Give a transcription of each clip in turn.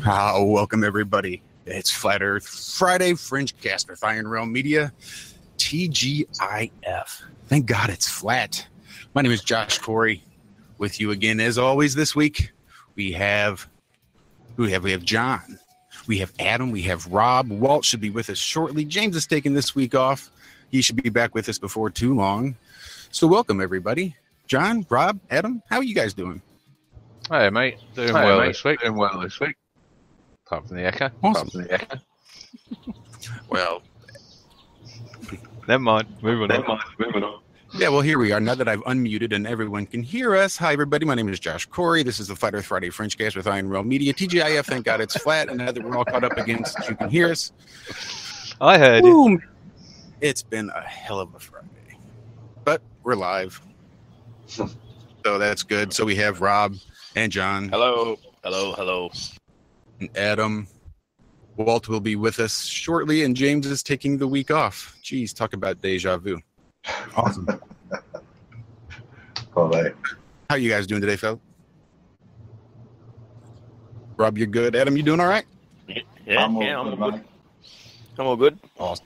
Welcome, everybody. It's Flat Earth Friday, FRINGE-CAST with IronRealmMedia, TGIF. Thank God it's flat. My name is Josh Corey, with you again, as always, this week. We have John, we have Adam, we have Rob. Walt should be with us shortly. James is taking this week off. He should be back with us before too long. So welcome, everybody. John, Rob, Adam, how are you guys doing? Hey, mate. Doing well this week. Apart from the echo. Awesome. Well, never mind. Moving on. Yeah, well, here we are. Now that I've unmuted and everyone can hear us. Hi, everybody. My name is Josh Corey. This is the Flat Earth Friday FRINGE-CAST with IronRealmMedia. TGIF, thank God it's flat. And now that we're all caught up again, since you can hear us. I heard you. It's been a hell of a Friday. But we're live. So that's good. So we have Rob and John. Hello. And Adam. Walt will be with us shortly, and James is taking the week off. Geez, talk about deja vu. Awesome. How are you guys doing today, fellas? Rob, you're good. Adam, you doing all right? Yeah, I'm good. I'm all good. Awesome.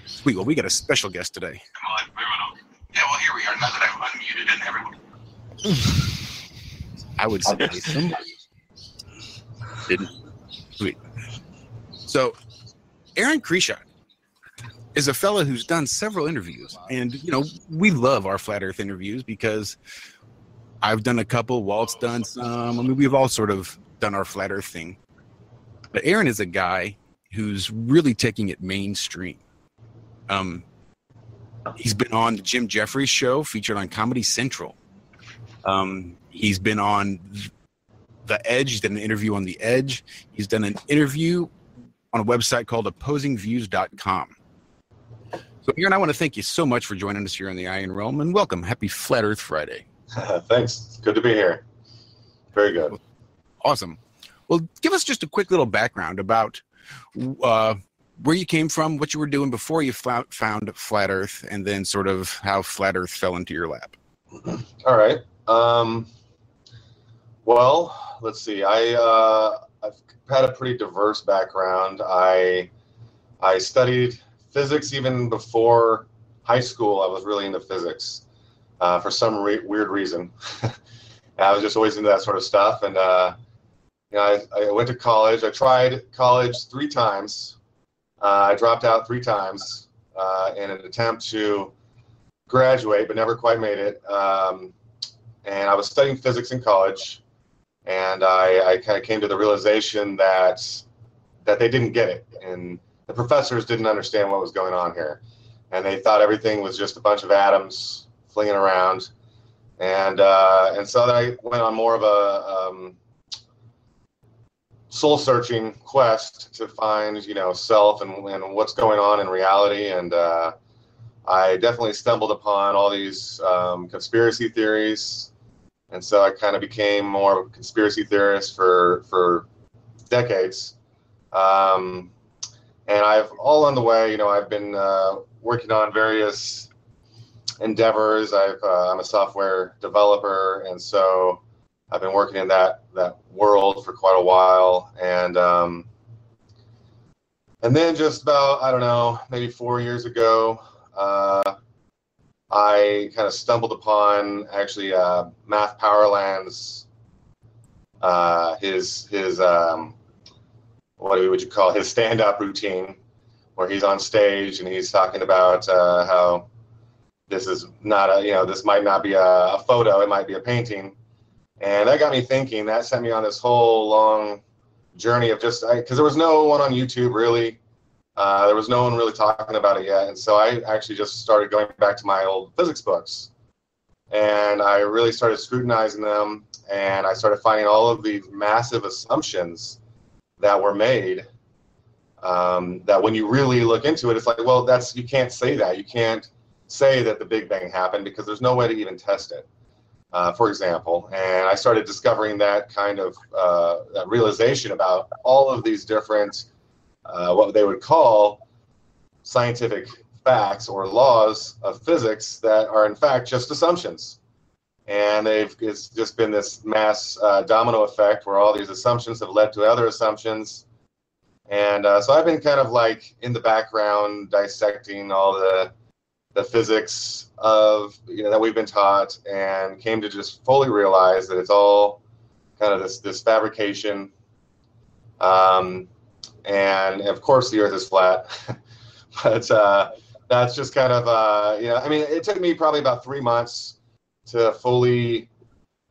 Sweet. Well, we got a special guest today. Come on, moving on. Yeah, well, here we are. Now that I've unmuted and everyone. I would say somebody didn't. Sweet. So, Aaron Krieshok is a fellow who's done several interviews. And, you know, we love our Flat Earth interviews because I've done a couple, Walt's done some. I mean, we've all sort of done our Flat Earth thing. But Aaron is a guy who's really taking it mainstream. He's been on the Jim Jeffries show, featured on Comedy Central. He's been on The Edge. He's done an interview on The Edge. He's done an interview on a website called opposingviews.com. So, Aaron, I want to thank you so much for joining us here on the Iron Realm, and welcome. Happy Flat Earth Friday. Thanks. It's good to be here. Very good. Awesome. Well, give us just a quick little background about where you came from, what you were doing before you found Flat Earth, and then sort of how Flat Earth fell into your lap. All right. Well, let's see. I've had a pretty diverse background. I studied physics even before high school. I was really into physics for some weird reason. I was just always into that sort of stuff. And you know, I went to college. I tried college 3 times. I dropped out 3 times in an attempt to graduate, but never quite made it. And I was studying physics in college. And I kind of came to the realization that they didn't get it, and the professors didn't understand what was going on here, and they thought everything was just a bunch of atoms flinging around, and so then I went on more of a soul-searching quest to find, you know, self and what's going on in reality, and I definitely stumbled upon all these conspiracy theories. And so I kind of became more of a conspiracy theorist for decades. And I've all on the way, you know, I've been working on various endeavors. I'm a software developer, and so I've been working in that world for quite a while. And then just about, I don't know, maybe 4 years ago, I kind of stumbled upon actually Math Powerland's his what would you call his stand-up routine, where he's on stage and he's talking about how this is not a, you know, this might not be a photo, it might be a painting, and that got me thinking. That sent me on this whole long journey of just because there was no one on YouTube really. There was no one really talking about it yet, and so I actually just started going back to my old physics books, and I really started scrutinizing them, and I started finding all of these massive assumptions that were made, that when you really look into it, it's like, well, you can't say that. You can't say that the Big Bang happened because there's no way to even test it, for example. And I started discovering that kind of that realization about all of these different what they would call scientific facts or laws of physics that are in fact just assumptions. And it's just been this mass domino effect where all these assumptions have led to other assumptions. And so I've been kind of like in the background dissecting all the physics of, that we've been taught, and came to just fully realize that it's all kind of this fabrication. And of course the Earth is flat, but that's just kind of, I mean, it took me probably about 3 months to fully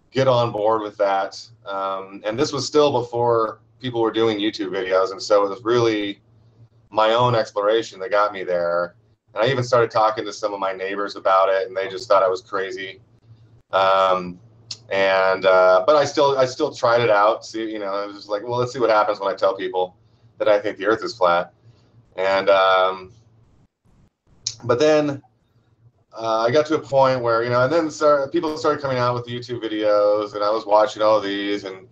get on board with that. And this was still before people were doing YouTube videos. And so it was really my own exploration that got me there. And I even started talking to some of my neighbors about it, and they just thought I was crazy. But I still tried it out. See, I was just like, well, let's see what happens when I tell people that I think the Earth is flat. And but then I got to a point where, and then people started coming out with YouTube videos, and I was watching all of these. And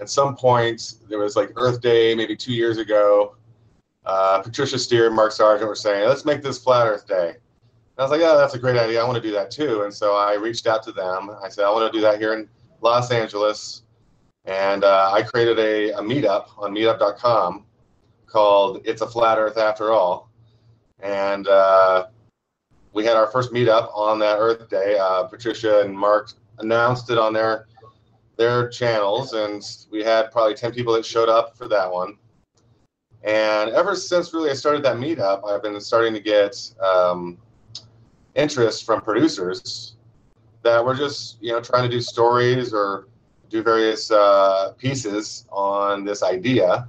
at some point, there was like Earth Day, maybe 2 years ago. Patricia Steer and Mark Sargent were saying, let's make this Flat Earth Day. And I was like, yeah, that's a great idea. I want to do that too. And so I reached out to them. I said, I want to do that here in Los Angeles. And I created a meetup on meetup.com called It's a Flat Earth After All. And we had our first meetup on that Earth Day. Patricia and Mark announced it on their channels, and we had probably 10 people that showed up for that one. And ever since really I started that meetup, I've been starting to get interest from producers that were just, trying to do stories or do various pieces on this idea.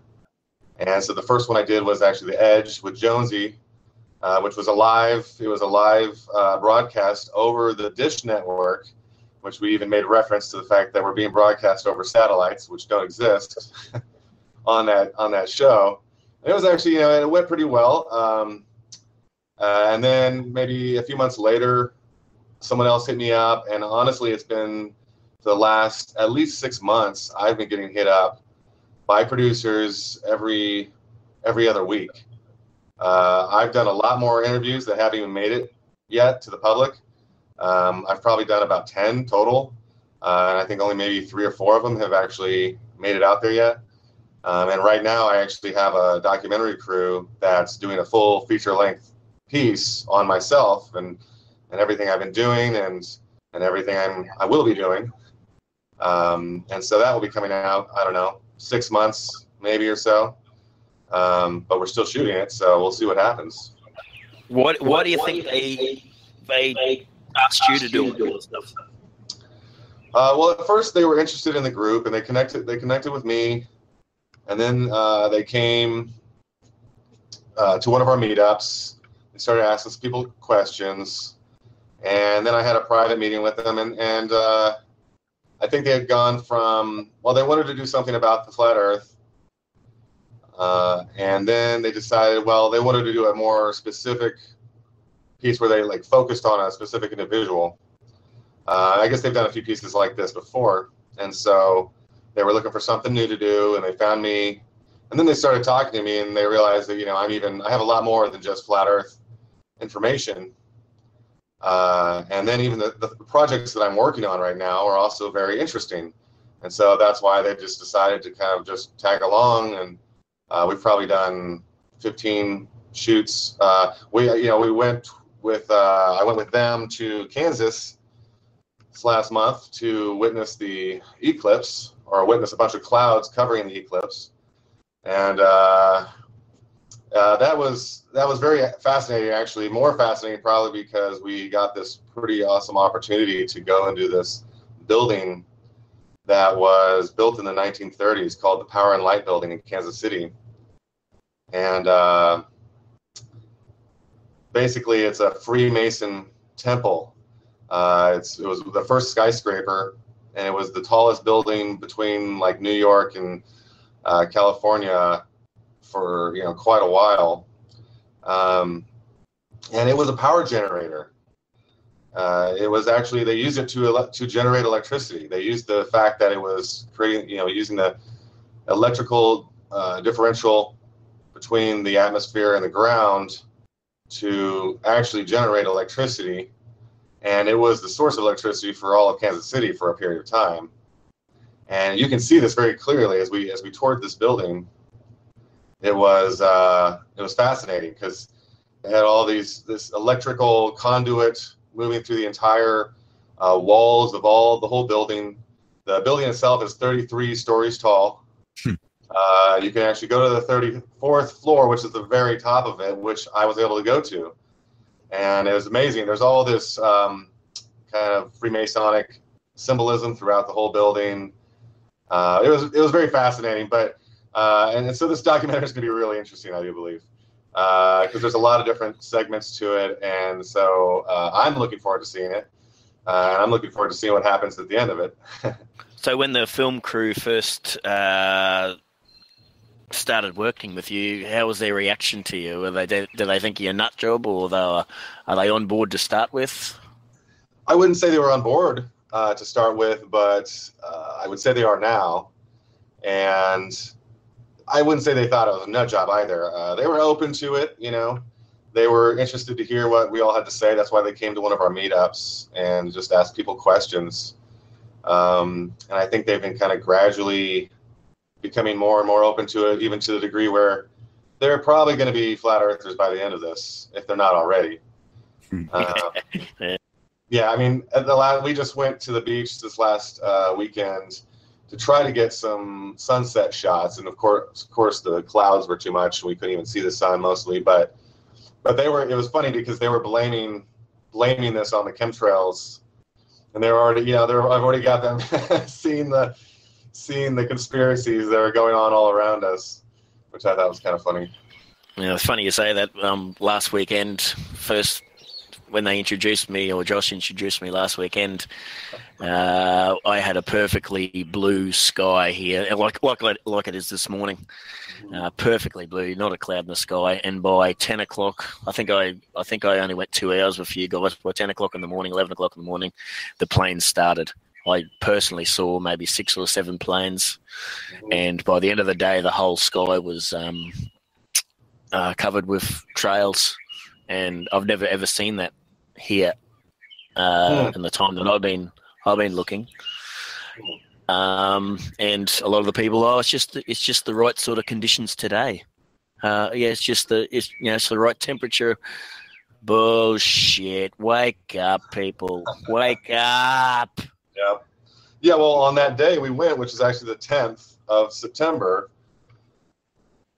And so the first one I did was actually The Edge with Jonesy, which was a live broadcast over the Dish Network, which we even made reference to the fact that we're being broadcast over satellites, which don't exist, on that show. And it was actually, it went pretty well. And then maybe a few months later, someone else hit me up, and honestly, it's been the last at least 6 months, I've been getting hit up by producers every other week. I've done a lot more interviews that haven't even made it yet to the public. I've probably done about 10 total, and I think only maybe 3 or 4 of them have actually made it out there yet. And right now, I actually have a documentary crew that's doing a full feature-length piece on myself and everything I've been doing and everything I will be doing. And so that will be coming out, I don't know, 6 months maybe or so. But we're still shooting it, so we'll see what happens. What do you think they asked you to do all this stuff? Well, at first they were interested in the group, and they connected with me, and then they came to one of our meetups. They started asking people questions, and then I had a private meeting with them, and I think they had gone from, well, they wanted to do something about the flat Earth, and then they decided, well, they wanted to do a more specific piece where they focused on a specific individual. I guess they've done a few pieces like this before, and so they were looking for something new to do, and they found me, and then they started talking to me, and they realized that I have a lot more than just flat Earth information, and then even the projects that I'm working on right now are also very interesting, and so that's why they just decided to kind of just tag along, and we've probably done 15 shoots. We went with I went with them to Kansas this last month to witness the eclipse, or witness a bunch of clouds covering the eclipse, and that was very fascinating. Actually, more fascinating probably because we got this pretty awesome opportunity to go into this building that was built in the 1930s called the Power and Light Building in Kansas City, and basically it's a Freemason temple. It was the first skyscraper, and it was the tallest building between New York and California for quite a while, and it was a power generator. It was actually, they used it to generate electricity. They used the fact that it was creating, using the electrical differential between the atmosphere and the ground to actually generate electricity. and it was the source of electricity for all of Kansas City for a period of time. And you can see this very clearly as we toured this building. It was fascinating because it had all this electrical conduit moving through the entire walls of the whole building. The building itself is 33 stories tall. You can actually go to the 34th floor, which is the very top of it, which I was able to go to. And it was amazing. There's all this kind of Freemasonic symbolism throughout the whole building. It was very fascinating. But and so this documentary is going to be really interesting, I do believe, because there's a lot of different segments to it. And so I'm looking forward to seeing it. And I'm looking forward to seeing what happens at the end of it. So when the film crew first started working with you, how was their reaction to you? Did they think you're a nut job, or are they on board to start with? I wouldn't say they were on board to start with, but I would say they are now. And I wouldn't say they thought it was a nut job either. They were open to it, you know. They were interested to hear what we all had to say. That's why they came to one of our meetups and just asked people questions. And I think they've been kind of gradually becoming more and more open to it, even to the degree where they're probably going to be flat earthers by the end of this, if they're not already. Yeah, I mean, we just went to the beach this last weekend to try to get some sunset shots, and of course the clouds were too much. We couldn't even see the sun mostly, but it was funny because they were blaming this on the chemtrails, and they're already, I've already got them seeing the conspiracies that are going on all around us, which I thought was kind of funny. Yeah, it's funny you say that. Last weekend, first when they introduced me, or Josh introduced me last weekend, I had a perfectly blue sky here, like it is this morning. Perfectly blue, not a cloud in the sky. And by 10 o'clock, I think I only went 2 hours with you guys. By 10 o'clock in the morning, 11 o'clock in the morning, the planes started. I personally saw maybe 6 or 7 planes, and by the end of the day, the whole sky was covered with trails. And I've never ever seen that here in the time that I've been looking. And a lot of the people, it's just the right sort of conditions today. It's the right temperature. Bullshit! Wake up, people! Wake up! Yeah. Well, on that day we went, which is actually the 10th of September.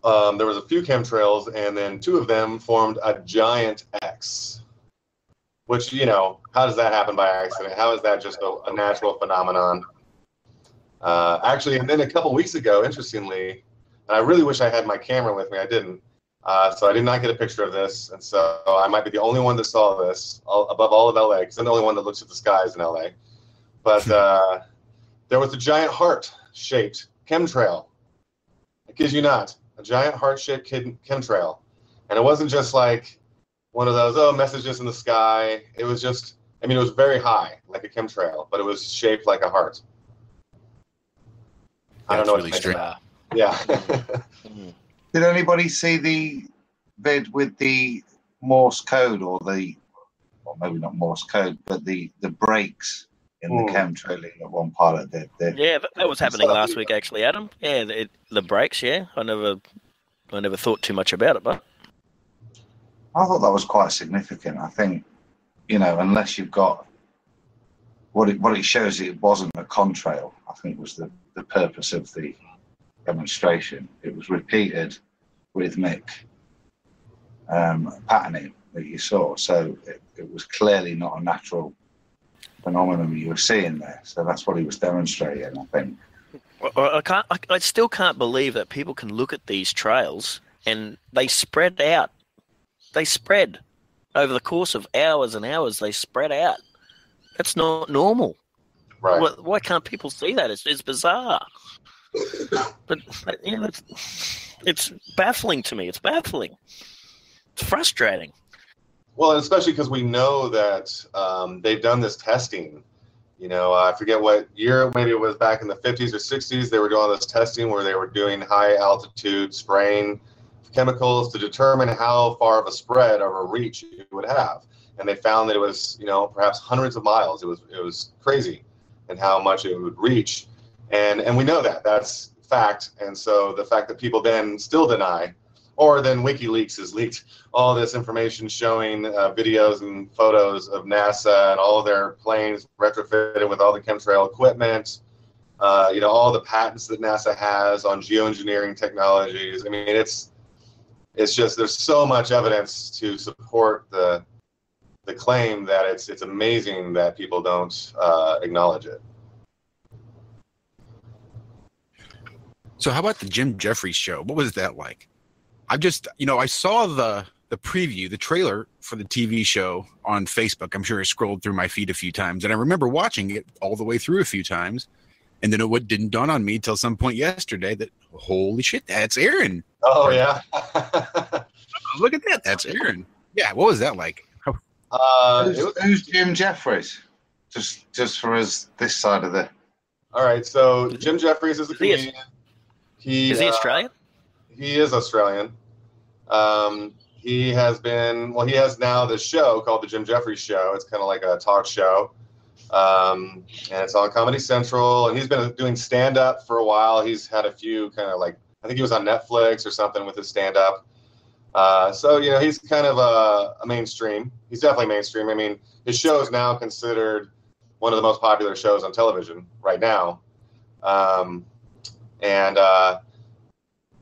There was a few chemtrails, and then 2 of them formed a giant X. Which, how does that happen by accident? How is that just a natural phenomenon? Actually, and then a couple weeks ago, interestingly, and I really wish I had my camera with me. I didn't. So I did not get a picture of this. And so I might be the only one that saw this above all of LA, because I'm the only one that looks at the skies in LA. But there was a giant heart-shaped chemtrail. I kid you not. A giant heart-shaped chemtrail. And it wasn't just like one of those, messages in the sky. It was just, it was very high, like a chemtrail, but it was shaped like a heart. I don't know really strange. Yeah. Did anybody see the vid with the Morse code, or maybe not Morse code, but the breaks in the chemtrailing at one part of it? Yeah, that was happening last week, actually, Adam. Yeah, the breaks. Yeah, I never thought too much about it, but I thought that was quite significant. I think, unless you've got what it shows, it wasn't a contrail. I think was the purpose of the demonstration. It was repeated rhythmic patterning that you saw. So it was clearly not a natural phenomenon you were seeing there. So that's what he was demonstrating, I think. I still can't believe that people can look at these trails and they spread out. They spread over the course of hours and hours. They spread out. That's not normal. Right. Why can't people see that? It's bizarre. But it's baffling to me. It's baffling. It's frustrating. Well, especially because we know that they've done this testing. I forget what year, maybe it was back in the 50s or 60s, they were doing all this testing where they were doing high altitude spraying chemicals to determine how far of a spread or a reach it would have. And they found that it was, perhaps hundreds of miles. It was crazy, and how much it would reach. And we know that that's fact. And so the fact that people then still deny, or then WikiLeaks has leaked all this information showing videos and photos of NASA and all of their planes retrofitted with all the chemtrail equipment, all the patents that NASA has on geoengineering technologies. I mean, it's just, there's so much evidence to support the claim that it's amazing that people don't acknowledge it. So how about the Jim Jeffries show? What was that like? I just, I saw the preview, the trailer for the TV show on Facebook. I'm sure I scrolled through my feed a few times, and I remember watching it all the way through a few times. And then it didn't dawn on me till some point yesterday that, holy shit, that's Aaron. Oh, yeah. Look at that. That's Aaron. Yeah, what was that like? Who's Jim Jeffries? Just for us, this side of the... All right, so Jim Jeffries is a comedian. Is he Australian? He is Australian. He has now this show called The Jim Jeffries Show. It's kind of like a talk show. And it's on Comedy Central. And he's been doing stand-up for a while. He's had a few kind of like, I think he was on Netflix or something with his stand-up. So, he's kind of a mainstream. He's definitely mainstream. I mean, his show is now considered one of the most popular shows on television right now.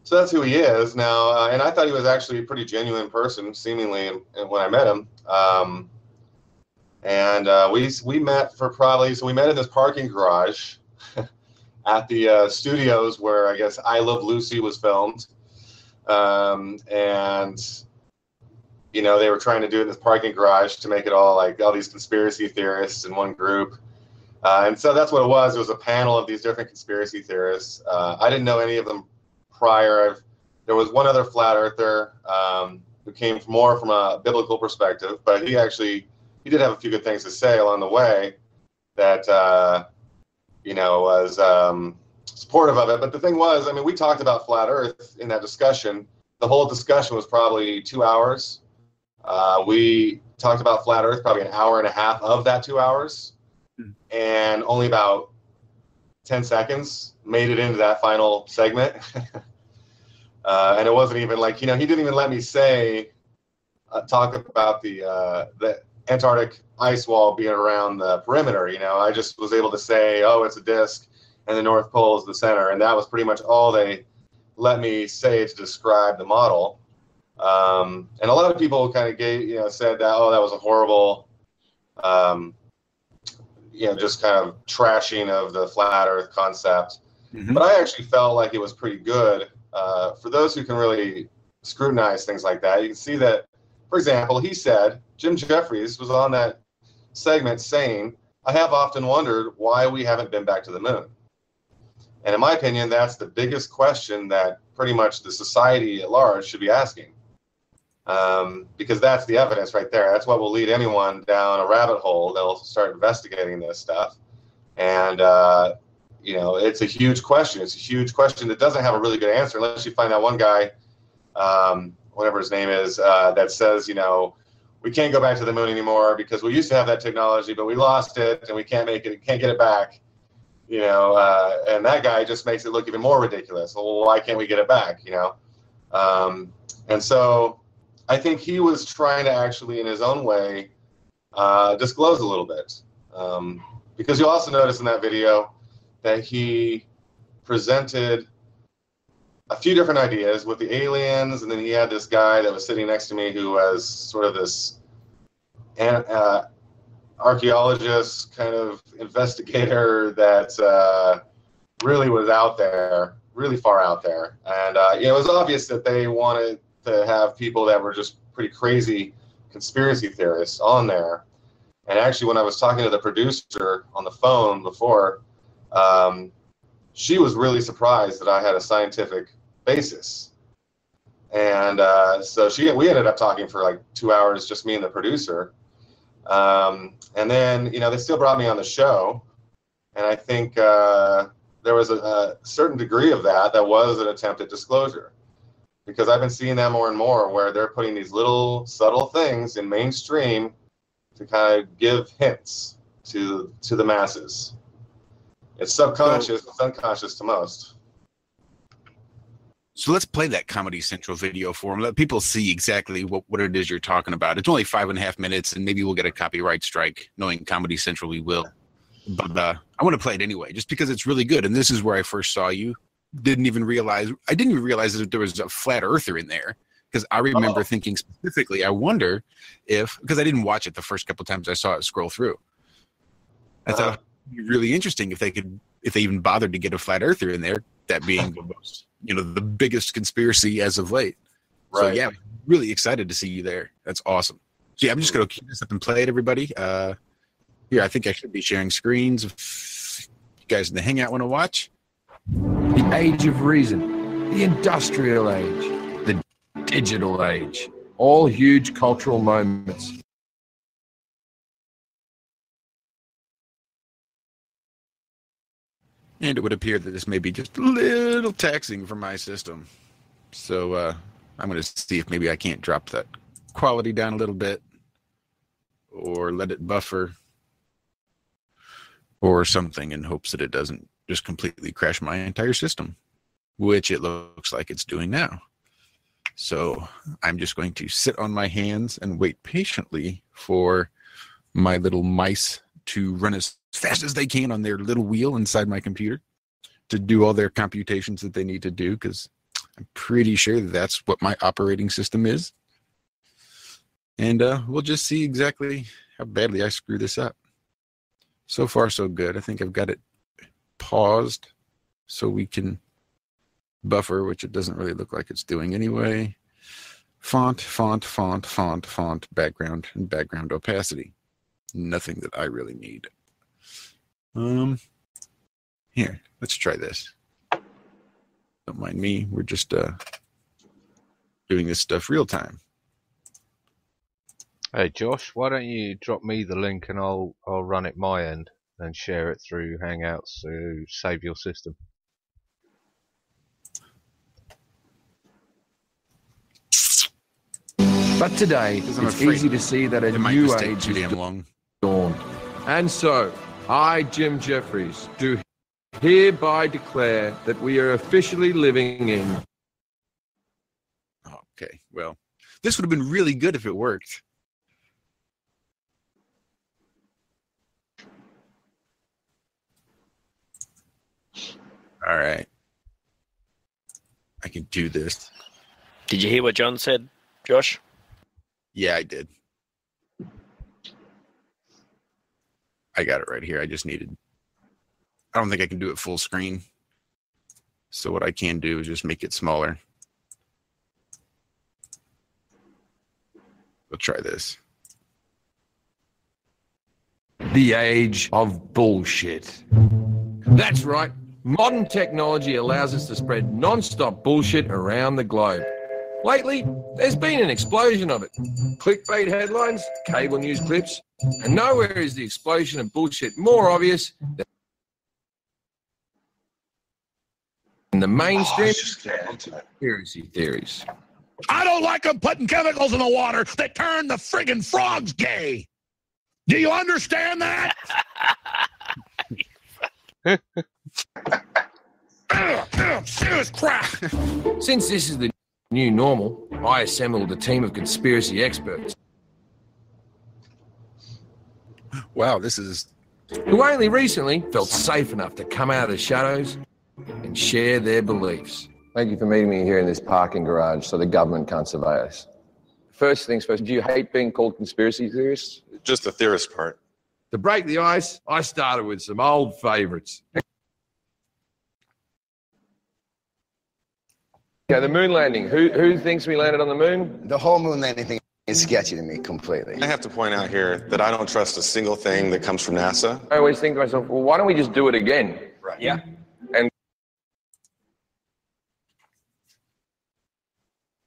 So that's who he is now. And I thought he was actually a pretty genuine person, seemingly, when I met him. We met we met in this parking garage at the studios where I guess I Love Lucy was filmed. They were trying to do it in this parking garage to make it all like all these conspiracy theorists in one group. And so that's what it was. It was a panel of these different conspiracy theorists. I didn't know any of them prior. There was one other flat earther who came more from a biblical perspective, but he did have a few good things to say along the way that, was supportive of it. But the thing was, I mean, we talked about flat earth in that discussion. The whole discussion was probably 2 hours. We talked about flat earth probably an hour and a half of that 2 hours, and only about 10 seconds made it into that final segment. And it wasn't even like, he didn't even let me talk about the Antarctic ice wall being around the perimeter. I just was able to say, oh, it's a disk and the North Pole is the center. And that was pretty much all they let me say to describe the model. And a lot of people kind of said that, oh, that was a horrible, just kind of trashing of the flat earth concept. Mm-hmm. But I actually felt like it was pretty good. For those who can really scrutinize things like that, you can see that, for example, he said, Jim Jeffries was on that segment saying, I have often wondered why we haven't been back to the moon. And in my opinion, that's the biggest question that pretty much the society at large should be asking. Because that's the evidence right there. That's what will lead anyone down a rabbit hole. They'll start investigating this stuff. And, it's a huge question. It's a huge question that doesn't have a really good answer unless you find that one guy, whatever his name is, that says, we can't go back to the moon anymore because we used to have that technology, but we lost it and we can't get it back. And that guy just makes it look even more ridiculous. Well, why can't we get it back? And so I think he was trying to actually, in his own way, disclose a little bit. Because you'll also notice in that video that he presented a few different ideas with the aliens, and then he had this guy that was sitting next to me who was sort of this archaeologist kind of investigator that really was out there, really far out there. And it was obvious that they wanted to have people that were just pretty crazy conspiracy theorists on there. And actually, when I was talking to the producer on the phone before, she was really surprised that I had a scientific basis. And so we ended up talking for like 2 hours, just me and the producer. And then, they still brought me on the show. And I think there was a certain degree of that was an attempt at disclosure. because I've been seeing that more and more where they're putting these little subtle things in mainstream to kind of give hints to the masses. It's subconscious, it's unconscious to most. So let's play that Comedy Central video for them. Let people see exactly what it is you're talking about. It's only 5.5 minutes, and maybe we'll get a copyright strike. Knowing Comedy Central, we will. But I want to play it anyway, just because it's really good. And this is where I first saw you. I didn't even realize that there was a flat earther in there, because I remember thinking specifically, I wonder if, because I didn't watch it the first couple times I saw it scroll through. I thought it'd be really interesting if they even bothered to get a flat earther in there, that being the most, the biggest conspiracy as of late. Right. So yeah, really excited to see you there. That's awesome. So yeah, I'm just going to keep this up and play it, everybody. Here, I think I should be sharing screens if you guys in the Hangout want to watch. The age of reason, the industrial age, the digital age, all huge cultural moments. And it would appear that this may be just a little taxing for my system. So I'm going to see if maybe I can't drop that quality down a little bit, or let it buffer, or something, in hopes that it doesn't just completely crash my entire system, which it looks like it's doing now. So I'm just going to sit on my hands and wait patiently for my little mice to run as fast as they can on their little wheel inside my computer to do all their computations that they need to do, because I'm pretty sure that's what my operating system is. And we'll just see exactly how badly I screw this up. So far, so good. I think I've got it paused so we can buffer, which it doesn't really look like it's doing anyway. Font, background, and background opacity. Nothing that I really need. Here, let's try this. Don't mind me. We're just doing this stuff real time. Hey Josh, why don't you drop me the link and I'll run it my end and share it through Hangouts to save your system. But today, it's easy to see that a new age is dawned. And so, I, Jim Jeffries, do hereby declare that we are officially living in... Okay, well, this would have been really good if it worked. All right. I can do this. Did you hear what John said, Josh? Yeah, I did. I got it right here. I just needed... I don't think I can do it full screen. So what I can do is just make it smaller. We'll try this. The age of bullshit. That's right. Modern technology allows us to spread non-stop bullshit around the globe. Lately, there's been an explosion of it. Clickbait headlines, cable news clips, and nowhere is the explosion of bullshit more obvious than the mainstream conspiracy theories. I don't like them putting chemicals in the water that turn the friggin' frogs gay. Do you understand that? Serious crap. Since this is the new normal, I assembled a team of conspiracy experts. Wow, this is... who only recently felt safe enough to come out of the shadows and share their beliefs. Thank you for meeting me here in this parking garage so the government can't survey us. First things first, do you hate being called conspiracy theorists? Just the theorist part. To break the ice, I started with some old favorites. Yeah, the moon landing. Who thinks we landed on the moon? The whole moon landing thing is sketchy to me completely. I have to point out here that I don't trust a single thing that comes from NASA. I always think to myself, well, why don't we just do it again? Right. Yeah. And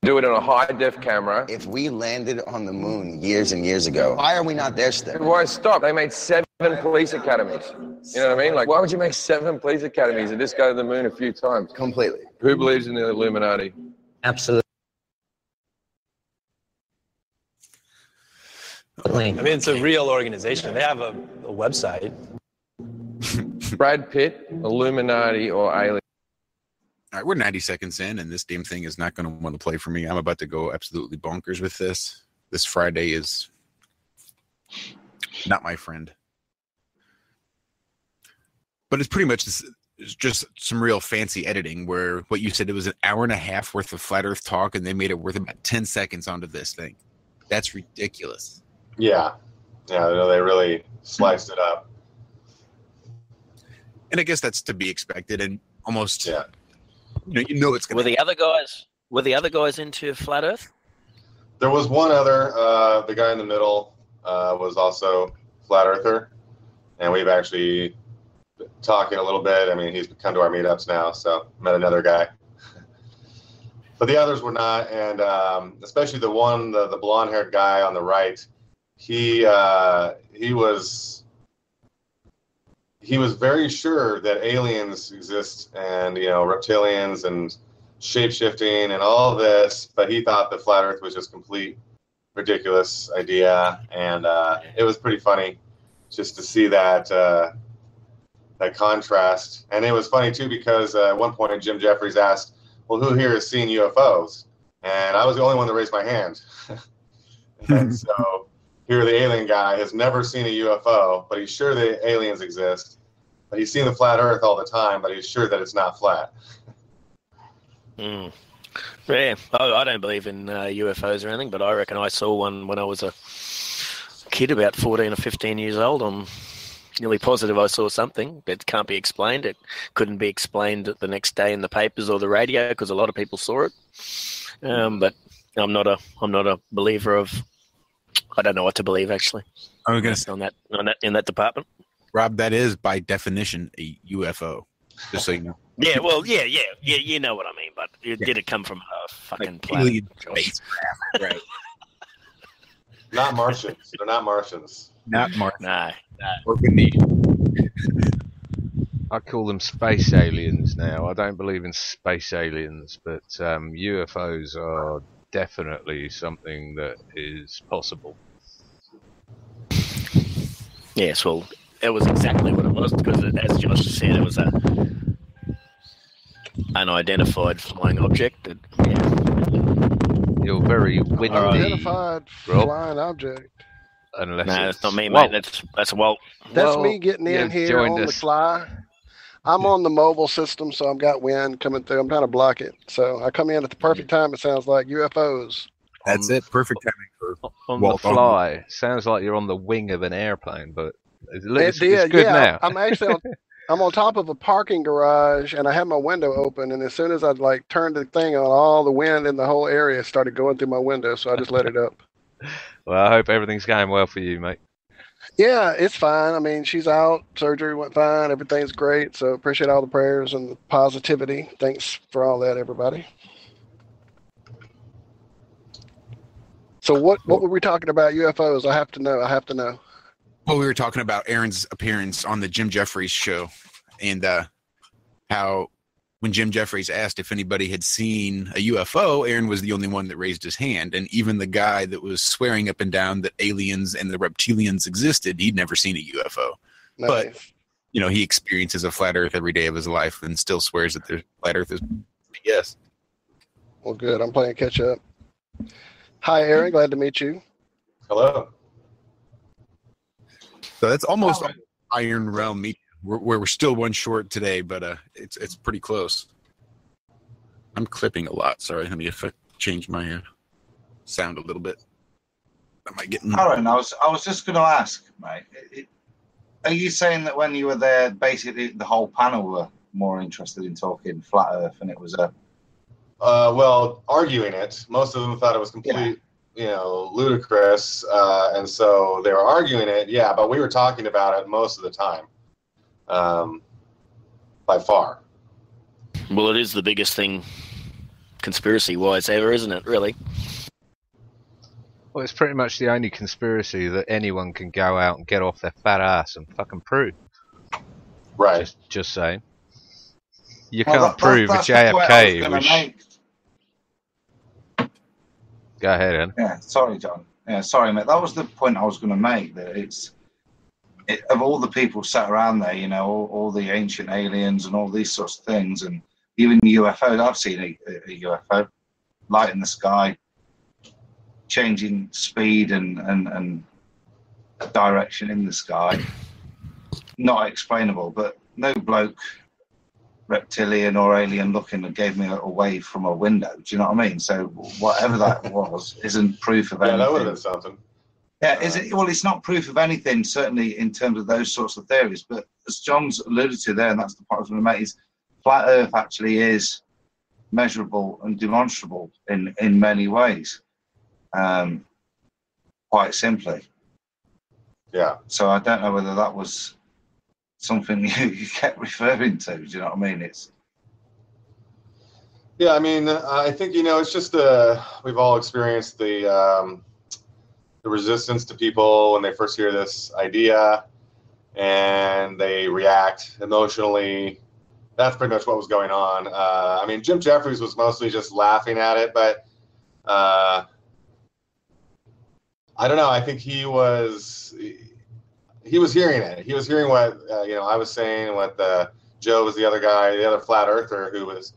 do it on a high-def camera. If we landed on the moon years and years ago, why are we not there still? Why stop? They made 7 police academies. You know what I mean? Like, why would you make 7 police academies and just go to the moon a few times? Completely. Who believes in the Illuminati? Absolutely. I mean, it's a real organization. They have a website. Brad Pitt, Illuminati, or alien? All right, we're 90 seconds in, and this damn thing is not going to want to play for me. I'm about to go absolutely bonkers with this. This Friday is not my friend. But it's pretty much it's just some real fancy editing where what you said, it was an hour and a half worth of Flat Earth talk, and they made it worth about 10 seconds onto this thing. That's ridiculous. Yeah. Yeah, they really sliced it up. And I guess that's to be expected, and almost... Yeah. You know it's going to... Were the other guys into Flat Earth? There was one other, the guy in the middle was also Flat Earther, and we've actually been talking a little bit. I mean, he's come to our meetups now, so met another guy. But the others were not, and especially the one, the blonde-haired guy on the right, he was very sure that aliens exist and, reptilians and shape-shifting and all this, but he thought that Flat Earth was just complete ridiculous idea, and it was pretty funny just to see that that contrast. And it was funny, too, because at one point Jim Jeffries asked, well, who here has seen UFOs? And I was the only one that raised my hand. And so here the alien guy has never seen a UFO, but he's sure the aliens exist. But he's seen the flat Earth all the time, but he's sure that it's not flat. Yeah, I don't believe in UFOs or anything, but I reckon I saw one when I was a kid, about 14 or 15 years old. I'm nearly positive I saw something that can't be explained. It couldn't be explained the next day in the papers or the radio because a lot of people saw it. But I'm not a believer of. I don't know what to believe, actually. I was going to say in that department. Rob, that is by definition a UFO. Just so you know. Yeah, well, yeah, you know what I mean. But did it come from a fucking planet? Right. Not Martians. They're not Martians. Not Martians. No. Or beneath. I call them space aliens now. I don't believe in space aliens, but UFOs are definitely something that is possible. Yes, well, it was exactly what it was, because as Josh said, it was a unidentified flying object. You're very windy. Unidentified Rob. flying object. Unless no, that's not me, Walt. mate. That's Walt. That's me getting in here on the fly. I'm on the mobile system, so I've got wind coming through. I'm trying to block it. So I come in at the perfect time. It sounds like UFOs. That's it. Perfect timing for on Walt. The fly. Sounds like you're on the wing of an airplane, but it's good now. I'm actually I'm on top of a parking garage, and I have my window open. And as soon as I turned the thing on, all the wind in the whole area started going through my window. So I just let it up. Well, I hope everything's going well for you, mate. Yeah, it's fine. I mean, she's out. Surgery went fine. Everything's great. So appreciate all the prayers and the positivity. Thanks for all that, everybody. So what were we talking about? UFOs? I have to know. Well, we were talking about Aaron's appearance on the Jim Jeffries show, and how when Jim Jeffries asked if anybody had seen a UFO, Aaron was the only one that raised his hand. And even the guy that was swearing up and down that aliens and the reptilians existed, he'd never seen a UFO. Nice. But, he experiences a flat Earth every day of his life and still swears that the flat Earth is BS. Well, good. I'm playing catch up. Hi, Aaron. Glad to meet you. Hello. So that's almost IronRealmMedia. We're still one short today, but it's pretty close. I'm clipping a lot. Sorry, let me change my sound a little bit. Am I getting? Aaron, I was just going to ask, mate. Are you saying that when you were there, basically the whole panel were more interested in talking flat Earth, and it was a? Well, arguing it. Most of them thought it was complete, ludicrous, and so they were arguing it. Yeah, but we were talking about it most of the time. By far. Well, it is the biggest thing conspiracy-wise ever, isn't it, really? Well, it's pretty much the only conspiracy that anyone can go out and get off their fat ass and fucking prove. Right. Just saying. You can't prove a JFK. Make. Go ahead, Ian. Yeah, sorry, John. Yeah, sorry, mate. That was the point I was going to make. That of all the people sat around there, you know, all the ancient aliens and all these sorts of things, and even UFOs. I've seen a UFO, light in the sky, changing speed and direction in the sky. Not explainable, but no bloke, reptilian or alien looking, that gave me a wave from a window. Do you know what I mean? So whatever that was isn't proof of anything. Yeah, that would have been something. Yeah, is it? Well, it's not proof of anything, certainly in terms of those sorts of theories. But as John's alluded to there, and that's the point I was going to make, is flat Earth actually is measurable and demonstrable in many ways, quite simply. Yeah. So I don't know whether that was something you kept referring to. Do you know what I mean? Yeah, I mean, I think, you know, it's just we've all experienced the resistance to people when they first hear this idea, and they react emotionally. That's pretty much what was going on. I mean, Jim Jeffries was mostly just laughing at it, but I don't know. I think he was hearing it. He was hearing what you know, I was saying, and what Joe was the other guy, the other flat earther, who was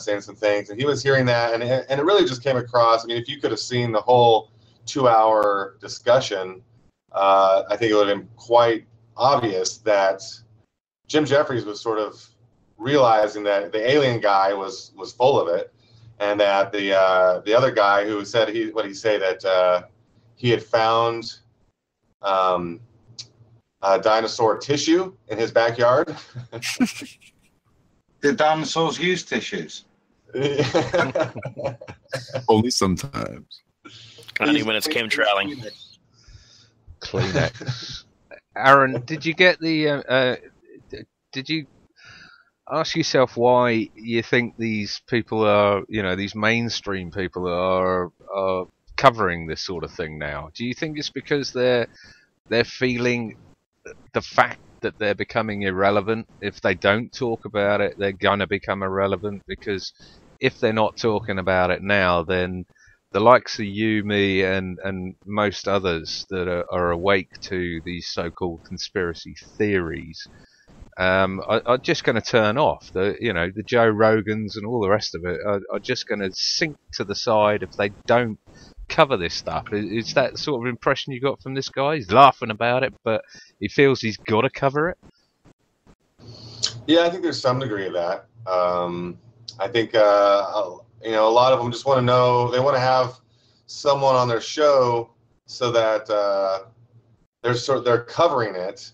saying some things, and he was hearing that, and it really just came across. I mean, if you could have seen the whole 2-hour discussion, I think it would have been quite obvious that Jim Jeffries was sort of realizing that the alien guy was full of it, and that the other guy who said that he had found dinosaur tissue in his backyard. Did dinosaurs use tissues? Only sometimes. Only when it's chemtrailing. Kleenex. Aaron, did you get the? Did you ask yourself why you think these people are, you know, these mainstream people are covering this sort of thing now? Do you think it's because they're feeling the fact that they're becoming irrelevant? If they don't talk about it, they're gonna become irrelevant, because if they're not talking about it now, then the likes of you, me, and most others that are awake to these so-called conspiracy theories are just going to turn off. The Joe Rogans and all the rest of it are just going to sink to the side if they don't cover this stuff. Is that the sort of impression you got from this guy? He's laughing about it, but he feels he's got to cover it. Yeah, I think there's some degree of that. I think you know, a lot of them just want to know. They want to have someone on their show so that they're covering it,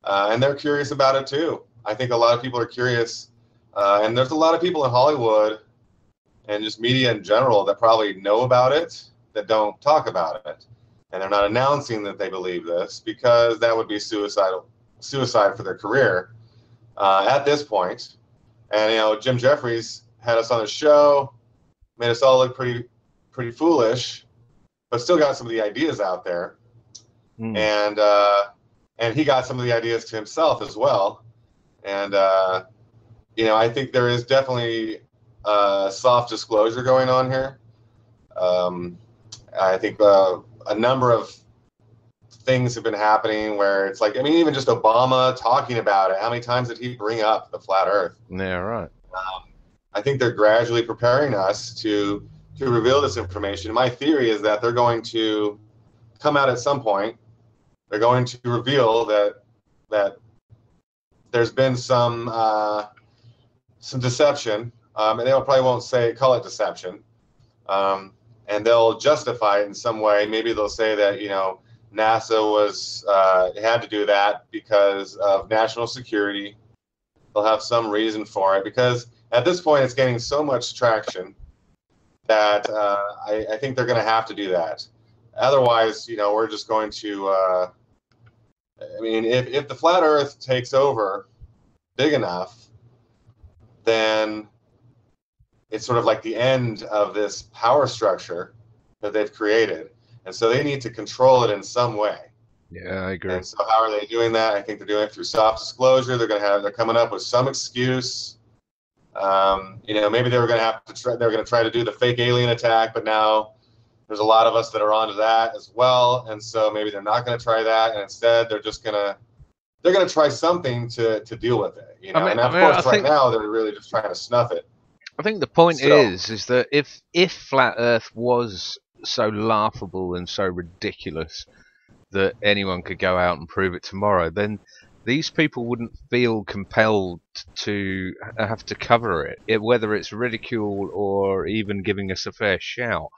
and they're curious about it too. I think a lot of people are curious, and there's a lot of people in Hollywood and just media in general that probably know about it, that don't talk about it, and they're not announcing that they believe this, because that would be suicide for their career at this point. And you know, Jim Jeffries had us on his show, made us all look pretty foolish, but still got some of the ideas out there, and he got some of the ideas to himself as well. And you know, I think there is definitely soft disclosure going on here. I think a number of things have been happening where it's like, I mean, even just Obama talking about it. How many times did he bring up the flat Earth? Yeah, right. I think they're gradually preparing us to reveal this information. My theory is that they're going to come out at some point. They're going to reveal that there's been some deception, and they probably won't call it deception, and they'll justify it in some way. Maybe they'll say that, you know, NASA had to do that because of national security. They'll have some reason for it, because at this point it's gaining so much traction that I think they're going to have to do that. Otherwise, you know, we're just going to. I mean, if the flat Earth takes over big enough, then it's sort of like the end of this power structure that they've created, and so they need to control it in some way. Yeah, I agree. And so, how are they doing that? I think they're doing it through soft disclosure. They're coming up with some excuse. You know, maybe they were going to try to do the fake alien attack, but now there's a lot of us that are onto that as well, and so maybe they're not going to try that, and instead they're just gonna try something to deal with it, you know. And of course, right now they're really just trying to snuff it. I think the point is that if flat Earth was so laughable and so ridiculous that anyone could go out and prove it tomorrow, then these people wouldn't feel compelled to have to cover it, whether it's ridicule or even giving us a fair shout.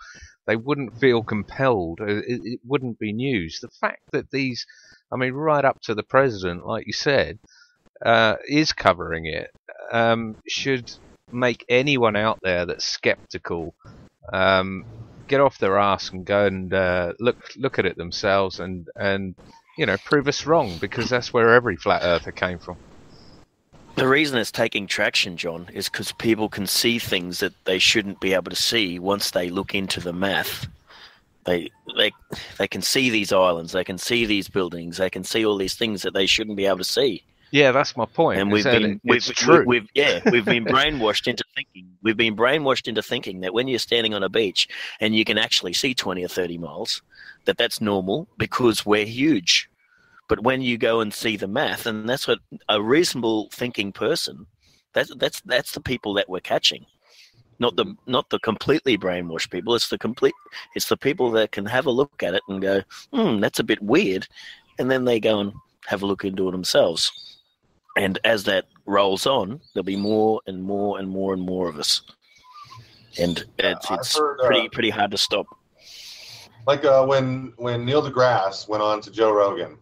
They wouldn't feel compelled. It wouldn't be news. The fact that these, I mean, right up to the president, like you said, is covering it, should make anyone out there that's skeptical get off their ass and go and look at it themselves and you know, prove us wrong, because that's where every flat earther came from. The reason it's taking traction, John, is because people can see things that they shouldn't be able to see once they look into the math. They can see these islands, they can see these buildings, they can see all these things that they shouldn't be able to see. Yeah, that's my point. And we've been brainwashed into thinking. We've been brainwashed into thinking that when you're standing on a beach and you can actually see 20 or 30 miles, that's normal because we're huge. But when you go and see the math, and that's what a reasonable thinking person, that's the people that we're catching. Not the completely brainwashed people. It's the people that can have a look at it and go, that's a bit weird, and then they go and have a look into it themselves. And as that rolls on, there'll be more and more and more and more of us, and it's pretty hard to stop. Like when Neil deGrasse went on to Joe Rogan,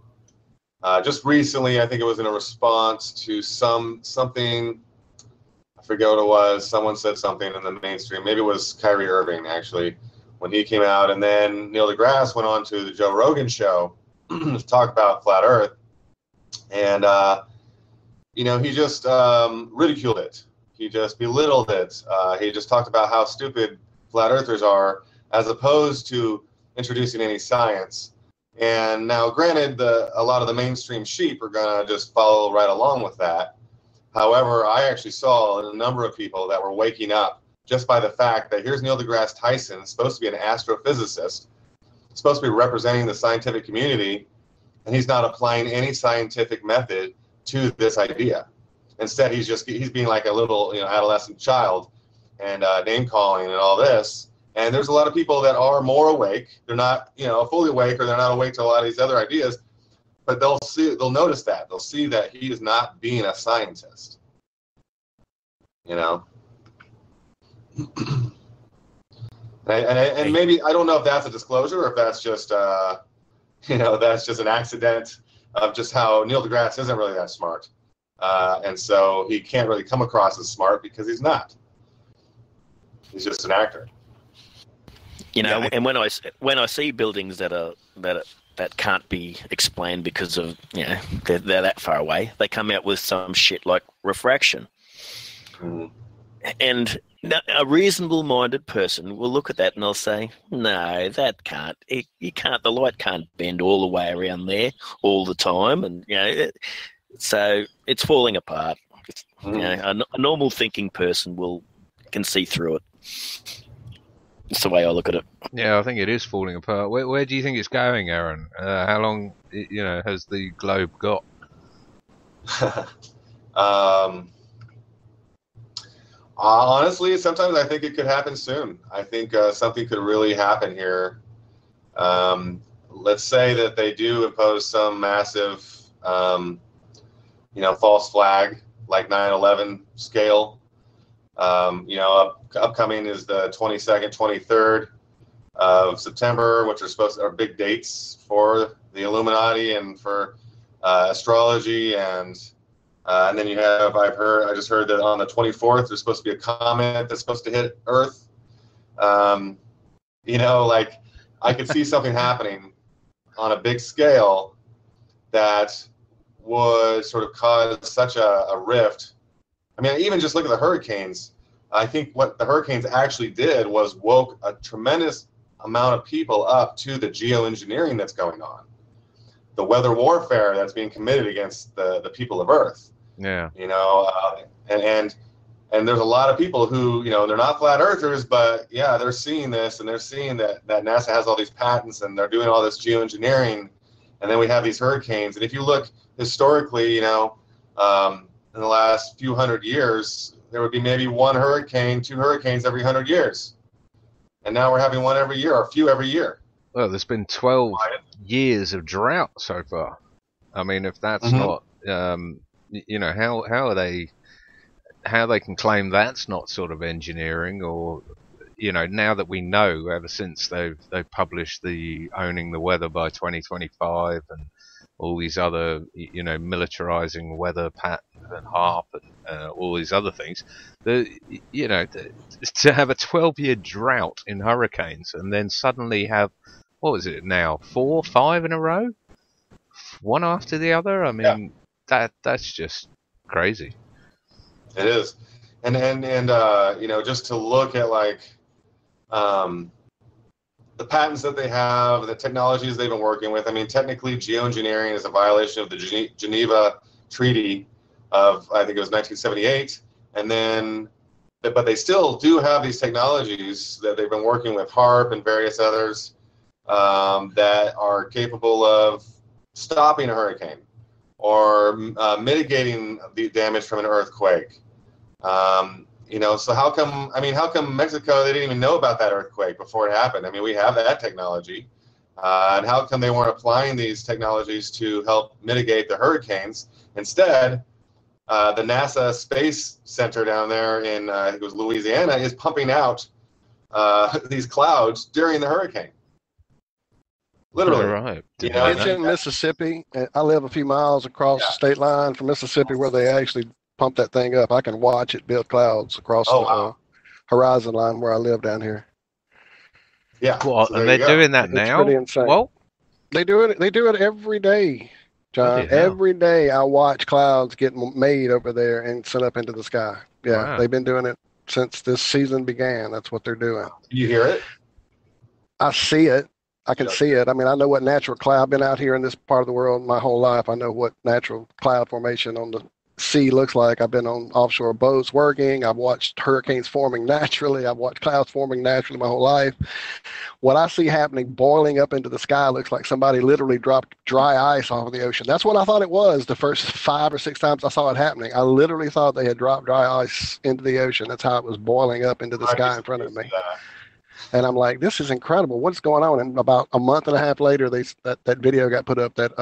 just recently, I think it was in a response to something. I forget what it was. Someone said something in the mainstream. Maybe it was Kyrie Irving, actually, when he came out. And then Neil deGrasse went on to the Joe Rogan show to talk about flat Earth. And, he just ridiculed it. He just belittled it. He just talked about how stupid flat earthers are, as opposed to introducing any science. And now, granted, a lot of the mainstream sheep are going to just follow right along with that. However, I actually saw a number of people that were waking up just by the fact that here's Neil deGrasse Tyson, supposed to be an astrophysicist, supposed to be representing the scientific community, and he's not applying any scientific method to this idea. Instead, he's being like a little adolescent child and name calling and all this. And there's a lot of people that are more awake. They're not fully awake, or they're not awake to a lot of these other ideas. But they'll notice that. They'll see that he is not being a scientist. And maybe, I don't know if that's a disclosure or if that's just that's just an accident of just how Neil deGrasse isn't really that smart. And so he can't really come across as smart because he's not. He's just an actor. And when I see buildings that can't be explained because of they're that far away, they come out with some shit like refraction. And a reasonable-minded person will look at that and they'll say, "No, that can't. You can't. The light can't bend all the way around there all the time." And so it's falling apart. A normal thinking person can see through it. That's the way I look at it. Yeah, I think it is falling apart. Where do you think it's going, Aaron? How long, has the globe got? Honestly, sometimes I think it could happen soon. I think something could really happen here. Let's say that they do impose some massive, false flag, like 9/11 scale. Upcoming is the 22nd, 23rd of September, which are big dates for the Illuminati and for astrology, and then you have, I just heard that on the 24th there's supposed to be a comet that's supposed to hit Earth. I could see something happening on a big scale that would sort of cause such a rift. I mean, even just look at the hurricanes. I think what the hurricanes actually did was woke a tremendous amount of people up to the geoengineering that's going on, the weather warfare that's being committed against the people of Earth. Yeah. And And there's a lot of people who, they're not flat earthers, but yeah, they're seeing this, and they're seeing that NASA has all these patents, and they're doing all this geoengineering, and then we have these hurricanes. And if you look historically, in the last few hundred years, there would be maybe 1 hurricane, 2 hurricanes every 100 years. And now we're having 1 every year, or a few every year. Well, there's been 12 years of drought so far. I mean, if that's not, how they can claim that's not sort of engineering, or now that we know, ever since they've published the owning the weather by 2025 and all these other militarizing weather patterns and HARP and all these other things, to have a 12-year drought in hurricanes and then suddenly have, what is it now, 4, 5 in a row, one after the other. I mean, that's just crazy. It is, and just to look at the patents that they have, the technologies they've been working with. I mean, technically, geoengineering is a violation of the Geneva Treaty of, I think it was 1978, and then, but they still do have these technologies that they've been working with, HARP and various others, that are capable of stopping a hurricane or mitigating the damage from an earthquake. So how come Mexico, they didn't even know about that earthquake before it happened? I mean, we have that technology. And how come they weren't applying these technologies to help mitigate the hurricanes? Instead, the NASA Space Center down there in, I think it was Louisiana, is pumping out these clouds during the hurricane. Literally. Right. It's in Mississippi. I live a few miles across the state line from Mississippi where they actually pump that thing up. I can watch it build clouds across the horizon line where I live down here. Yeah. Well, and they're doing that now? Pretty insane. Well, they do it every day, John. Every day I watch clouds get made over there and sent up into the sky. Yeah, wow. They've been doing it since this season began. That's what they're doing. You hear it? I see it. I can see it. I mean, I know what natural cloud. I've been out here in this part of the world my whole life. I know what natural cloud formation on the sea looks like. I've been on offshore boats working. I've watched hurricanes forming naturally. I've watched clouds forming naturally my whole life. What I see happening, boiling up into the sky, looks like somebody literally dropped dry ice off of the ocean. That's what I thought it was the first 5 or 6 times I saw it happening. I literally thought they had dropped dry ice into the ocean. That's how it was boiling up into the sky in front of me. And I'm like, this is incredible. What's going on? And about a month and a half later, that video got put up, that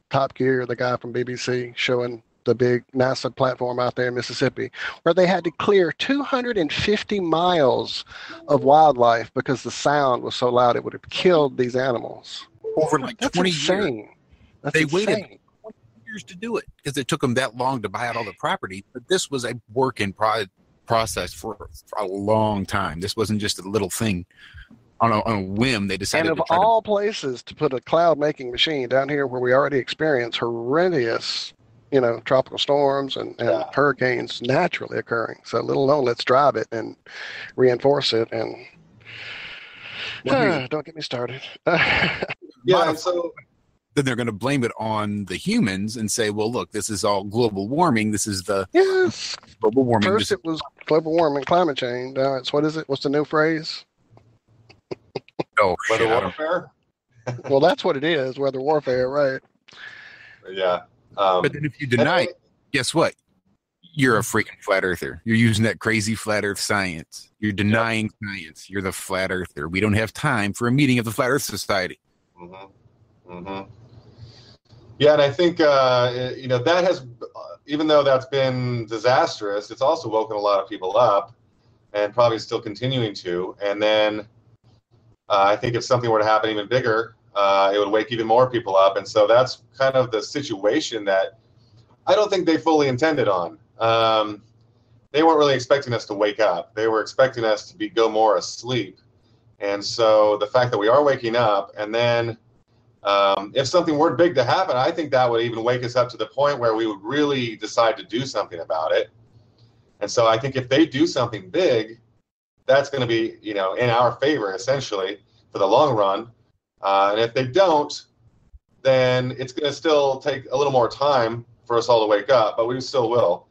Top Gear, the guy from BBC, showing the big NASA platform out there in Mississippi, where they had to clear 250 miles of wildlife because the sound was so loud it would have killed these animals. Over like 20 years. They waited 20 years to do it because it took them that long to buy out all the property. But this was a work in process for a long time. This wasn't just a little thing on a whim. They decided. And of all places to put a cloud making machine down here where we already experience horrendous, tropical storms and hurricanes naturally occurring. So let alone let's drive it and reinforce it. And don't get me started. Yeah, so then they're going to blame it on the humans and say, well, look, this is all global warming. This is the global warming. First it was global warming, climate change. Now it's, what is it? What's the new phrase? Weather warfare? Well, that's what it is, weather warfare, right? Yeah. But then if you deny it, guess what? You're a freaking flat earther. You're using that crazy flat earth science. You're denying science. You're the flat earther. We don't have time for a meeting of the Flat Earth Society. Yeah, and I think, that has, even though that's been disastrous, it's also woken a lot of people up and probably still continuing to. And then I think if something were to happen even bigger, it would wake even more people up. And so that's kind of the situation that I don't think they fully intended on. They weren't really expecting us to wake up. They were expecting us to go more asleep. And so the fact that we are waking up, and then if something were big to happen, I think that would even wake us up to the point where we would really decide to do something about it. And so I think if they do something big, that's going to be, in our favor, essentially, for the long run. And if they don't, then it's going to still take a little more time for us all to wake up, but we still will.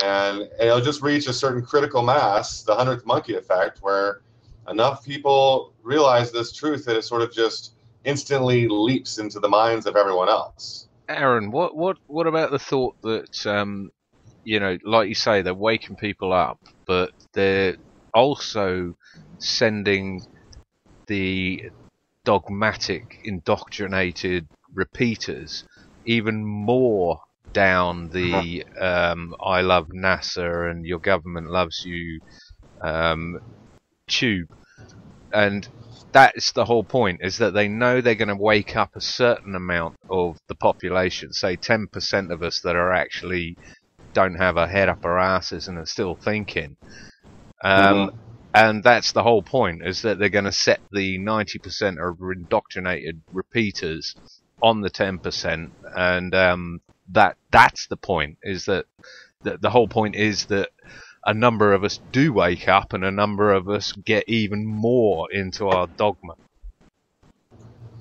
And it'll just reach a certain critical mass, the 100th monkey effect, where enough people realize this truth that it sort of just instantly leaps into the minds of everyone else. Aaron, what about the thought that like you say, they're waking people up, but they're also sending the dogmatic, indoctrinated repeaters even more down the I love NASA and your government loves you tube. And that's the whole point, is that they know they're going to wake up a certain amount of the population, say 10% of us that are actually don't have a head up our asses and are still thinking. And that's the whole point, is that they're going to set the 90% of indoctrinated repeaters on the 10%, and that's the point, is that the whole point is that a number of us do wake up and a number of us get even more into our dogma.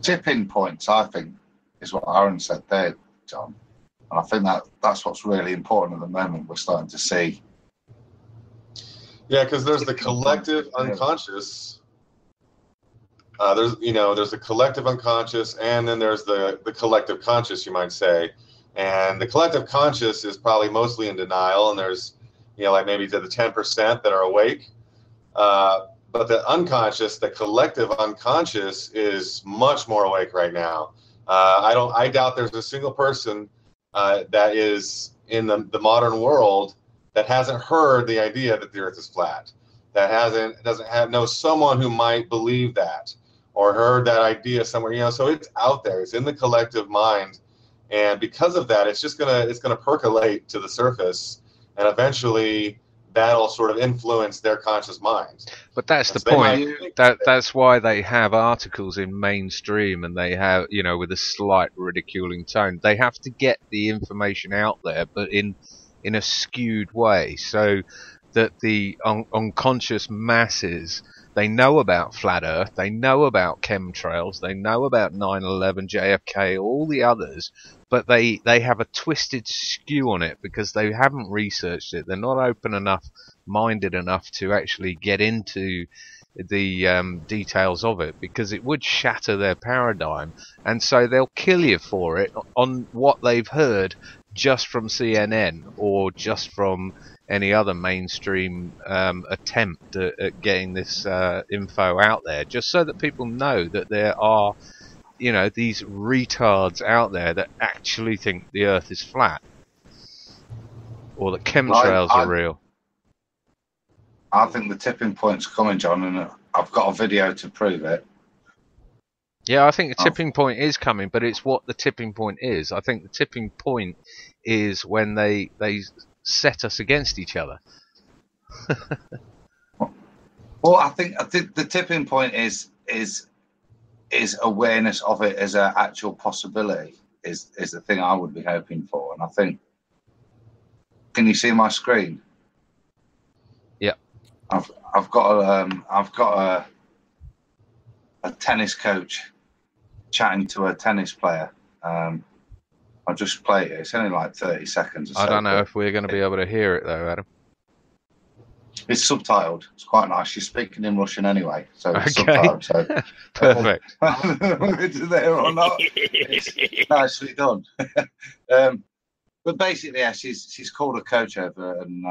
Tipping points, I think, is what Aaron said there, John. And I think that's what's really important at the moment. We're starting to see. Yeah, because there's the collective unconscious. There's the collective unconscious, and then there's the collective conscious, you might say. And the collective conscious is probably mostly in denial, and there's like maybe to the 10% that are awake. But the unconscious, the collective unconscious, is much more awake right now. I doubt there's a single person that is in the modern world that hasn't heard the idea that the Earth is flat, that doesn't know someone who might believe that or heard that idea somewhere. So it's out there. It's in the collective mind, and because of that, it's gonna percolate to the surface. And eventually, that'll sort of influence their conscious minds. But that's the point. That's why they have articles in mainstream, and they have, with a slight ridiculing tone. They have to get the information out there, but in a skewed way, so that the unconscious masses, they know about flat Earth, they know about chemtrails, they know about 9/11, JFK, all the others, but they have a twisted skew on it because they haven't researched it. They're not minded enough to actually get into the details of it, because it would shatter their paradigm, and so they'll kill you for it on what they've heard just from CNN or just from any other mainstream attempt at getting this info out there, just so that people know that there are these retards out there that actually think the Earth is flat or that chemtrails are real. I think the tipping point's coming, John, and I've got a video to prove it. Yeah, I think the tipping point is coming, but it's what the tipping point is. I think the tipping point is when they set us against each other. Well, I think the tipping point is awareness of it as an actual possibility is the thing I would be hoping for. And I think, can you see my screen? Yeah. I've got a tennis coach chatting to a tennis player. I'll just play it. It's only like 30 seconds or so. I don't know if we're going to be able to hear it though, Adam. It's subtitled. It's quite nice. She's speaking in Russian anyway, so it's Okay. subtitled. So Perfect. whether it's there or not, it's nicely done. But basically, yeah, she's called a coach over, and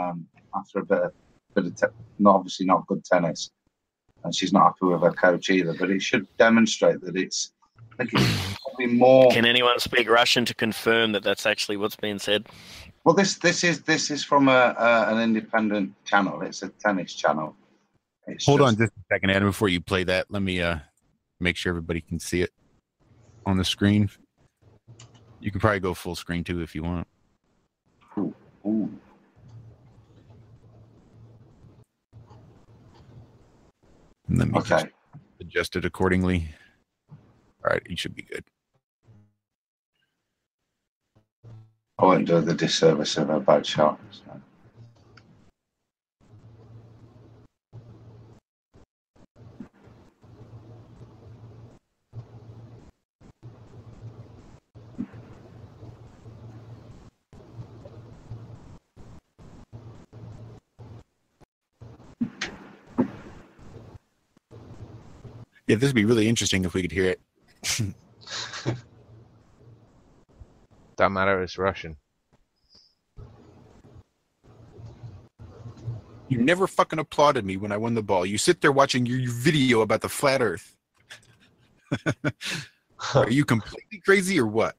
after a bit of obviously not good tennis, and she's not happy with her coach either. But it should demonstrate that it's. I think it's probably more. Can anyone speak Russian to confirm that that's actually what's being said? Well, this is from an independent channel. It's a tennis channel. Hold on just a second, Adam, before you play that. Let me make sure everybody can see it on the screen. You can probably go full screen too if you want. Ooh. And let me just adjust it accordingly. All right, you should be good. I won't do the disservice of a bad shot. So. Yeah, this would be really interesting if we could hear it. Don't matter, it's Russian. You never fucking applauded me when I won the ball. You sit there watching your video about the flat Earth. Are you completely crazy or what?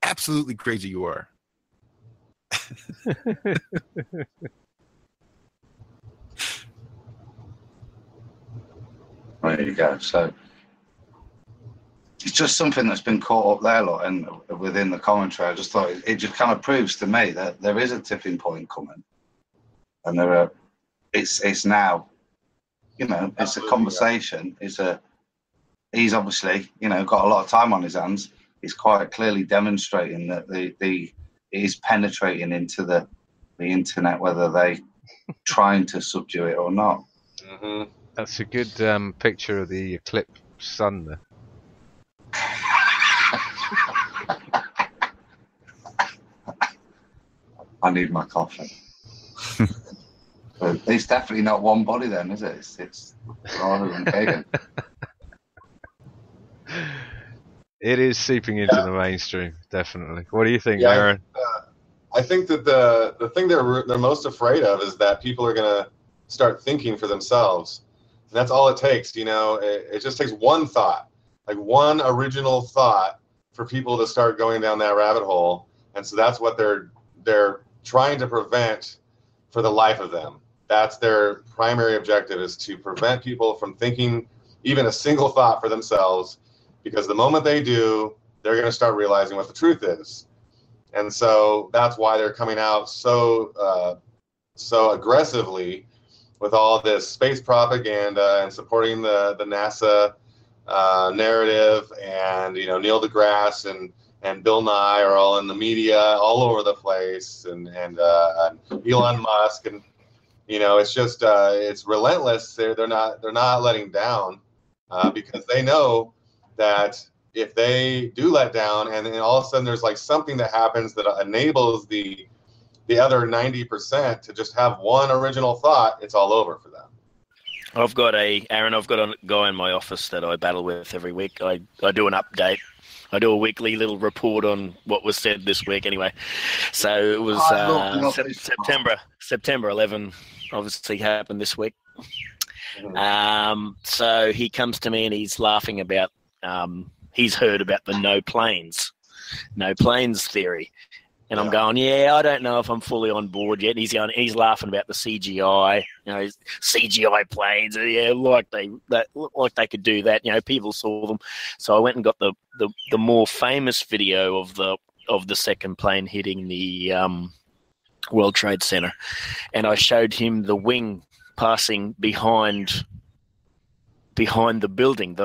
Absolutely crazy you are. There you go. So it's just something that's been caught up there, lot, and within the commentary, I just thought it just kind of proves to me that there is a tipping point coming, and there are. It's now, you know, it's a conversation. He's obviously, you know, got a lot of time on his hands. He's quite clearly demonstrating that it is penetrating into the internet, whether they trying to subdue it or not. Mm-hmm. That's a good picture of the eclipse sun there. I need my coffee. But it's definitely not one body then, is it? It's rather than Kagan. It is seeping into the mainstream, definitely. What do you think, Aaron? I think that the thing they're most afraid of is that people are going to start thinking for themselves. And that's all it takes, you know. It just takes one thought, like one original thought for people to start going down that rabbit hole. And so that's what they're trying to prevent for the life of them. That's their primary objective, is to prevent people from thinking even a single thought for themselves, because the moment they do, they're going to start realizing what the truth is. And so that's why they're coming out so aggressively with all this space propaganda and supporting the NASA narrative. And, you know, Neil deGrasse and Bill Nye are all in the media all over the place, and Elon Musk, and, you know, it's just it's relentless. They're not letting down, because they know that if they do let down, and then all of a sudden there's like something that happens that enables the other 90% to just have one original thought, it's all over for them. I've got a guy in my office that I battle with every week. I do an update. I do a weekly little report on what was said this week anyway. So it was September 11 obviously happened this week. So he comes to me and he's laughing about he's heard about the no planes theory. And I'm going, yeah, I don't know if I'm fully on board yet. He's laughing about the CGI, you know, CGI planes. Yeah, like they could do that. You know, people saw them. So I went and got the more famous video of the second plane hitting the World Trade Center, and I showed him the wing passing behind the building.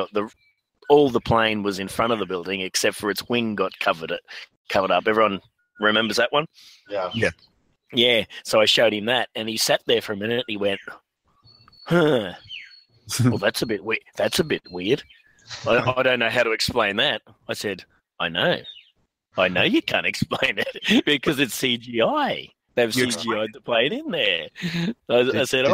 All the plane was in front of the building except for its wing got covered up. Everyone remembers that one? Yeah. So I showed him that, and he sat there for a minute. And he went, "Huh? Well, that's a bit weird. I don't know how to explain that." I said, "I know you can't explain it because it's CGI. They've CGI'd the plane in there." I said,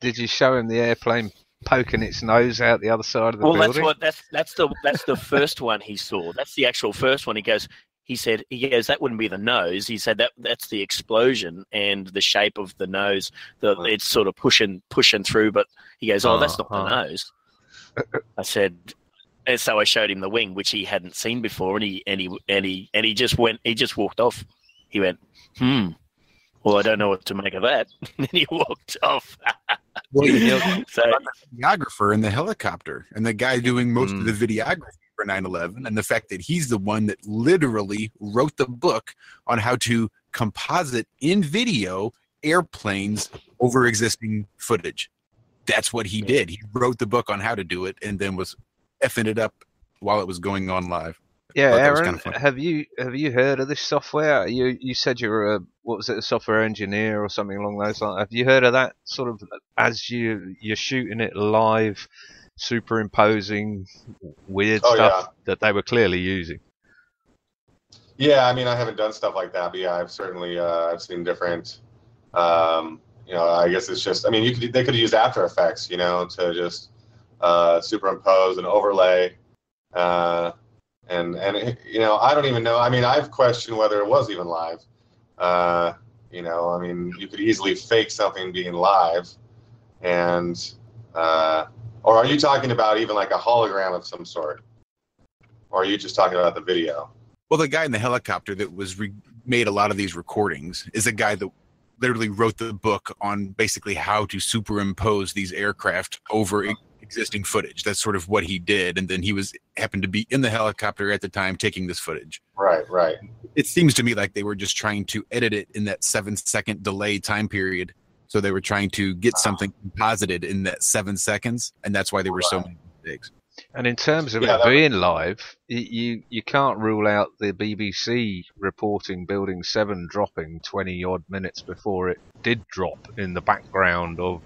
Did you show him the airplane poking its nose out the other side of the building? That's the first one he saw. That's the actual first one. He goes, that wouldn't be the nose. He said that's the explosion and the shape of the nose. It's sort of pushing through. But he goes, that's not the nose. I said, and so I showed him the wing, which he hadn't seen before, and he just walked off. He went, well, I don't know what to make of that. And he walked off. Well, so the videographer in the helicopter, and the guy doing most of the videography for 9/11, and the fact that he's the one that literally wrote the book on how to composite in video airplanes over existing footage. That's what he did. He wrote the book on how to do it, and then was effing it up while it was going on live. Yeah, Aaron, have you heard of this software? You said you were a software engineer or something along those lines. Have you heard of that sort of, as you're shooting it live, superimposing weird stuff that they were clearly using? Yeah, I mean, I haven't done stuff like that, but yeah, I've certainly I've seen different. I guess it's just, I mean, they could use After Effects, to just superimpose and overlay. And you know, I don't even know. I mean, I've questioned whether it was even live. You know, I mean, you could easily fake something being live, and or are you talking about even like a hologram of some sort, or are you just talking about the video? Well, the guy in the helicopter that was made a lot of these recordings is a guy that literally wrote the book on basically how to superimpose these aircraft over existing footage. That's sort of what he did, and then he happened to be in the helicopter at the time taking this footage. Right. It seems to me like they were just trying to edit it in that 7-second delay time period. So they were trying to get something composited in that 7 seconds, and that's why there were so many mistakes. And in terms of it being live, you can't rule out the BBC reporting Building 7 dropping 20-odd minutes before it did drop in the background of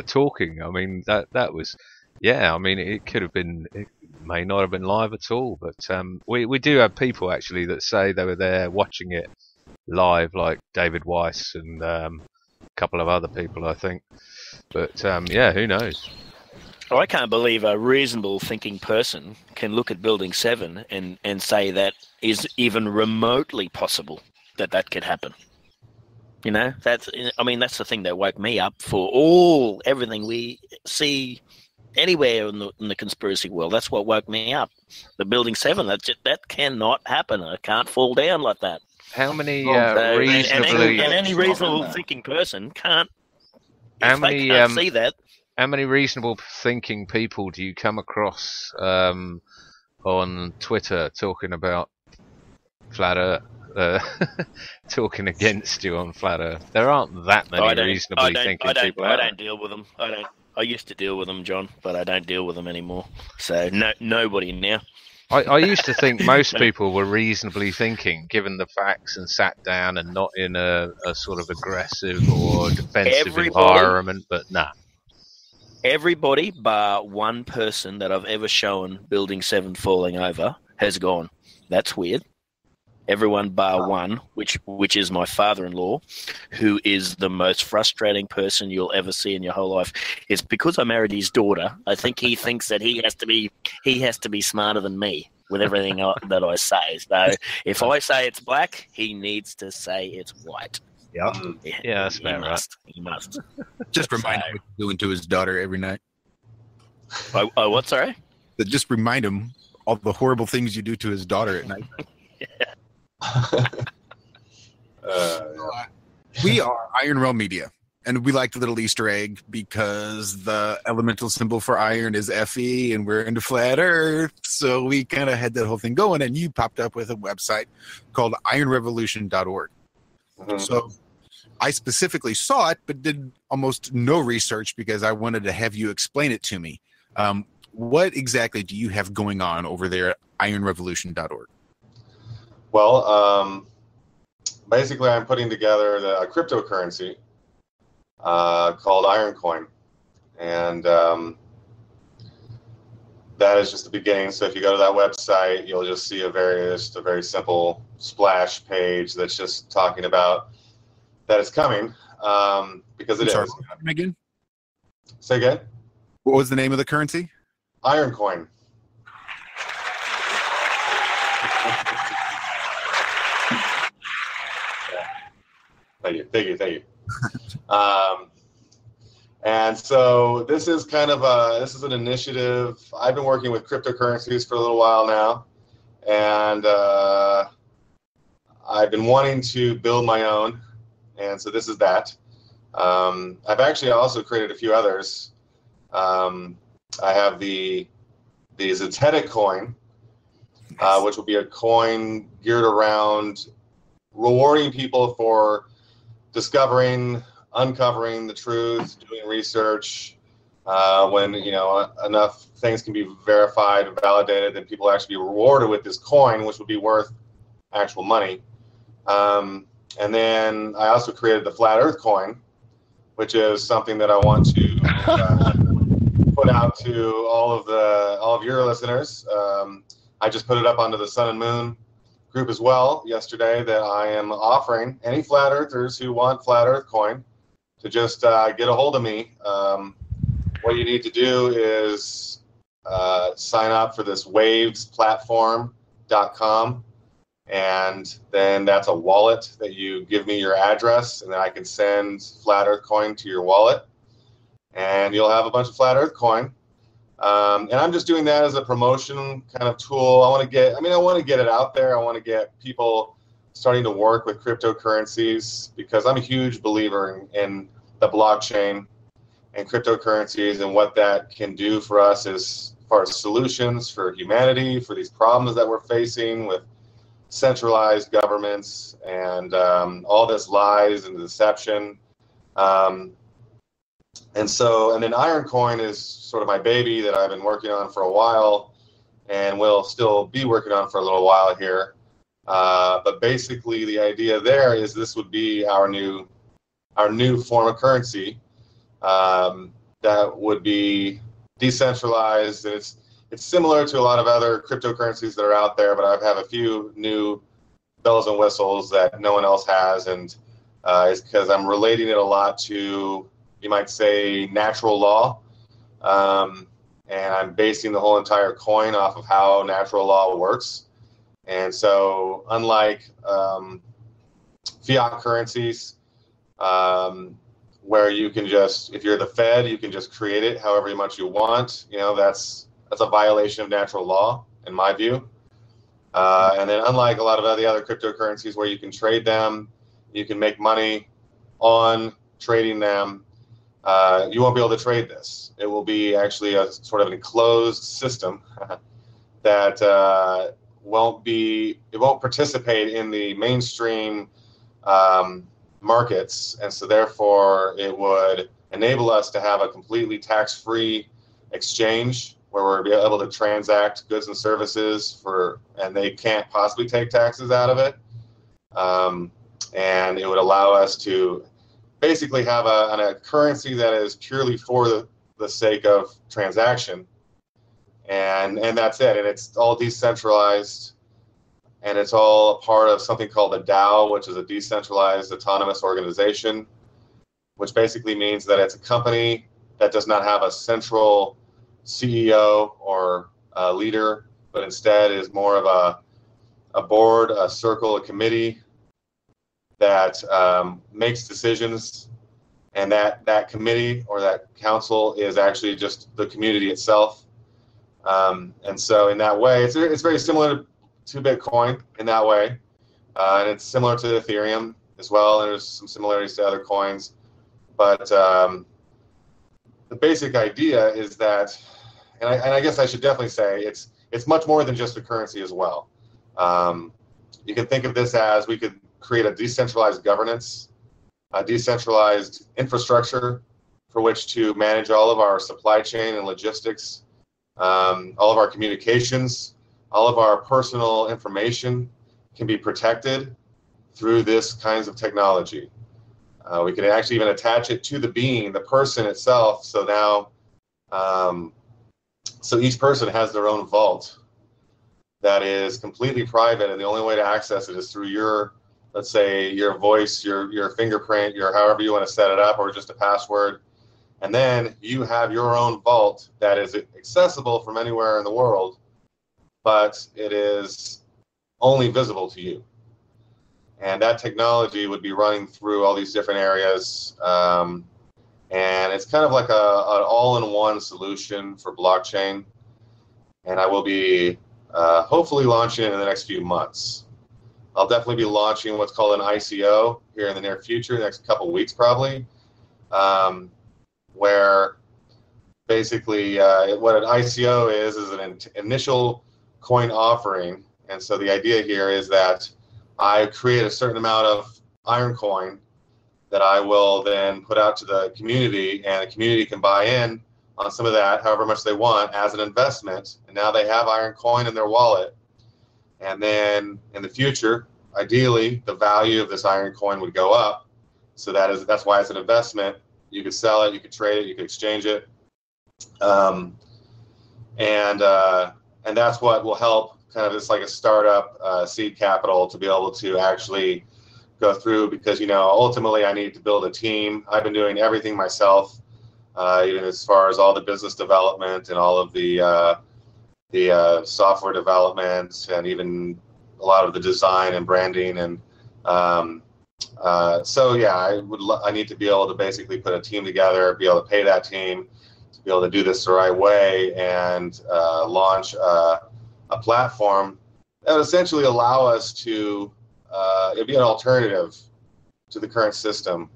talking. I mean, that was, yeah, I mean, it could have been, it may not have been live at all, but we do have people actually that say they were there watching it live, like David Weiss and a couple of other people, I think. But yeah, who knows? I can't believe a reasonable thinking person can look at Building 7 and say that is even remotely possible that could happen. You know, that's the thing that woke me up for everything we see anywhere in the conspiracy world. That's what woke me up. The Building 7, that cannot happen. It can't fall down like that. How many reasonably... And any reasonable thinking person can't... They can't see that. How many reasonable thinking people do you come across on Twitter talking about Flat Earth, talking against you on Flat Earth? There aren't that many reasonably thinking people. I don't deal with them. I used to deal with them, John, but I don't deal with them anymore. So nobody now. I used to think most people were reasonably thinking, given the facts, and sat down and not in a sort of aggressive or defensive environment, but nah. Everybody bar one person that I've ever shown Building 7 falling over has gone. That's weird. Everyone bar one, which is my father-in-law, who is the most frustrating person you'll ever see in your whole life. It's because I married his daughter. I think he thinks that he has to be smarter than me with everything that I say. So if I say it's black, he needs to say it's white. Yeah, that's about right. He must. Just remind him what you're doing to his daughter every night. Oh, what? Sorry? Just remind him all the horrible things you do to his daughter at night. We are IronRealmMedia, and we like the little Easter egg because the elemental symbol for iron is Fe, and we're into flat Earth, so we kind of had that whole thing going, and you popped up with a website called IronRevolution.org. Mm-hmm. So I specifically saw it, but did almost no research because I wanted to have you explain it to me. What exactly do you have going on over there at IronRevolution.org? Well, basically, I'm putting together a cryptocurrency called IronCoin, and that is just the beginning. So if you go to that website, you'll just see a very simple splash page that's just talking about that it's coming, because it is. Again? Say again? What was the name of the currency? IronCoin. Thank you. And so this is kind of an initiative. I've been working with cryptocurrencies for a little while now, and I've been wanting to build my own, and so this is that. I've actually also created a few others. I have the Zetetic coin, which will be a coin geared around rewarding people for uncovering the truth, doing research. When enough things can be verified and validated, then people actually be rewarded with this coin, which would be worth actual money. And then I also created the Flat Earth coin, which is something that I want to put out to all of your listeners. I just put it up onto the Sun and Moon group as well yesterday, that I am offering any flat earthers who want Flat Earth coin to just get a hold of me. What what you need to do is sign up for this wavesplatform.com, and then that's a wallet that you give me your address, and then I can send Flat Earth coin to your wallet, and you'll have a bunch of Flat Earth coin. And I'm just doing that as a promotion kind of tool. I want to get it out there. I want to get people starting to work with cryptocurrencies, because I'm a huge believer in the blockchain and cryptocurrencies and what that can do for us as far as solutions for humanity, for these problems that we're facing with centralized governments and all this lies and deception. And then Iron Coin is sort of my baby that I've been working on for a while and will still be working on for a little while here. But basically the idea there is this would be our new form of currency that would be decentralized. And it's similar to a lot of other cryptocurrencies that are out there, but I have a few new bells and whistles that no one else has. And it's because I'm relating it a lot to, you might say, natural law. And I'm basing the whole entire coin off of how natural law works. And so unlike fiat currencies, where you can just, if you're the Fed, you can just create it however much you want, that's a violation of natural law, in my view. And then unlike a lot of the other cryptocurrencies where you can trade them, you can make money on trading them, you won't be able to trade this. It will be actually a sort of an enclosed system that won't participate in the mainstream markets, and so therefore it would enable us to have a completely tax-free exchange where we're able to transact goods and services and they can't possibly take taxes out of it. And it would allow us to basically have a currency that is purely for the sake of transaction, and that's it. And it's all decentralized, and it's all a part of something called the DAO, which is a decentralized autonomous organization, which basically means that it's a company that does not have a central CEO or a leader, but instead is more of a board, a circle, a committee that makes decisions, and that committee or that council is actually just the community itself. And so in that way, it's very similar to Bitcoin in that way, and it's similar to Ethereum as well, and there's some similarities to other coins. But the basic idea is that, and I guess I should definitely say, it's much more than just a currency as well. You can think of this as we could create a decentralized governance, a decentralized infrastructure for which to manage all of our supply chain and logistics, all of our communications, all of our personal information can be protected through this kinds of technology. We can actually even attach it to the being, the person itself. So now, so each person has their own vault that is completely private, and the only way to access it is through your, let's say, your voice, your fingerprint, your however you want to set it up, or just a password. And then you have your own vault that is accessible from anywhere in the world, but it is only visible to you. And that technology would be running through all these different areas. And it's kind of like an all-in-one solution for blockchain. And I will be hopefully launching it in the next few months. I'll definitely be launching what's called an ICO here in the near future, next couple weeks probably, where basically what an ICO is an initial coin offering. And so the idea here is that I create a certain amount of Iron Coin that I will then put out to the community, and the community can buy in on some of that, however much they want, as an investment. And now they have Iron Coin in their wallet. And then in the future, ideally, the value of this Iron Coin would go up. So that's why it's an investment. You could sell it, you could trade it, you could exchange it. And that's what will help kind of, it's like a startup seed capital to be able to actually go through, because ultimately I need to build a team. I've been doing everything myself. even as far as all the business development and all of the software development, and even a lot of the design and branding. And so yeah, I need to be able to basically put a team together, be able to pay that team to be able to do this the right way, and launch a platform that would essentially allow us to it'd be an alternative to the current system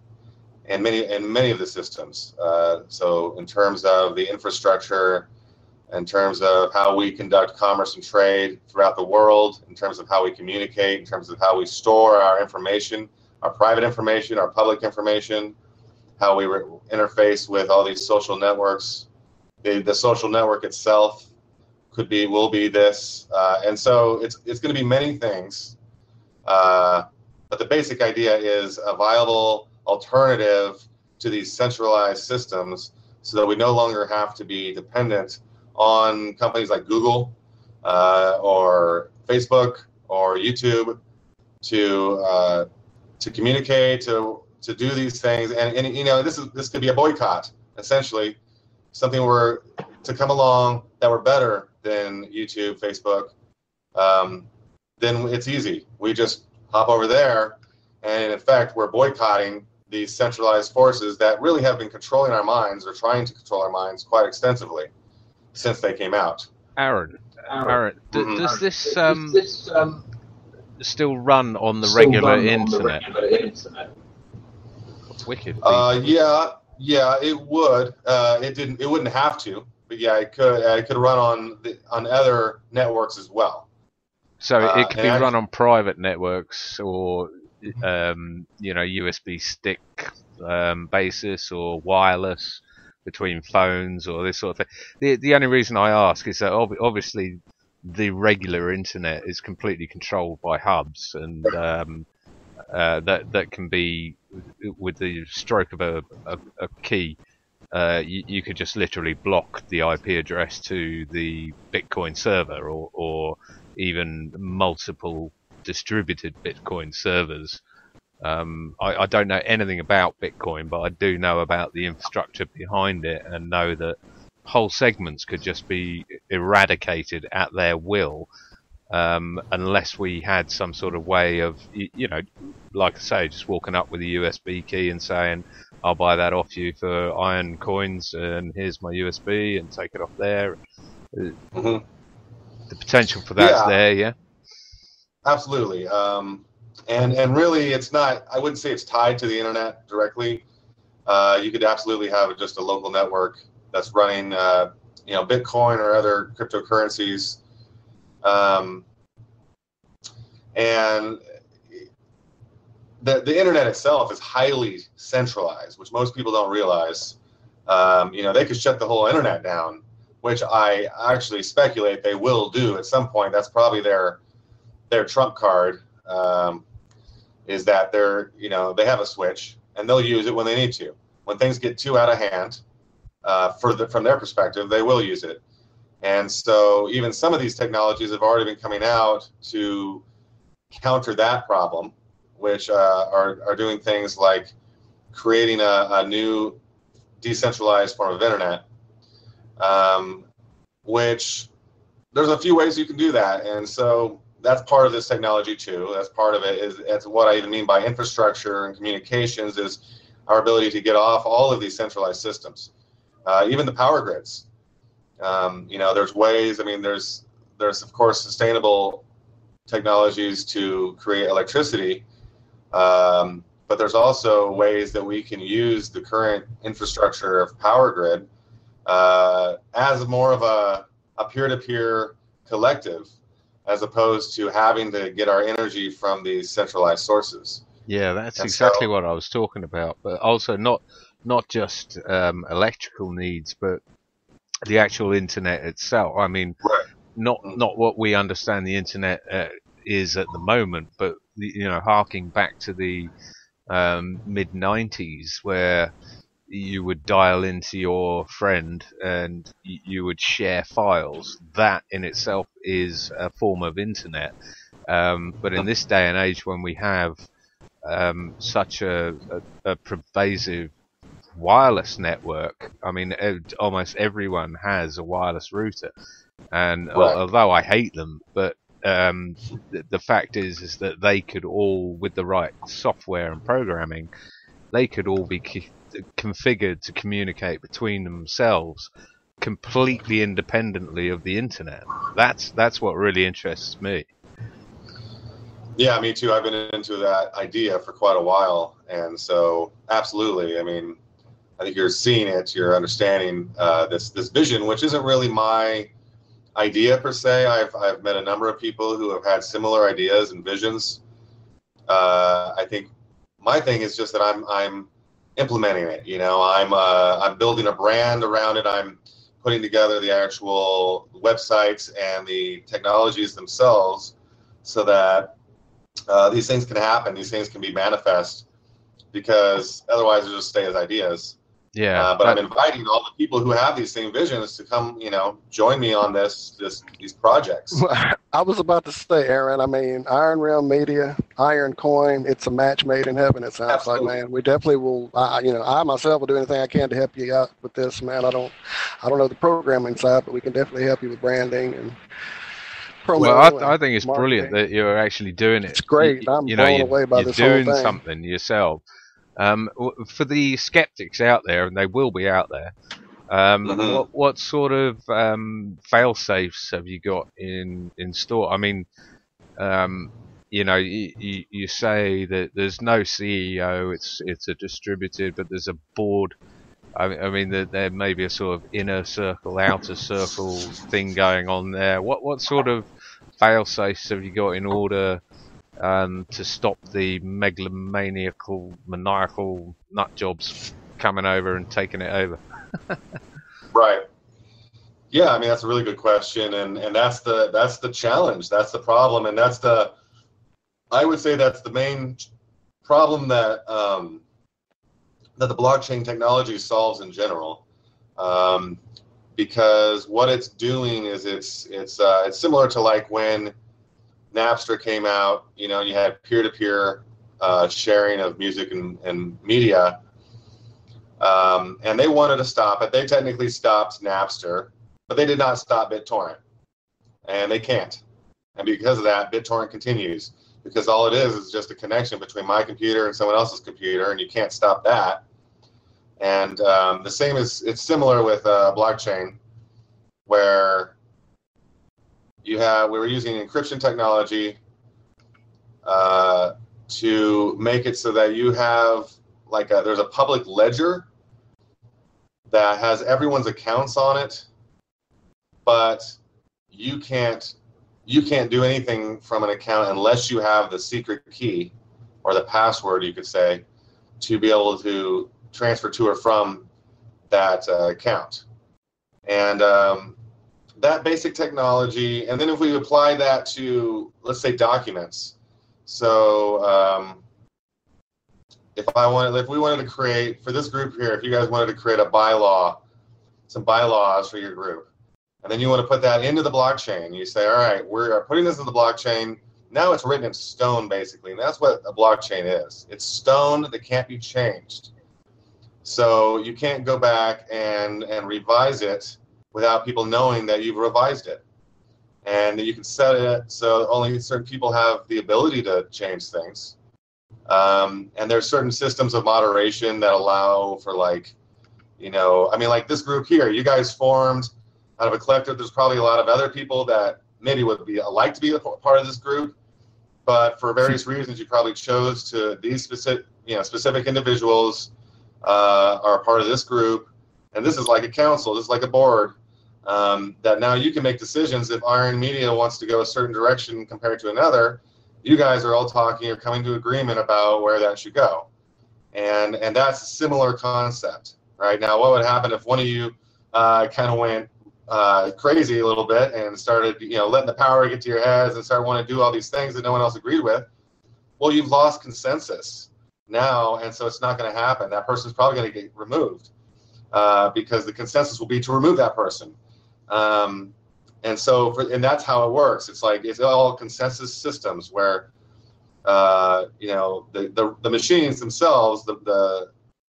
and many of the systems. So in terms of the infrastructure, in terms of how we conduct commerce and trade throughout the world, in terms of how we communicate, in terms of how we store our information, our private information, our public information, how we interface with all these social networks. The social network itself will be this, and so it's going to be many things. But the basic idea is a viable alternative to these centralized systems, so that we no longer have to be dependent on companies like Google or Facebook or YouTube to communicate, to do these things. And you know, this could be a boycott, essentially, something to come along that were better than YouTube, Facebook. Then it's easy. We just hop over there, and in fact, we're boycotting these centralized forces that really have been controlling our minds, or trying to control our minds quite extensively since they came out. Aaron, does this still run on the regular internet? Wicked. Yeah, it would. It wouldn't have to, but yeah, it could. It could run on other networks as well. So it could be run on private networks, or you know, USB stick basis, or wireless between phones, or this sort of thing. The only reason I ask is that obviously the regular internet is completely controlled by hubs, and that can be, with the stroke of a key, you could just literally block the IP address to the Bitcoin server, or even multiple distributed Bitcoin servers. I don't know anything about Bitcoin, but I do know about the infrastructure behind it, and know that whole segments could just be eradicated at their will, unless we had some sort of way of, you know, like I say, just walking up with a USB key and saying, I'll buy that off you for iron coins, and here's my USB, and take it off there. Mm-hmm. The potential for that's there, yeah? Absolutely. And really, it's not, I wouldn't say it's tied to the internet directly. You could absolutely have just a local network that's running, you know, Bitcoin or other cryptocurrencies. And the internet itself is highly centralized, which most people don't realize. You know, they could shut the whole internet down, which I actually speculate they will do at some point. That's probably their trump card, is that they have a switch, and they'll use it when they need to. When things get too out of hand, from their perspective, they will use it. And so even some of these technologies have already been coming out to counter that problem, which are doing things like creating a new decentralized form of internet, which there's a few ways you can do that. And so that's part of this technology too. That's part of it. That's what I even mean by infrastructure and communications, is our ability to get off all of these centralized systems, even the power grids. You know, there's ways. I mean, there's of course sustainable technologies to create electricity, but there's also ways that we can use the current infrastructure of power grid as more of a peer-to-peer collective, as opposed to having to get our energy from these centralized sources. Yeah, that's exactly what I was talking about. But also not just electrical needs, but the actual internet itself. I mean, not what we understand the internet is at the moment, but you know, harking back to the mid 90s, where you would dial into your friend and you would share files. That in itself is a form of internet. But in this day and age, when we have such a pervasive wireless network. I mean, almost everyone has a wireless router, and Right. although I hate them, but the fact is that they could all, with the right software and programming, they could all be configured to communicate between themselves completely independently of the internet. That's what really interests me. Yeah, me too. I've been into that idea for quite a while, and so absolutely. I mean, I think you're seeing it, you're understanding this vision, which isn't really my idea per se. I've met a number of people who have had similar ideas and visions. I think my thing is just that I'm implementing it. You know, I'm building a brand around it. I'm putting together the actual websites and the technologies themselves so that these things can happen. These things can be manifest, because otherwise they just stay as ideas. Yeah. But I'm inviting all the people who have these same visions to come, you know, join me on these projects. I was about to say, Aaron, I mean, IronRealmMedia, Iron Coin, it's a match made in heaven, it sounds Absolutely. like, man. We definitely will, you know, I myself will do anything I can to help you out with this, man. I don't know the programming side, but we can definitely help you with branding and promo. Well, I think it's marketing. brilliant that you're actually doing it. It's great. I'm blown away by this whole You're doing thing. something yourself. For the skeptics out there, and they will be out there, what sort of fail safes have you got in store? I mean, you know, you say that there's no CEO, it's a distributed, but there's a board. I mean, there may be a sort of inner circle, outer circle thing going on there. What sort of fail safes have you got in order to stop the maniacal nut jobs coming over and taking it over? Right. Yeah, I mean, that's a really good question, and that's the challenge, that's the problem, and I would say that's the main problem that that the blockchain technology solves in general, because what it's doing is it's similar to like when Napster came out. You know, you had peer-to-peer sharing of music and media, and they wanted to stop it. They technically stopped Napster, but they did not stop BitTorrent, and they can't. And because of that, BitTorrent continues, because all it is just a connection between my computer and someone else's computer, and you can't stop that. And the same it's similar with blockchain, where we were using encryption technology to make it so that you have there's a public ledger that has everyone's accounts on it, but you can't do anything from an account unless you have the secret key or the password, you could say, to be able to transfer to or from that account. And that basic technology, and then if we apply that to, let's say, documents. So if we wanted to create, for this group here, if you guys wanted to create some bylaws for your group, and then you want to put that into the blockchain, you say, all right, we're putting this in the blockchain. Now it's written in stone, basically, and that's what a blockchain is. It's stone that can't be changed. So you can't go back and revise it without people knowing that you've revised it. And you can set it so only certain people have the ability to change things. And there's certain systems of moderation that allow for, like, you know, I mean, like this group here, you guys formed out of a collective. There's probably a lot of other people that maybe would like to be a part of this group, but for various reasons, you probably chose to these specific individuals are a part of this group, and this is like a council, this is like a board, that now you can make decisions. If IronMedia wants to go a certain direction compared to another, you guys are all talking or coming to agreement about where that should go, and that's a similar concept. Right now, what would happen if one of you kind of went crazy a little bit and started, you know, letting the power get to your heads and start wanting to do all these things that no one else agreed with? Well, you've lost consensus now, and so it's not going to happen. That person's probably going to get removed because the consensus will be to remove that person. And that's how it works. It's like it's all consensus systems where you know, the machines themselves, the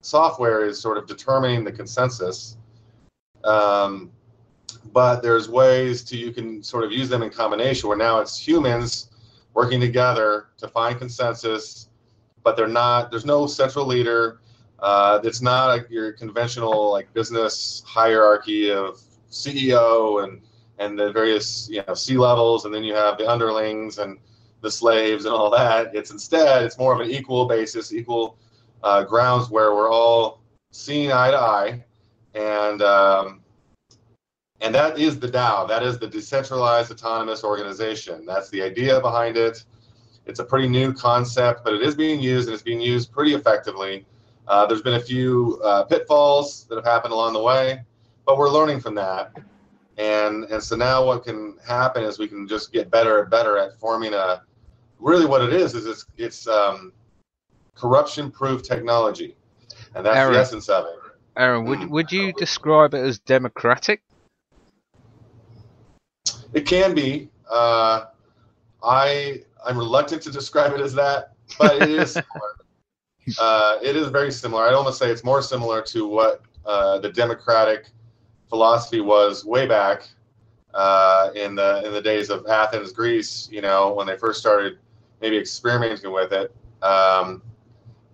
software is sort of determining the consensus, but there's ways you can sort of use them in combination where now it's humans working together to find consensus, but there's no central leader. It's not your conventional like business hierarchy of CEO and the various C levels, and then you have the underlings and the slaves and all that. It's more of an equal basis, equal grounds where we're all seeing eye to eye, and that is the DAO. That is the decentralized autonomous organization. That's the idea behind it. It's a pretty new concept, but it is being used, and it's being used pretty effectively. There's been a few pitfalls that have happened along the way, but we're learning from that. And so now what can happen is we can just get better and better at forming really what it is it's corruption-proof technology. And that's the essence of it. Aaron, would you describe it as democratic? It can be. I'm reluctant to describe it as that, but it is similar. It is very similar. I'd almost say it's more similar to what the democratic philosophy was way back in the days of Athens, Greece. When they first started maybe experimenting with it,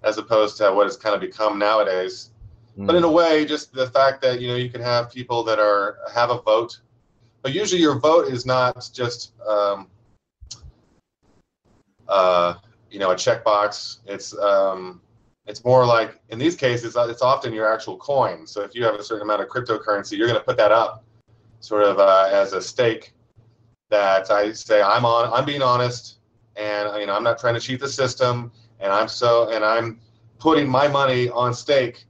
as opposed to what it's kind of become nowadays. But in a way, just the fact that you can have people that have a vote. But usually your vote is not just a checkbox. It's more like, in these cases, it's often your actual coin. So if you have a certain amount of cryptocurrency, you're going to put that up sort of as a stake that I say I'm being honest, and I'm not trying to cheat the system, and I'm putting my money on stake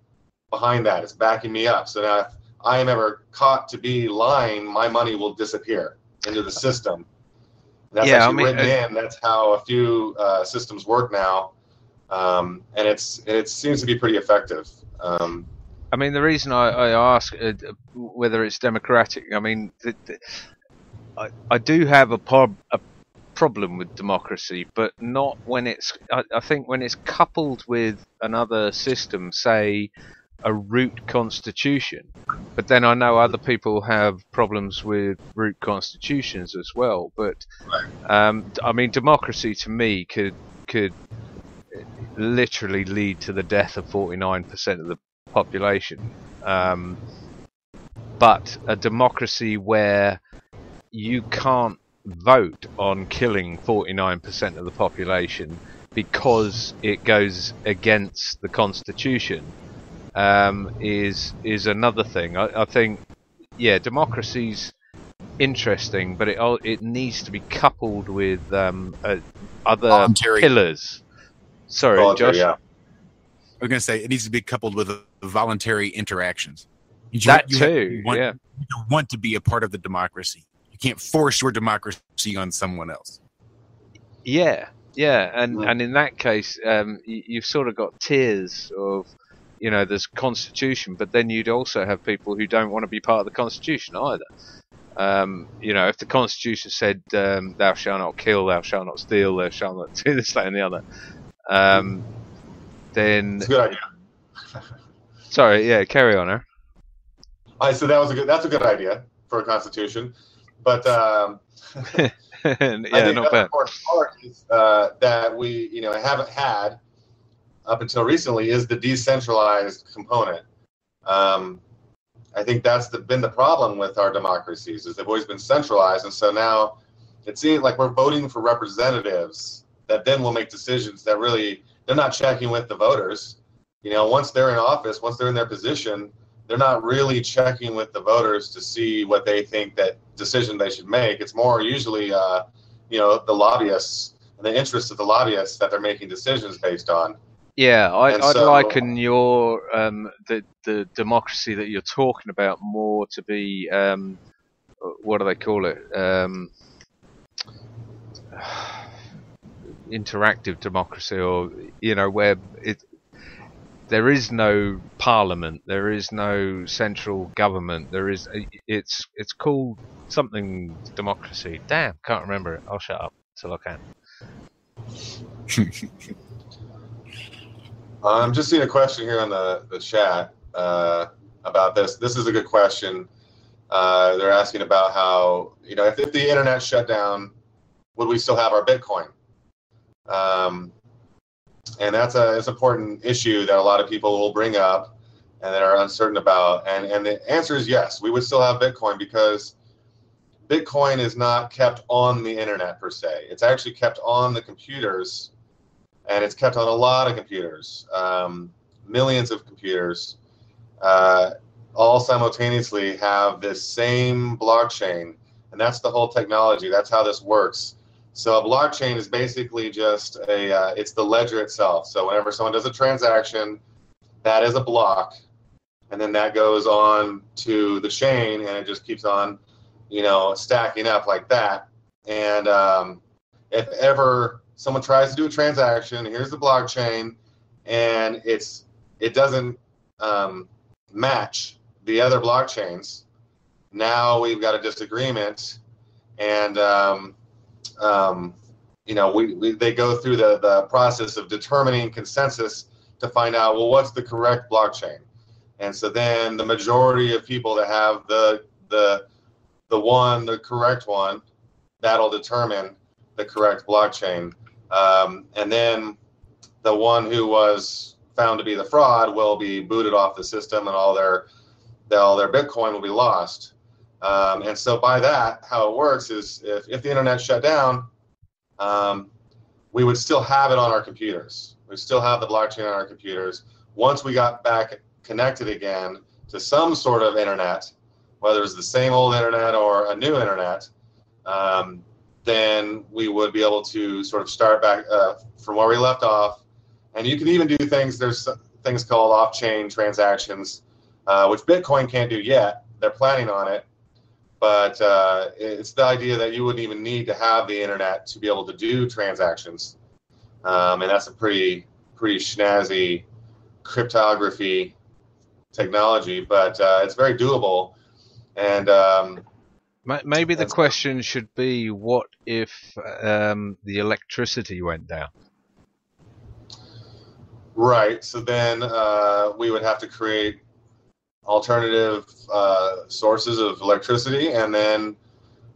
behind that. It's backing me up. So now if I am ever caught to be lying, my money will disappear into the system. That's actually written in. That's how a few systems work now, and it seems to be pretty effective. I mean, the reason I ask whether it's democratic, I mean, I do have a problem with democracy, but not when it's. I think when it's coupled with another system, say a root constitution. But then I know other people have problems with root constitutions as well. But I mean, democracy to me could literally lead to the death of 49% of the population. But a democracy where you can't vote on killing 49% of the population because it goes against the constitution is another thing. I think, democracy's interesting, but it needs to be coupled with other voluntary pillars. Sorry, voluntary, Josh. Yeah. I was going to say it needs to be coupled with voluntary interactions. You want to be a part of the democracy. You can't force your democracy on someone else. Yeah, and in that case, you've sort of got tiers of, there's Constitution, but then you'd also have people who don't want to be part of the Constitution either. If the Constitution said, "Thou shalt not kill, thou shalt not steal, thou shalt not do this, that, and the other," then It's a good idea. Sorry, carry on, Aaron. So that's a good idea for a constitution, but I think not bad. important part is that we haven't had up until recently is the decentralized component. I think that's been the problem with our democracies, is they've always been centralized, and so now it seems like we're voting for representatives that then will make decisions that really they're not checking with the voters. Once they're in office, once they're in their position, they're not really checking with the voters to see what they think that decision they should make. It's more usually the lobbyists and the interests of the lobbyists that they're making decisions based on. Yeah, I'd liken your the democracy that you're talking about more to be what do they call it? Interactive democracy, or where there is no parliament, there is no central government. It's called something democracy. Damn, can't remember it. I'll shut up till I can. I'm just seeing a question here on the chat about this. This is a good question. They're asking about how, if the internet shut down, would we still have our Bitcoin? And it's an important issue that a lot of people will bring up and that are uncertain about. And the answer is yes, we would still have Bitcoin, because Bitcoin is not kept on the internet per se. It's actually kept on the computers, and it's kept on a lot of computers, millions of computers, all simultaneously have this same blockchain. And that's the whole technology. That's how this works. So a blockchain is basically just it's the ledger itself. So whenever someone does a transaction, that is a block, and then that goes on to the chain, and it just keeps on, stacking up like that. And if ever someone tries to do a transaction, here's the blockchain, and it doesn't match the other blockchains, now we've got a disagreement, and they go through the process of determining consensus to find out, well, what's the correct blockchain? And so then the majority of people that have the correct one, that'll determine the correct blockchain. And then the one who was found to be the fraud will be booted off the system, and all their Bitcoin will be lost. And so by that, how it works is if the internet shut down, we would still have it on our computers. We still have the blockchain on our computers. Once we got back connected again to some sort of internet, whether it's the same old internet or a new internet, then we would be able to sort of start back from where we left off. And you can even do things, there's things called off-chain transactions, which Bitcoin can't do yet. They're planning on it. But it's the idea that you wouldn't even need to have the internet to be able to do transactions. And that's a pretty snazzy cryptography technology, but it's very doable. And maybe the question should be, what if the electricity went down? Right. So then we would have to create alternative sources of electricity, and then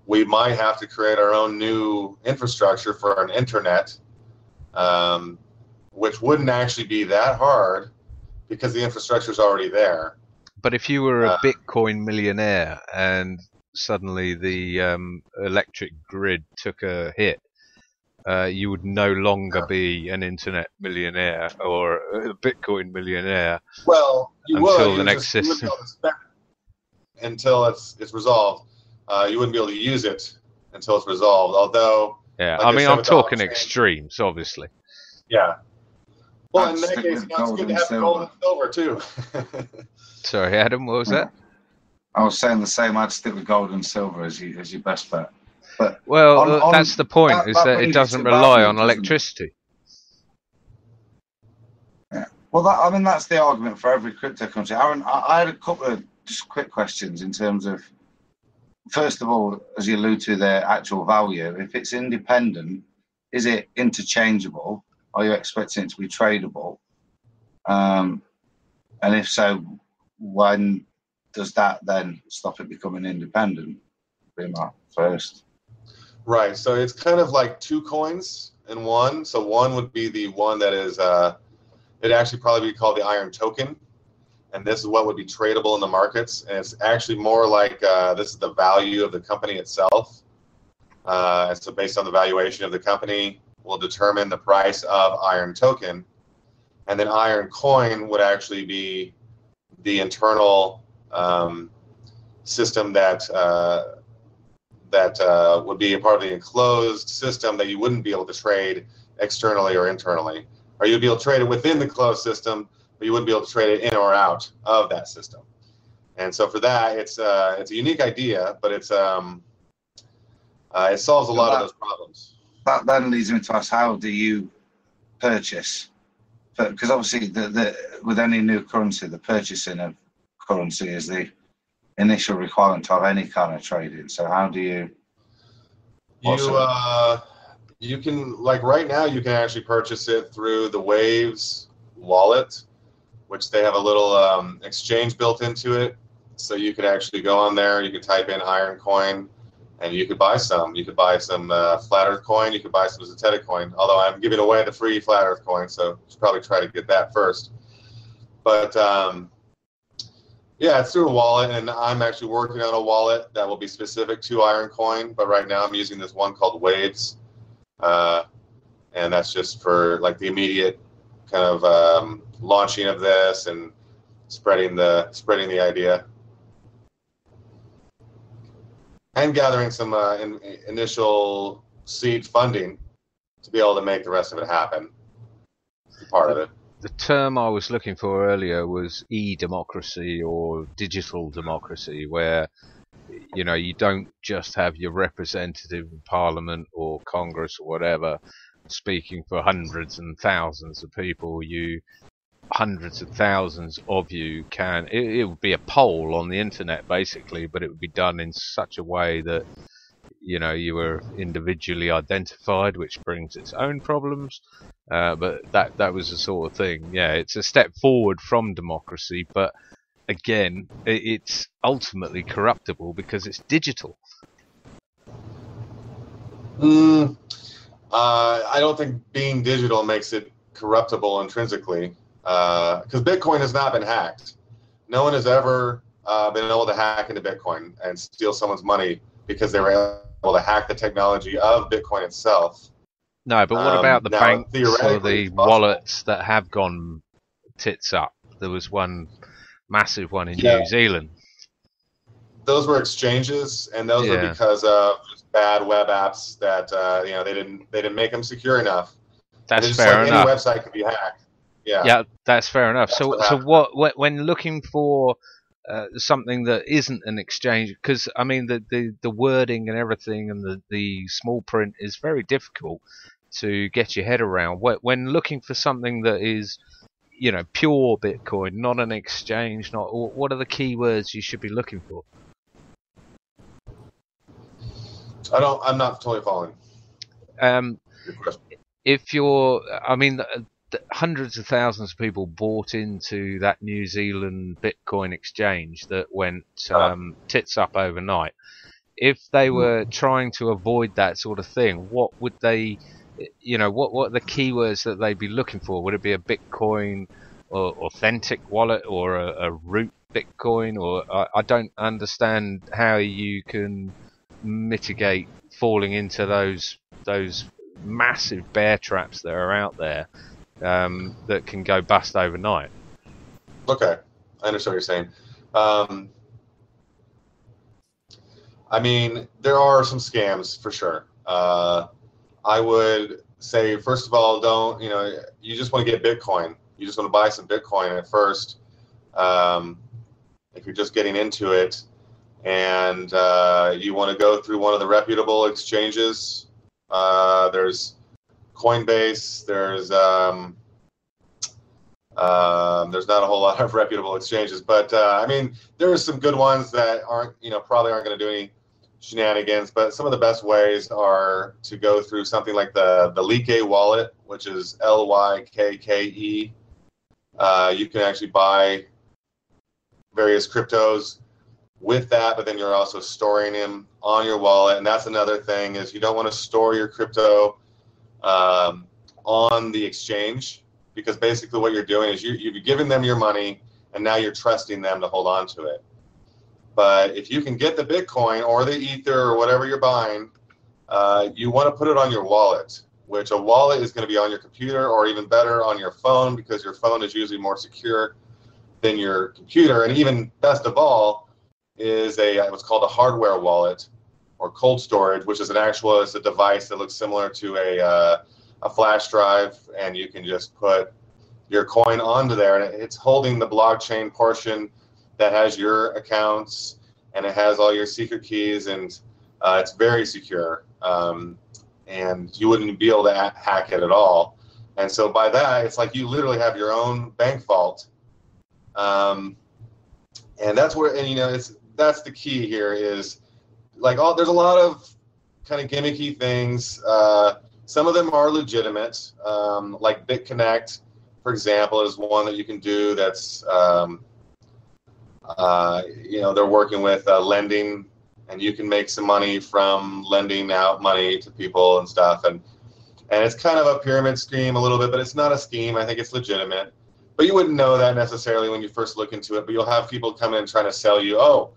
we might have to create our own new infrastructure for an internet, which wouldn't actually be that hard because the infrastructure is already there. But if you were a Bitcoin millionaire and suddenly the electric grid took a hit, you would no longer be an internet millionaire or a Bitcoin millionaire. Well, until the next system. You wouldn't be able to spend it until it's resolved. You wouldn't be able to use it until it's resolved. Although, yeah, like I mean, I'm talking blockchain, extremes, obviously. Yeah. Well, in that case, it's good to have gold and silver too. Sorry, Adam, what was that? I was saying the same. I'd stick with gold and silver as your best bet. But well, that's the point, is that it doesn't rely on electricity. Yeah. Well, that's the argument for every cryptocurrency. Aaron, I had a couple of just quick questions in terms of, first of all, as you allude to, their actual value. If it's independent, is it interchangeable? Are you expecting it to be tradable? And if so, when does that then stop it becoming independent? Be my first. Right. So it's kind of like two coins in one. So one would be the one that is, it'd actually probably be called the Iron token. And this is what would be tradable in the markets. And it's actually more like this is the value of the company itself. And so based on the valuation of the company, will determine the price of Iron token. And then Iron coin would actually be the internal system that would be a part of the enclosed system that you wouldn't be able to trade externally or internally. Or you'd be able to trade it within the closed system, but you wouldn't be able to trade it in or out of that system. And so for that, it's a unique idea, but it solves a lot of those problems. That then leads me to ask, how do you purchase? Because obviously, with any new currency, the purchasing of currency is the initial requirement to have any kind of trading. So how do you? You can, like right now, you can actually purchase it through the Waves wallet, which they have a little exchange built into it. So you could actually go on there, you could type in Iron Coin, and you could buy some. You could buy some Flat Earth coin, you could buy some Zetetic coin, although I'm giving away the free Flat Earth coin, so you should probably try to get that first. But yeah, it's through a wallet, and I'm actually working on a wallet that will be specific to Iron Coin, but right now I'm using this one called Waves, and that's just for like the immediate kind of launching of this and spreading the idea. And gathering some initial seed funding to be able to make the rest of it happen. Part of it. The term I was looking for earlier was e-democracy or digital democracy, where you don't just have your representative in Parliament or Congress or whatever speaking for hundreds and thousands of people. Hundreds of thousands of you can. It would be a poll on the internet basically, but it would be done in such a way that you were individually identified, which brings its own problems. But that was the sort of thing. Yeah, it's a step forward from democracy, but again, it's ultimately corruptible because it's digital. I don't think being digital makes it corruptible intrinsically. Because Bitcoin has not been hacked. No one has ever been able to hack into Bitcoin and steal someone's money because they were able to hack the technology of Bitcoin itself. No, but what about the banks or the wallets that have gone tits up? There was one massive one in New Zealand. Those were exchanges, and those were because of bad web apps that they didn't make them secure enough. That's fair enough. Any website could be hacked. Yeah, that's fair enough. So what when looking for something that isn't an exchange, because I mean the wording and everything and the small print is very difficult to get your head around. When looking for something that is pure Bitcoin, not an exchange, what are the keywords you should be looking for? I'm not totally following. If hundreds of thousands of people bought into that New Zealand Bitcoin exchange that went tits up overnight. If they were trying to avoid that sort of thing, what would they, what are the keywords that they'd be looking for? Would it be a Bitcoin or authentic wallet or a root Bitcoin? Or I don't understand how you can mitigate falling into those massive bear traps that are out there. That can go bust overnight. Okay, I understand what you're saying. I mean, there are some scams for sure. I would say, first of all, don't, you just want to get Bitcoin. You just want to buy some Bitcoin at first. If you're just getting into it and you want to go through one of the reputable exchanges, there's Coinbase, there's not a whole lot of reputable exchanges, but I mean, there are some good ones that aren't, probably aren't going to do any shenanigans, but some of the best ways are to go through something like the Lykke wallet, which is Lykke. You can actually buy various cryptos with that, but then you're also storing them on your wallet, and that's another thing is you don't want to store your crypto on the exchange, because basically what you're doing is you're giving them your money and now you're trusting them to hold on to it. But if you can get the Bitcoin or the Ether or whatever you're buying, you want to put it on your wallet, which a wallet is going to be on your computer or even better on your phone, because your phone is usually more secure than your computer. And even best of all is what's called a hardware wallet or cold storage, which is it's a device that looks similar to a flash drive, and you can just put your coin onto there, and it's holding the blockchain portion that has your accounts, and it has all your secret keys, and it's very secure, and you wouldn't be able to hack it at all. And so by that, it's like you literally have your own bank vault, and that's where, and that's the key here is there's a lot of kind of gimmicky things. Some of them are legitimate, like BitConnect for example, is one that you can do. That's they're working with lending, and you can make some money from lending out money to people and stuff. And it's kind of a pyramid scheme a little bit, but it's not a scheme. I think it's legitimate. But you wouldn't know that necessarily when you first look into it. But you'll have people come in trying to sell you, oh,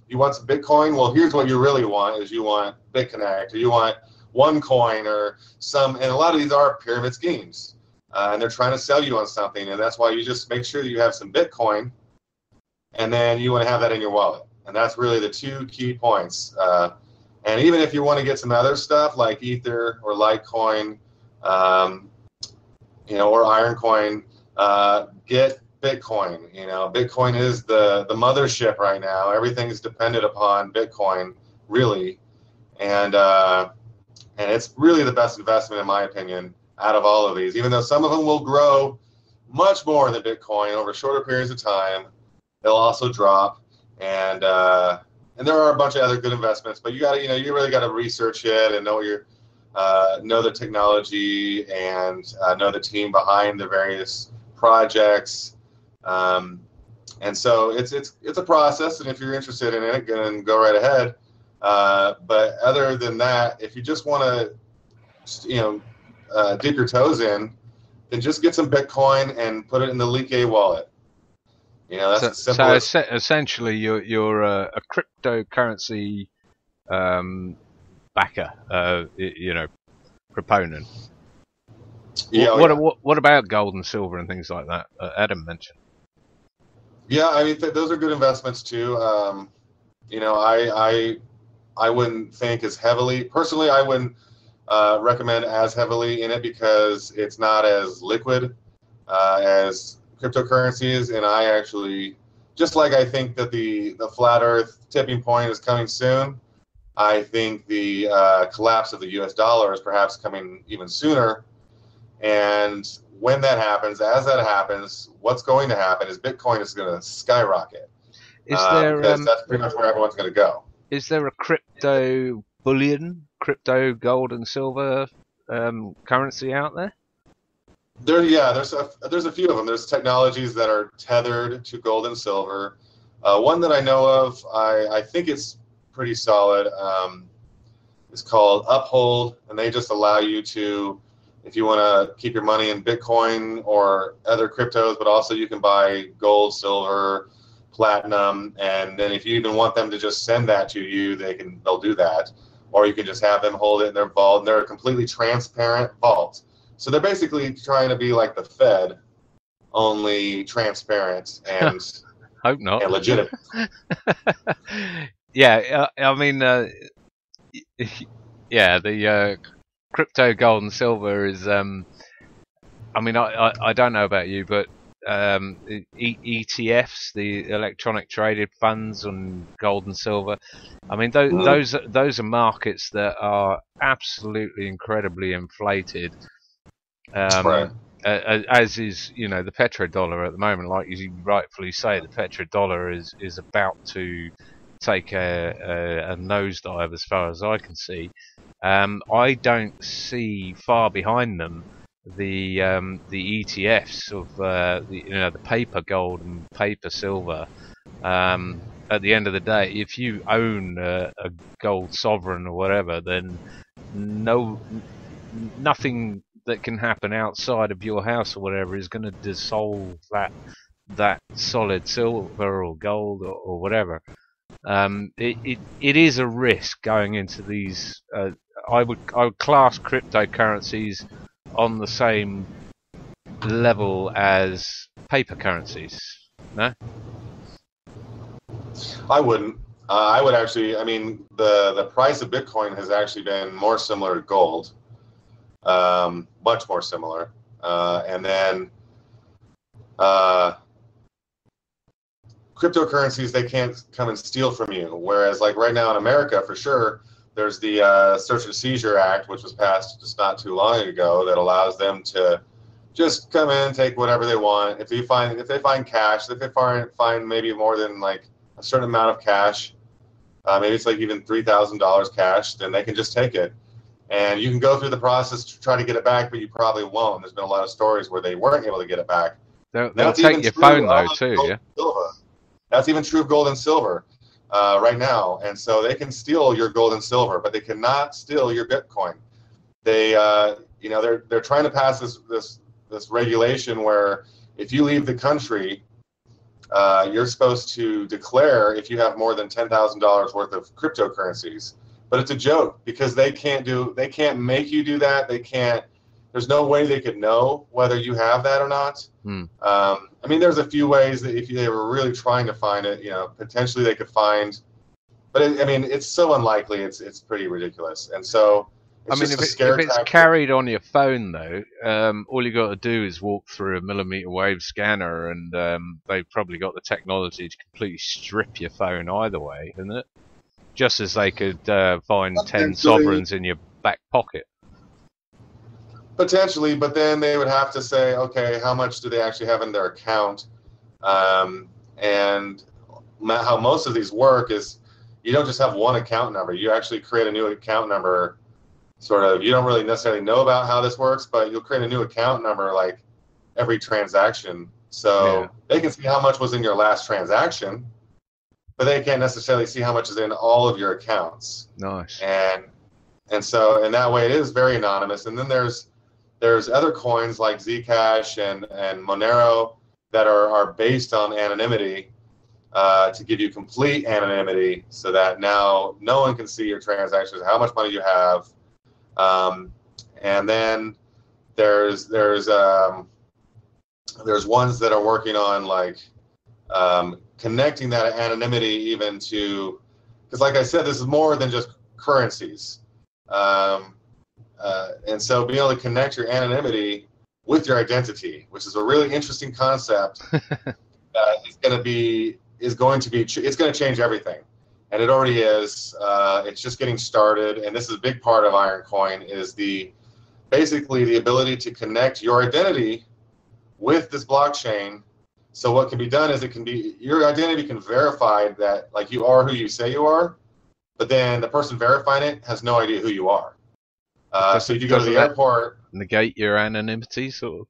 you want some Bitcoin? Well, here's what you really want is you want BitConnect, or you want OneCoin or some. And a lot of these are pyramid schemes. And they're trying to sell you on something. And that's why you just make sure that you have some Bitcoin. And then you want to have that in your wallet. And that's really the two key points. And even if you want to get some other stuff like Ether or Litecoin, or Ironcoin, get Bitcoin. Bitcoin is the mothership right now. Everything is dependent upon Bitcoin, really. And it's really the best investment, in my opinion, out of all of these. Even though some of them will grow much more than Bitcoin over shorter periods of time, they'll also drop. And there are a bunch of other good investments, but you really got to research it and know know the technology and know the team behind the various projects. And so it's a process, and if you're interested in it, go right ahead. But other than that, if you just want to, dip your toes in, then just get some Bitcoin and put it in the Leak-A wallet. That's simple. So essentially, you're a cryptocurrency backer, proponent. Yeah. What about gold and silver and things like that? Adam mentioned. Yeah, I mean those are good investments too. I wouldn't think as heavily. Personally, I wouldn't recommend as heavily in it because it's not as liquid as cryptocurrencies. And I actually, just like I think that the flat Earth tipping point is coming soon, I think the collapse of the U.S. dollar is perhaps coming even sooner. And when that happens, as that happens, what's going to happen is Bitcoin is going to skyrocket. Because that's pretty much where everyone's going to go. Is there a crypto bullion, crypto gold and silver currency out there? There's a few of them. There's technologies that are tethered to gold and silver. One that I know of, I think it's pretty solid. It's called Uphold, and they just allow you to, if you want to keep your money in Bitcoin or other cryptos, but also you can buy gold, silver, platinum, and then if you even want them to just send that to you, they'll do that. Or you can just have them hold it in their vault, and they're a completely transparent vault. So they're basically trying to be like the Fed, only transparent and hope not. And legitimate. Yeah, I mean, the crypto gold and silver is. I mean, I don't know about you, but ETFs, the electronic traded funds on gold and silver. I mean, those are markets that are absolutely incredibly inflated. Right. As is, the petrodollar at the moment. Like you rightfully say, the petrodollar is about to take a nosedive as far as I can see. I don't see far behind them the ETFs of the paper gold and paper silver. At the end of the day, if you own a gold sovereign or whatever, then nothing that can happen outside of your house or whatever is going to dissolve that solid silver or gold or whatever. It is a risk going into these. I would class cryptocurrencies on the same level as paper currencies. No? I wouldn't. I would actually. I mean, the price of Bitcoin has actually been more similar to gold. Much more similar. And then cryptocurrencies, they can't come and steal from you. Whereas like right now in America, for sure, there's the Search and Seizure Act, which was passed just not too long ago, that allows them to just come in, take whatever they want. If they find cash, if they find maybe more than like a certain amount of cash, maybe it's like even $3,000 cash, then they can just take it. And you can go through the process to try to get it back, but you probably won't. There's been a lot of stories where they weren't able to get it back. They'll take your phone though too, yeah. Silver. That's even true of gold and silver right now. And so they can steal your gold and silver, but they cannot steal your Bitcoin. They, you know, they're trying to pass this regulation where if you leave the country, you're supposed to declare if you have more than $10,000 worth of cryptocurrencies. But it's a joke because they can't make you do that. There's no way they could know whether you have that or not. I mean, there's a few ways that if they were really trying to find it, you know, potentially they could find, but I mean, it's so unlikely. It's pretty ridiculous. And so, I mean, if it's carried on your phone though, all you got to do is walk through a millimeter wave scanner, and they've probably got the technology to completely strip your phone either way, isn't it? Just as they could find 10 sovereigns in your back pocket. Potentially, but then they would have to say, okay, how much do they actually have in their account? And how most of these work is you don't just have one account number. You actually create a new account number. Sort of, you don't really necessarily know about how this works, but you'll create a new account number like every transaction. So they can see how much was in your last transaction, but they can't necessarily see how much is in all of your accounts. Nice. And so, and that way it is very anonymous. And then there's other coins like Zcash and Monero that are based on anonymity to give you complete anonymity, so that now no one can see your transactions, how much money you have. And then there's ones that are working on like connecting that anonymity even to, because like I said, this is more than just currencies. And so being able to connect your anonymity with your identity, which is a really interesting concept, it's going to change everything. And it already is. It's just getting started, and this is a big part of Ironcoin, is basically the ability to connect your identity with this blockchain. So what can be done is your identity can verify that like you are who you say you are, but then the person verifying it has no idea who you are. So if you go to the airport, negate your anonymity, sort of.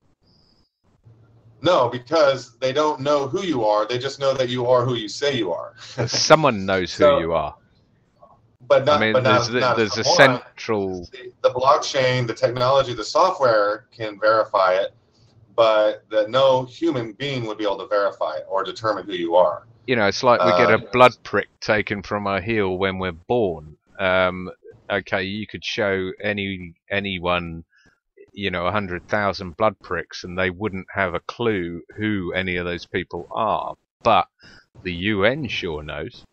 No, because they don't know who you are. They just know that you are who you say you are. Someone knows who you are. But not. I mean, but there's a central. The blockchain, the technology, the software can verify it, but no human being would be able to verify it or determine who you are. You know, it's like we get a blood prick taken from our heel when we're born. Okay, you could show anyone, you know, 100,000 blood pricks, and they wouldn't have a clue who any of those people are. But the UN sure knows.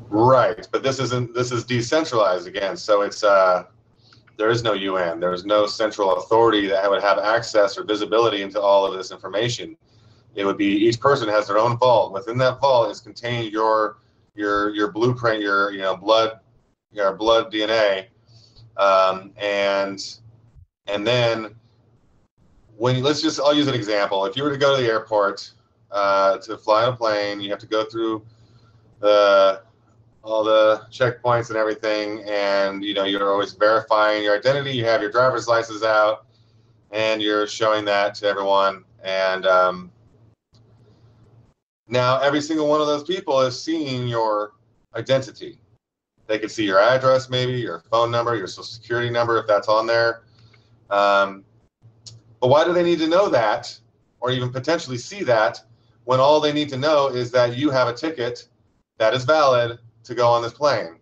Right, but this is decentralized again, so it's there is no UN. There is no central authority that would have access or visibility into all of this information. It would be each person has their own vault. Within that vault is contained your blueprint, your blood DNA. And then I'll use an example. If you were to go to the airport to fly on a plane, you have to go through all the checkpoints and everything, and you're always verifying your identity. You have your driver's license out, and you're showing that to everyone. And now every single one of those people is seeing your identity. They can see your address, maybe your phone number, your social security number, if that's on there. But why do they need to know that, or even potentially see that, when all they need to know is that you have a ticket that is valid to go on this plane?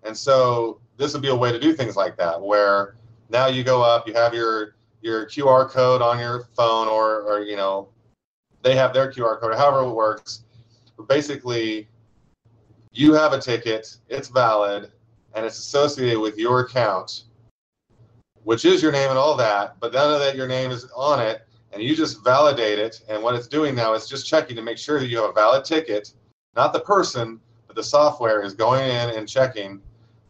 And so this would be a way to do things like that, where now you go up, you have your QR code on your phone, or they have their QR code, or however it works. But basically, you have a ticket, it's valid, and it's associated with your account, which is your name and all that, but none of that your name is on it, and you just validate it. And what it's doing now is just checking to make sure that you have a valid ticket, not the person, but the software is going in and checking,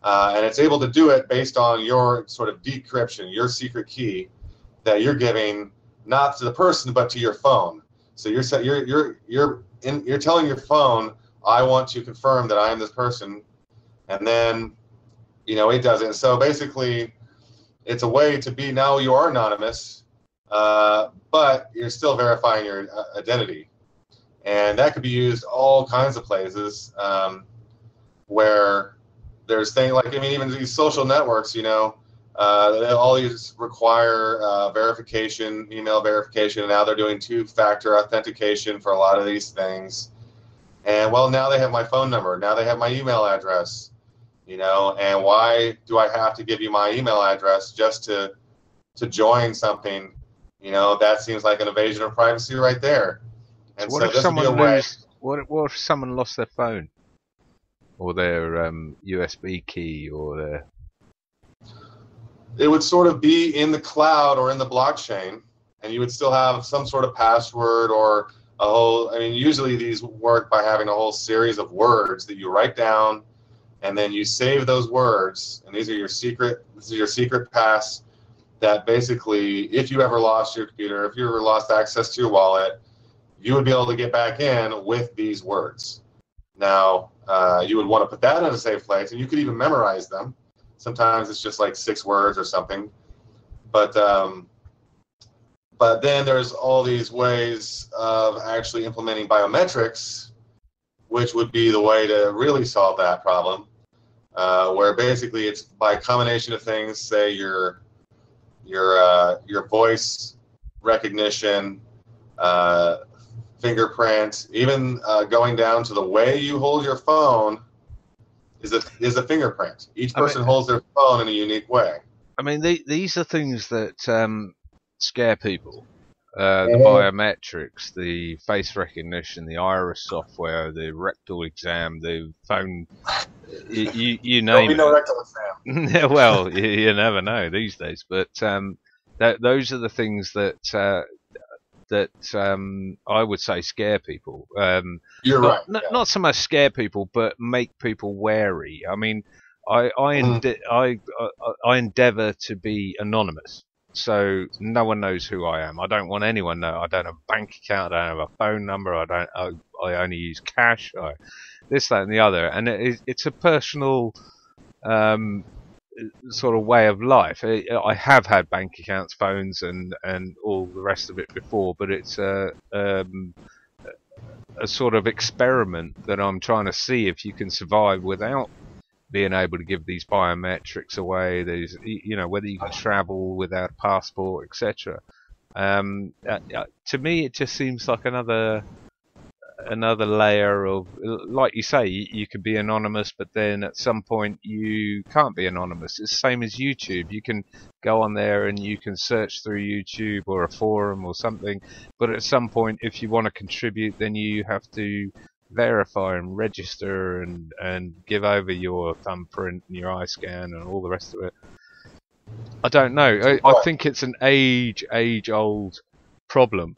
and it's able to do it based on your sort of decryption, your secret key that you're giving, not to the person, but to your phone. So you're telling your phone, I want to confirm that I am this person, and then it doesn't. So basically, it's a way to be, now you are anonymous, but you're still verifying your identity. And that could be used all kinds of places, where there's things like, even these social networks, they all these require verification, email verification, and now they're doing two-factor authentication for a lot of these things. And well, now they have my phone number, now they have my email address, and why do I have to give you my email address just to join something? That seems like an invasion of privacy right there. And what if someone what if someone lost their phone, or their USB key, or their? It would sort of be in the cloud or in the blockchain, and you would still have some sort of password or a whole. Usually these work by having a whole series of words that you write down, and then you save those words, and these are your secret. This is your secret pass. That basically, if you ever lost your computer, if you ever lost access to your wallet, you would be able to get back in with these words. Now, you would want to put that in a safe place, and you could even memorize them. Sometimes it's just like 6 words or something. But then there's all these ways of actually implementing biometrics, which would be the way to really solve that problem, where basically it's by a combination of things, say your voice recognition, fingerprint, even going down to the way you hold your phone is a fingerprint. Each person holds their phone in a unique way. These are things that scare people. The biometrics, the face recognition, the iris software, the rectal exam, the phone, you name it. No rectal exam. Well, you never know these days, but those are the things that I would say scare people. You're right. Not so much scare people, but make people wary. I endeavour to be anonymous, so no one knows who I am. I don't want anyone to know. I don't have a bank account. I don't have a phone number. I only use cash. This, that, and the other. And it's a personal sort of way of life. I have had bank accounts, phones, and all the rest of it before, but it's a sort of experiment that I'm trying to see if you can survive without being able to give these biometrics away. These, whether you can travel without a passport, etc. To me, it just seems like another layer of, like you say, you could be anonymous, but then at some point you can't be anonymous. It's the same as YouTube. You can go on there and you can search through YouTube or a forum or something, but at some point, if you want to contribute, then you have to verify and register and give over your thumbprint and your eye scan and all the rest of it. I don't know. I think it's an age-old problem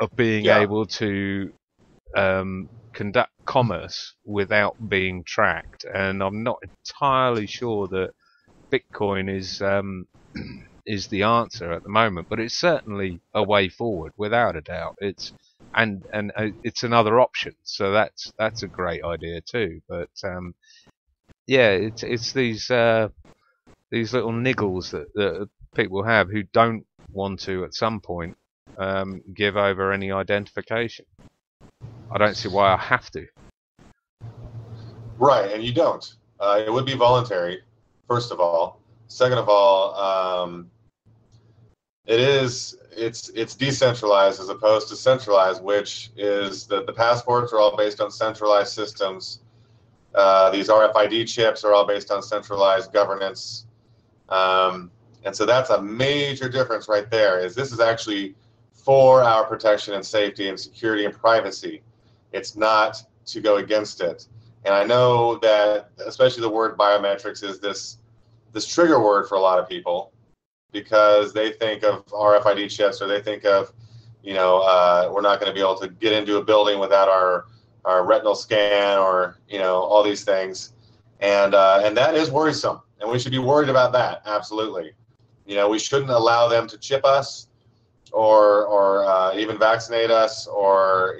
of being able to conduct commerce without being tracked, and I'm not entirely sure that Bitcoin is the answer at the moment, but it's certainly a way forward, without a doubt. It's another option, so that's a great idea too. But it's these little niggles that people have who don't want to at some point give over any identification. I don't see why I have to. Right, and you don't. It would be voluntary, first of all. Second of all, it's decentralized as opposed to centralized, which is that the passports are all based on centralized systems. These RFID chips are all based on centralized governance. And so that's a major difference right there, is this is actually for our protection and safety and security and privacy. It's not to go against it. And I know that especially the word biometrics is this trigger word for a lot of people, because they think of RFID chips, or they think of, we're not going to be able to get into a building without our retinal scan, or, all these things. And that is worrisome. And we should be worried about that. Absolutely. We shouldn't allow them to chip us or even vaccinate us, or,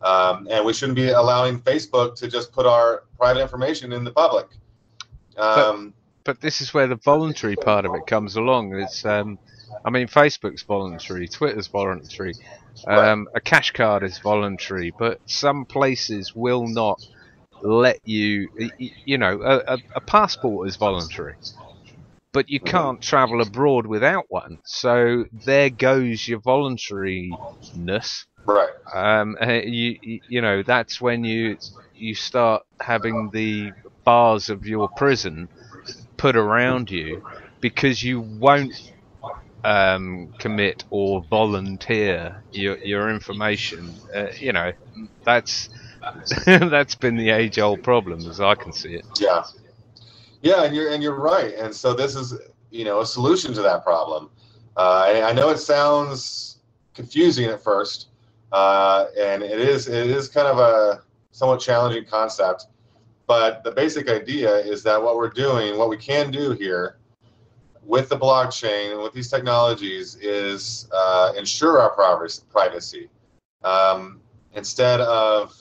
and we shouldn't be allowing Facebook to just put our private information in the public. But this is where the voluntary part of it comes along. It's, I mean, Facebook's voluntary, Twitter's voluntary, a cash card is voluntary, but some places will not let you. You know, a passport is voluntary, but you can't travel abroad without one. So there goes your voluntariness. Right. You know, that's when you start having the bars of your prison put around you because you won't commit or volunteer your information. You know, that's that's been the age-old problem, as I can see it. Yeah. Yeah, and you're right. And so this is, you know, a solution to that problem. I know it sounds confusing at first, and it is kind of a somewhat challenging concept. But the basic idea is that what we can do here with the blockchain and with these technologies is ensure our privacy. Instead of,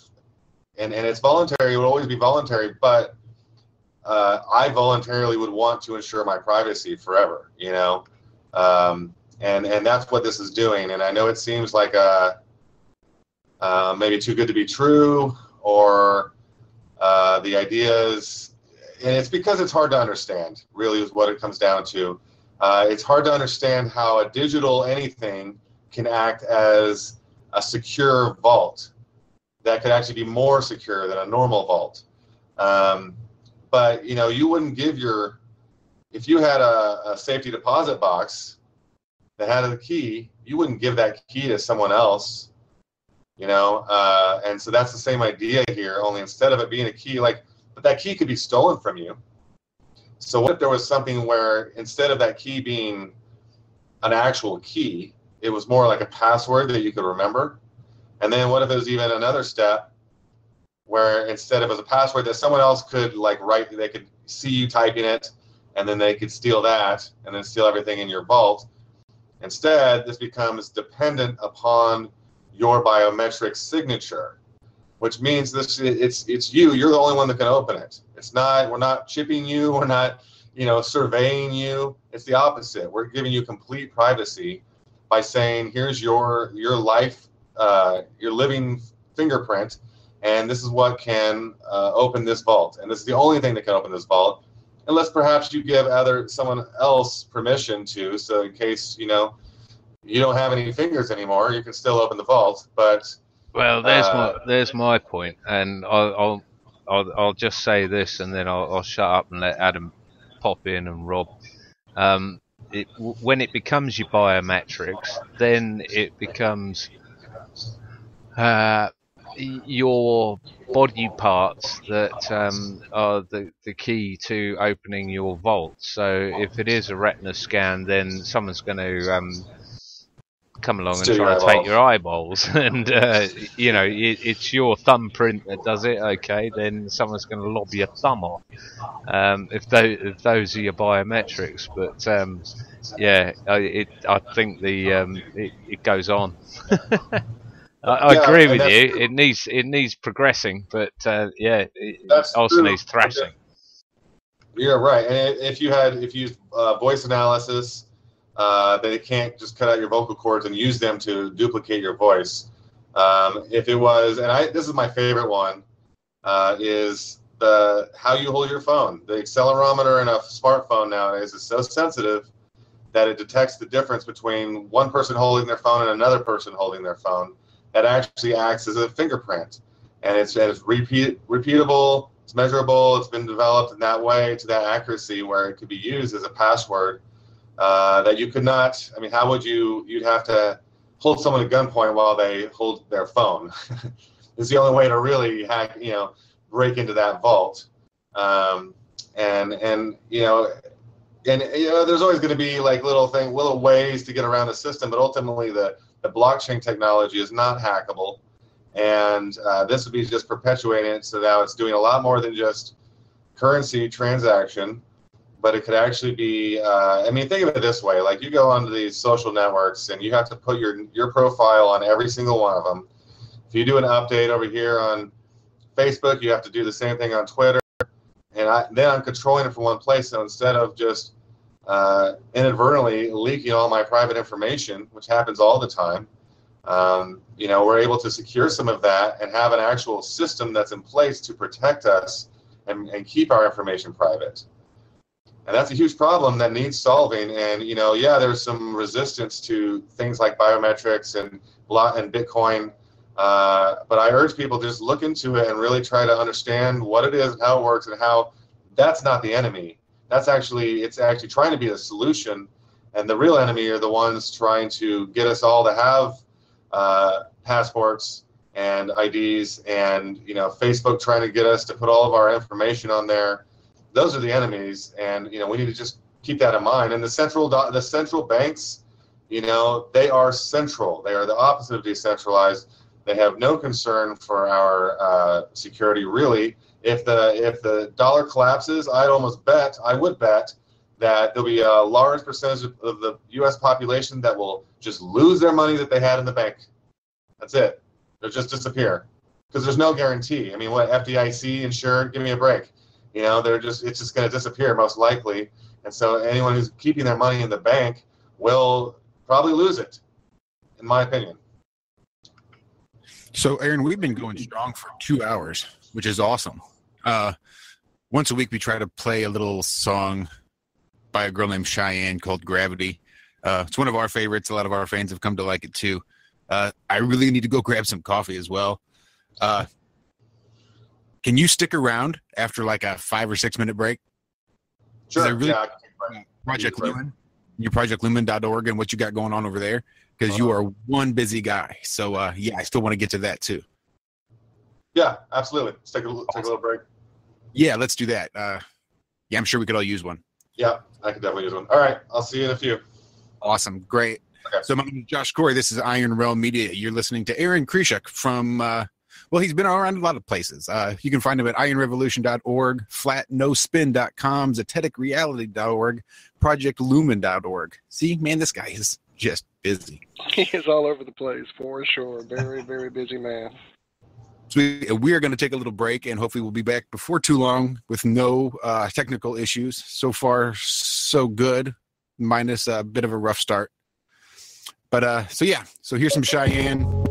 and it's voluntary, it would always be voluntary, but I voluntarily would want to ensure my privacy forever, you know? And that's what this is doing. And I know it seems like maybe too good to be true, or the ideas, and it's because it's hard to understand, really, is what it comes down to. It's hard to understand how a digital anything can act as a secure vault that could actually be more secure than a normal vault. But, you know, you wouldn't give if you had a safety deposit box that had a key, you wouldn't give that key to someone else, you know? And so that's the same idea here, only instead of it being a key, but that key could be stolen from you. So what if there was something where instead of that key being an actual key, it was more like a password that you could remember? And then what if it was even another step where instead of as a password that someone else could write, they could see you typing it, and then they could steal that and then steal everything in your vault. Instead, this becomes dependent upon your biometric signature, which means it's you. You're the only one that can open it. We're not chipping you. We're not, you know, surveying you. It's the opposite. We're giving you complete privacy by saying, here's your life, your living fingerprint, and this is what can open this vault. And this is the only thing that can open this vault, unless perhaps you give someone else permission to. So in case, you know, you don't have any fingers anymore, you can still open the vault. But well, there's my point, and I'll just say this, and then I'll shut up and let Adam pop in and Rob. When it becomes your biometrics, then it becomes your body parts that are the key to opening your vault. So if it is a retina scan, then someone's going to come along and try to take your eyeballs, and you know, it's your thumbprint that does it. Okay, then someone's going to lob your thumb off if those are your biometrics. But yeah, I think it goes on. I agree with you. It needs progressing, but yeah, it also needs thrashing. You're right. And if you use voice analysis, they can't just cut out your vocal cords and use them to duplicate your voice. If it was, this is my favorite one, is how you hold your phone. The accelerometer in a smartphone nowadays is so sensitive that it detects the difference between one person holding their phone and another person holding their phone. That actually acts as a fingerprint, and it's repeatable, it's measurable, it's been developed in that way to that accuracy where it could be used as a password that you could not. I mean, how would you'd have to hold someone at gunpoint while they hold their phone. It's the only way to really break into that vault. And there's always going to be little ways to get around the system, but ultimately the blockchain technology is not hackable, and this would be just perpetuating it. So now it's doing a lot more than just currency transaction, but it could actually be. Think of it this way: like you go onto these social networks, and you have to put your profile on every single one of them. If you do an update over here on Facebook, you have to do the same thing on Twitter, then I'm controlling it from one place. So instead of just inadvertently leaking all my private information, which happens all the time, we're able to secure some of that and have an actual system that's in place to protect us and keep our information private. And that's a huge problem that needs solving. And, there's some resistance to things like biometrics and Bitcoin. But I urge people to just look into it and really try to understand what it is and how it works and how that's not the enemy. It's actually trying to be a solution. And the real enemy are the ones trying to get us all to have passports and IDs and, Facebook trying to get us to put all of our information on there. Those are the enemies, and we need to just keep that in mind. And the central banks, they are central. They are the opposite of decentralized. They have no concern for our security, really. If the dollar collapses, I would bet that there'll be a large percentage of the U.S. population that will just lose their money that they had in the bank. That's it. They'll just disappear because there's no guarantee. I mean, what, FDIC insured? Give me a break. It's just going to disappear most likely. And so anyone who's keeping their money in the bank will probably lose it, in my opinion. So, Aaron, we've been going strong for 2 hours, which is awesome. Once a week, we try to play a little song by a girl named Cheyenne called Gravity. It's one of our favorites. A lot of our fans have come to like it, too. I really need to go grab some coffee as well. Can you stick around after like a 5 or 6 minute break? Sure. Project Lumen, your projectlumen.org and what you got going on over there, because you are one busy guy. So I still want to get to that too. Yeah, absolutely. Let's take a little break. Yeah, let's do that. I'm sure we could all use one. Yeah, I could definitely use one. All right, I'll see you in a few. Awesome, great. Okay. So my name is Josh Corey. This is IronRealmMedia. You're listening to Aaron Krieshok from. He's been around a lot of places. You can find him at ironrevolution.org, flatnospin.com, zeteticreality.org, projectlumen.org. See, man, this guy is just busy. He is all over the place, for sure. Very, very busy man. So we are going to take a little break, and hopefully we'll be back before too long with no technical issues. So far, so good, minus a bit of a rough start. But so here's some Cheyenne.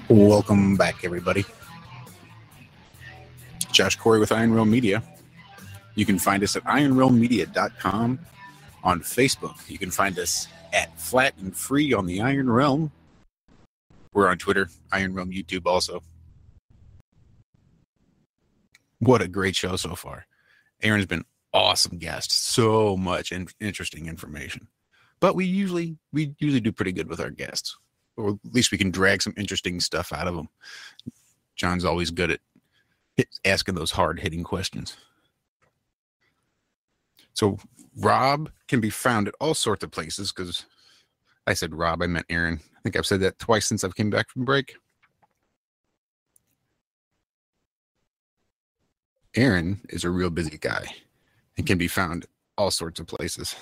Welcome back, everybody. Josh Corey with IronRealmMedia. You can find us at IronRealmMedia.com. On Facebook, you can find us at Flat and Free on the Iron Realm. We're on Twitter, Iron Realm YouTube also. What a great show so far. Aaron's been awesome guest. So much interesting information. But we usually do pretty good with our guests. Or at least we can drag some interesting stuff out of them. John's always good at asking those hard-hitting questions. So Rob can be found at all sorts of places, because I said Rob, I meant Aaron. I think I've said that twice since I've came back from break. Aaron is a real busy guy and can be found all sorts of places.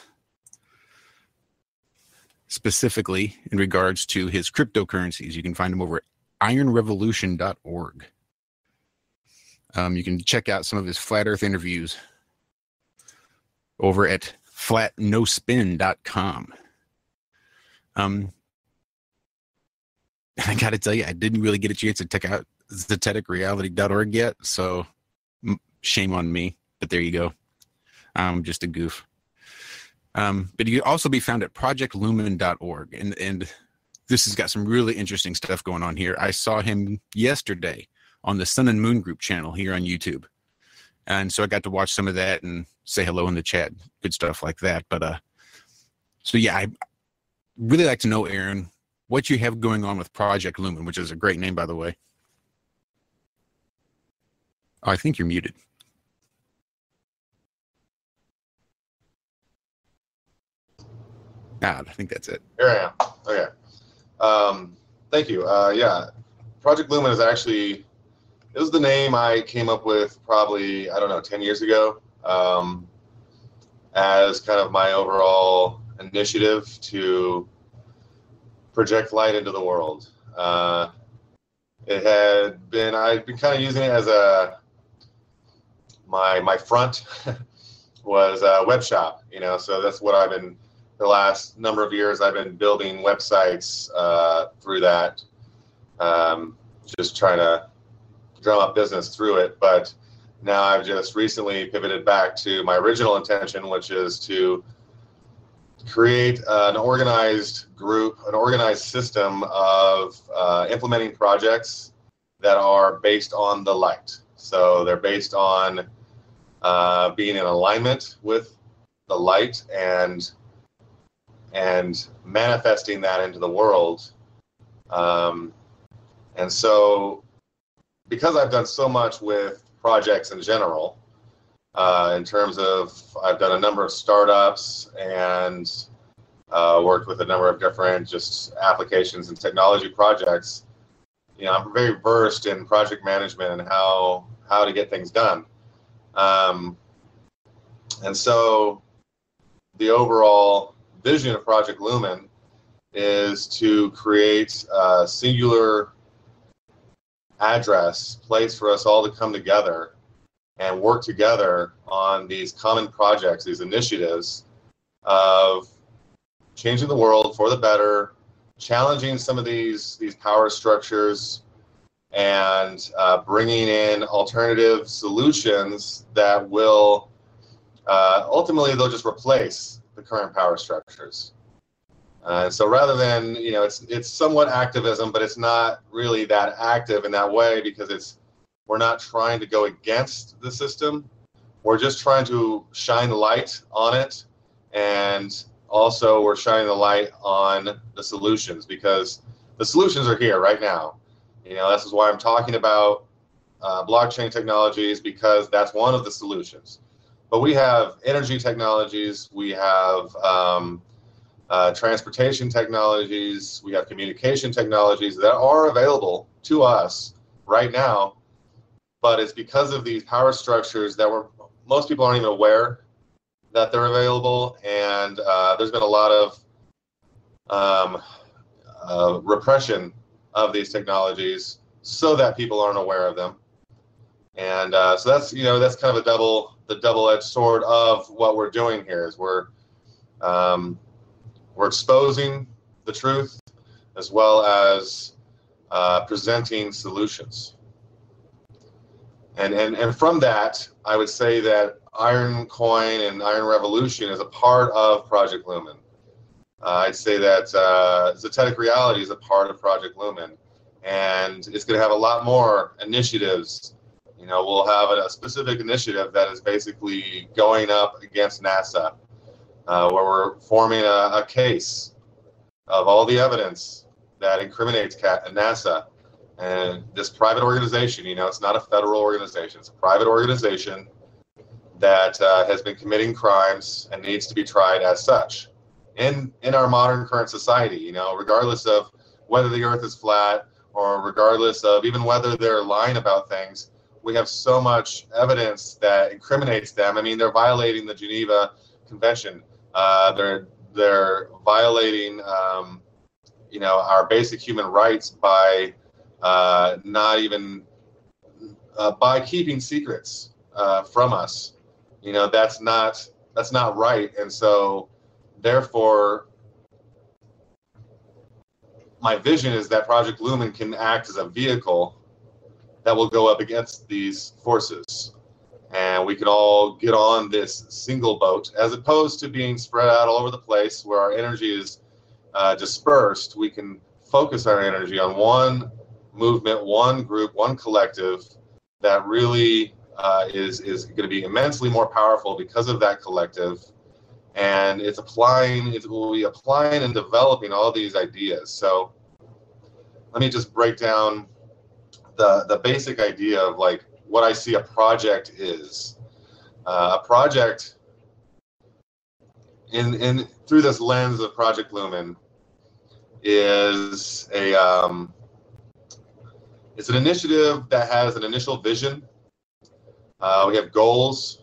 Specifically, in regards to his cryptocurrencies, you can find him over at ironrevolution.org. You can check out some of his flat earth interviews over at flatnospin.com. I got to tell you, I didn't really get a chance to check out zeteticreality.org yet, so shame on me, but there you go. I'm just a goof. But you can also be found at projectlumen.org, and this has got some really interesting stuff going on here. I saw him yesterday on the Sun and Moon Group channel here on YouTube. And so I got to watch some of that and say hello in the chat, good stuff like that. But so yeah, I really like to know, Aaron, what you have going on with Project Lumen, which is a great name, by the way. Oh, I think you're muted. I think that's it. Here I am. Okay. Thank you. Yeah, Project Lumen is actually, it was the name I came up with probably, I don't know, 10 years ago, as kind of my overall initiative to project light into the world. It had been, I'd been kind of using it as my front was a web shop, you know, so that's what I've been, the last number of years I've been building websites through that, just trying to drum up business through it. But now I've just recently pivoted back to my original intention, which is to create an organized group, an organized system of implementing projects that are based on the light. So they're based on being in alignment with the light and manifesting that into the world. And so because I've done so much with projects in general, in terms of I've done a number of startups and worked with a number of different just applications and technology projects, you know, I'm very versed in project management and how to get things done. And so the overall vision of Project Lumen is to create a singular address, place for us all to come together and work together on these common projects, these initiatives of changing the world for the better, challenging some of these power structures, and bringing in alternative solutions that will ultimately they'll just replace the current power structures. So rather than, you know, it's somewhat activism, but it's not really that active in that way because we're not trying to go against the system. We're just trying to shine the light on it, and also we're shining the light on the solutions because the solutions are here right now. You know, this is why I'm talking about blockchain technologies, because that's one of the solutions. But we have energy technologies, we have transportation technologies, we have communication technologies that are available to us right now, but it's because of these power structures that most people aren't even aware that they're available, and there's been a lot of repression of these technologies so that people aren't aware of them. And so that's, you know, that's kind of the double-edged sword of what we're doing here is we're We're exposing the truth as well as presenting solutions. And from that, I would say that Iron Coin and Iron Revolution is a part of Project Lumen. I'd say that Zetetic Reality is a part of Project Lumen, and it's going to have a lot more initiatives. You know, we'll have a specific initiative that is basically going up against NASA, where we're forming a case of all the evidence that incriminates NASA. And this private organization, you know, it's not a federal organization, it's a private organization that has been committing crimes and needs to be tried as such. In our modern current society, you know, regardless of whether the earth is flat or regardless of even whether they're lying about things, we have so much evidence that incriminates them. I mean, they're violating the Geneva Convention. They're violating, you know, our basic human rights by not even by keeping secrets from us. You know, that's not right. And so, therefore, my vision is that Project Lumen can act as a vehicle that will go up against these forces. And we can all get on this single boat, as opposed to being spread out all over the place where our energy is dispersed. We can focus our energy on one movement, one group, one collective that really is going to be immensely more powerful because of that collective. And it will be applying and developing all these ideas. So let me just break down the basic idea of like what I see a project is. A project in through this lens of Project Lumen is it's an initiative that has an initial vision. We have goals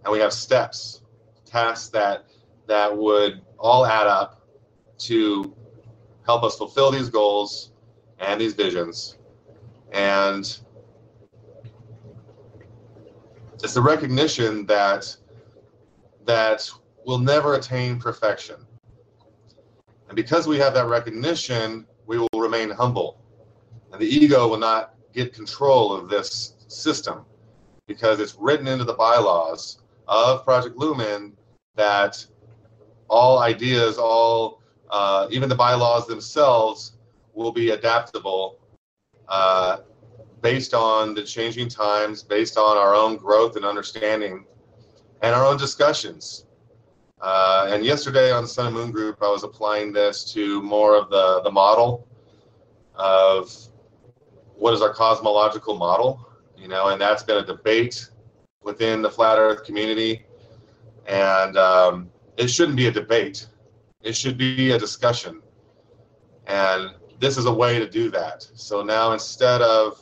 and we have steps, tasks that would all add up to help us fulfill these goals and these visions. And it's the recognition that we'll never attain perfection. And because we have that recognition, we will remain humble. And the ego will not get control of this system, because it's written into the bylaws of Project Lumen that all ideas, even the bylaws themselves, will be adaptable based on the changing times, based on our own growth and understanding, and our own discussions. And yesterday on the Sun and Moon group, I was applying this to more of the model of what is our cosmological model, you know, and that's been a debate within the Flat Earth community. And it shouldn't be a debate. It should be a discussion. And this is a way to do that. So now, instead of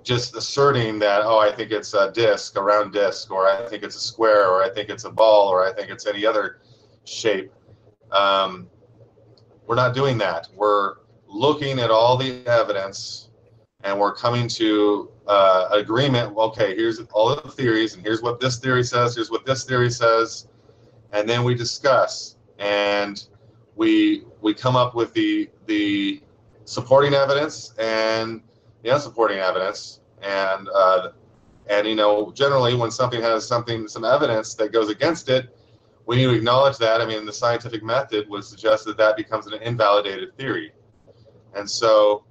just asserting that, oh, I think it's a disc, a round disc, or I think it's a square, or I think it's a ball, or I think it's any other shape, we're not doing that. We're looking at all the evidence, and we're coming to agreement. Okay, here's all the theories, and here's what this theory says, here's what this theory says, and then we discuss, and we come up with the supporting evidence and the unsupporting evidence, and you know, generally when something has some evidence that goes against it, we need to acknowledge that. I mean, the scientific method would suggest that that becomes an invalidated theory. And so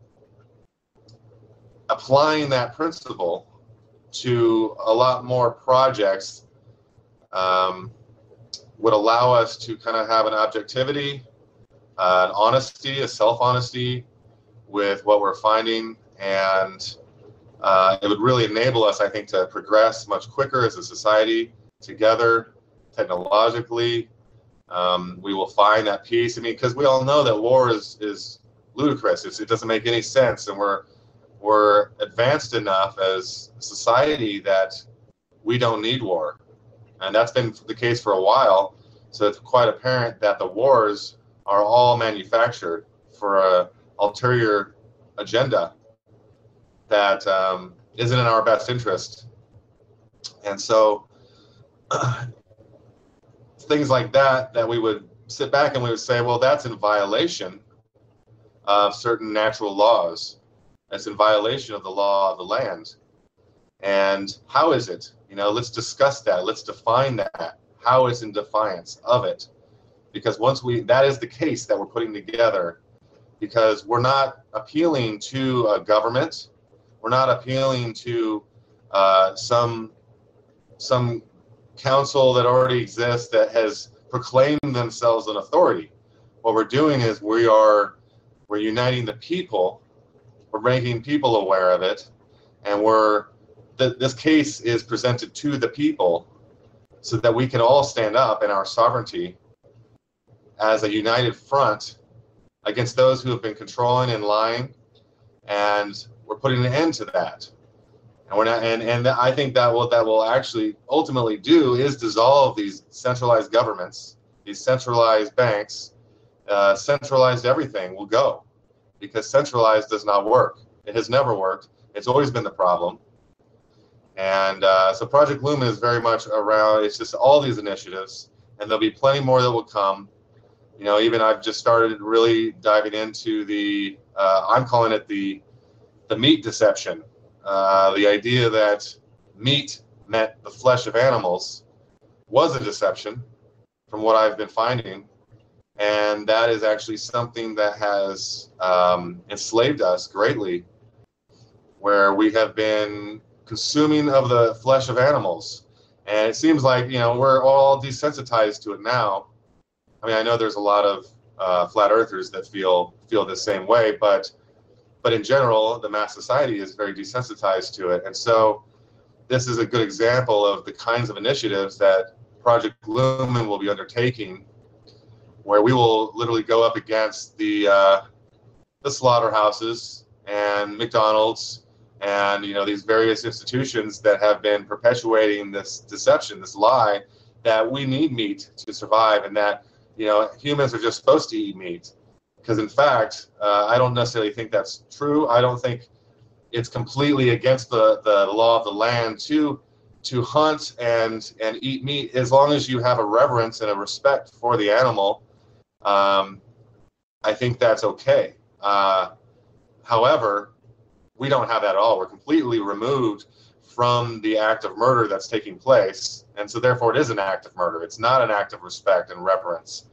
applying that principle to a lot more projects would allow us to kind of have an objectivity, an honesty, a self-honesty with what we're finding, and it would really enable us, I think, to progress much quicker as a society together, technologically. We will find that peace. I mean, because we all know that war is ludicrous. It doesn't make any sense, and we're advanced enough as a society that we don't need war, and that's been the case for a while. So it's quite apparent that the wars are all manufactured for a ulterior agenda that isn't in our best interest. And so things like that we would sit back and we would say, well, that's in violation of certain natural laws. That's in violation of the law of the land. And how is it? Let's discuss that. Let's define that. How it's in defiance of it. Because that is the case that we're putting together, because we're not appealing to a government. We're not appealing to some council that already exists that has proclaimed themselves an authority. What we're doing is we're uniting the people. We're making people aware of it, and this case is presented to the people so that we can all stand up in our sovereignty as a united front against those who have been controlling and lying, and we're putting an end to that. And we're not, and I think that what that will actually ultimately do is dissolve these centralized governments, these centralized banks, centralized everything will go, because centralized does not work. It has never worked. It's always been the problem. And so Project Lumen is very much around, it's just all these initiatives, and there'll be plenty more that will come. Even I've just started really diving into I'm calling it the meat deception. The idea that meat meant the flesh of animals was a deception from what I've been finding. And that is actually something that has enslaved us greatly, where we have been consuming of the flesh of animals. And it seems like, we're all desensitized to it now. I mean, I know there's a lot of flat earthers that feel the same way, but in general, the mass society is very desensitized to it. And so this is a good example of the kinds of initiatives that Project Lumen will be undertaking, where we will literally go up against the slaughterhouses and McDonald's and these various institutions that have been perpetuating this deception, this lie that we need meat to survive, and that humans are just supposed to eat meat. Because in fact, I don't necessarily think that's true. I don't think it's completely against the law of the land to hunt and eat meat, as long as you have a reverence and a respect for the animal. I think that's okay. However, we don't have that at all. We're completely removed from the act of murder that's taking place, and so therefore it is an act of murder. It's not an act of respect and reverence.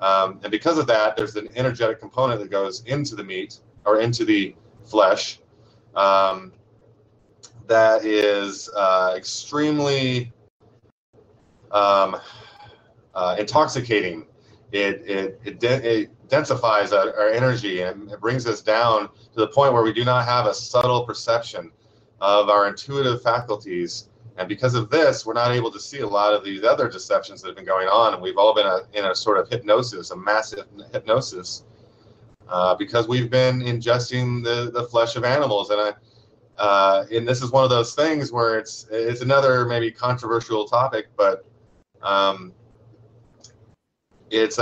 And because of that, there's an energetic component that goes into the meat or into the flesh that is extremely intoxicating. It densifies our energy, and it brings us down to the point where we do not have a subtle perception of our intuitive faculties. And because of this, we're not able to see a lot of these other deceptions that have been going on. And we've all been in a sort of hypnosis, a massive hypnosis, because we've been ingesting the flesh of animals. And this is one of those things where it's another maybe controversial topic, but it's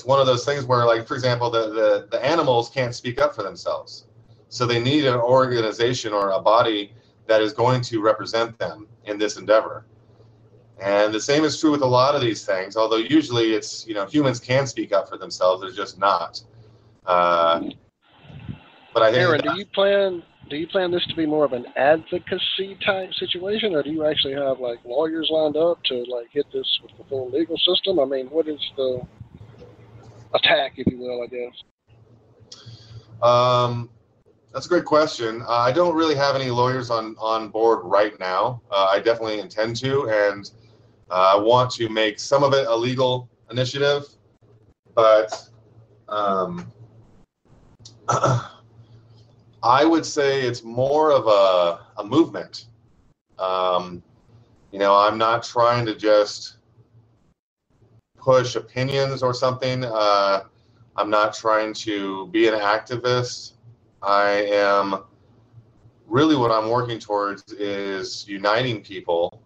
one of those things where, like, for example, the animals can't speak up for themselves. So they need an organization or a body that is going to represent them in this endeavor. And the same is true with a lot of these things, although usually it's, humans can speak up for themselves, they're just not. But I think Aaron, do you plan this to be more of an advocacy type situation, or do you actually have like lawyers lined up to like hit this with the full legal system? I mean, what is the attack, if you will, I guess? That's a great question. I don't really have any lawyers on board right now. I definitely intend to, and I want to make some of it a legal initiative, but I would say it's more of a movement. I'm not trying to just push opinions or something. I'm not trying to be an activist. I am really, what I'm working towards is uniting people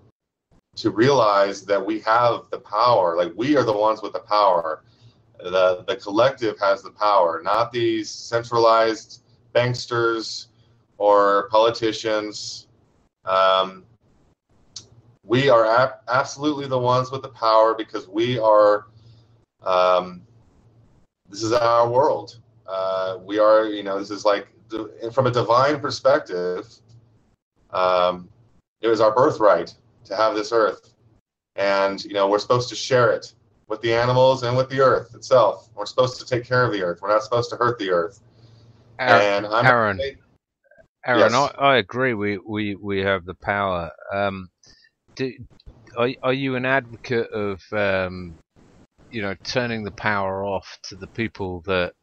to realize that we have the power. Like, we are the ones with the power. The collective has the power, not these centralized banksters or politicians. we are absolutely the ones with the power because we are. This is our world. We are, this is like from a divine perspective. It was our birthright to have this earth, and we're supposed to share it with the animals and with the earth itself. We're supposed to take care of the earth. We're not supposed to hurt the earth. Aaron, Yes. I agree. We have the power. Are you an advocate of turning the power off to the people that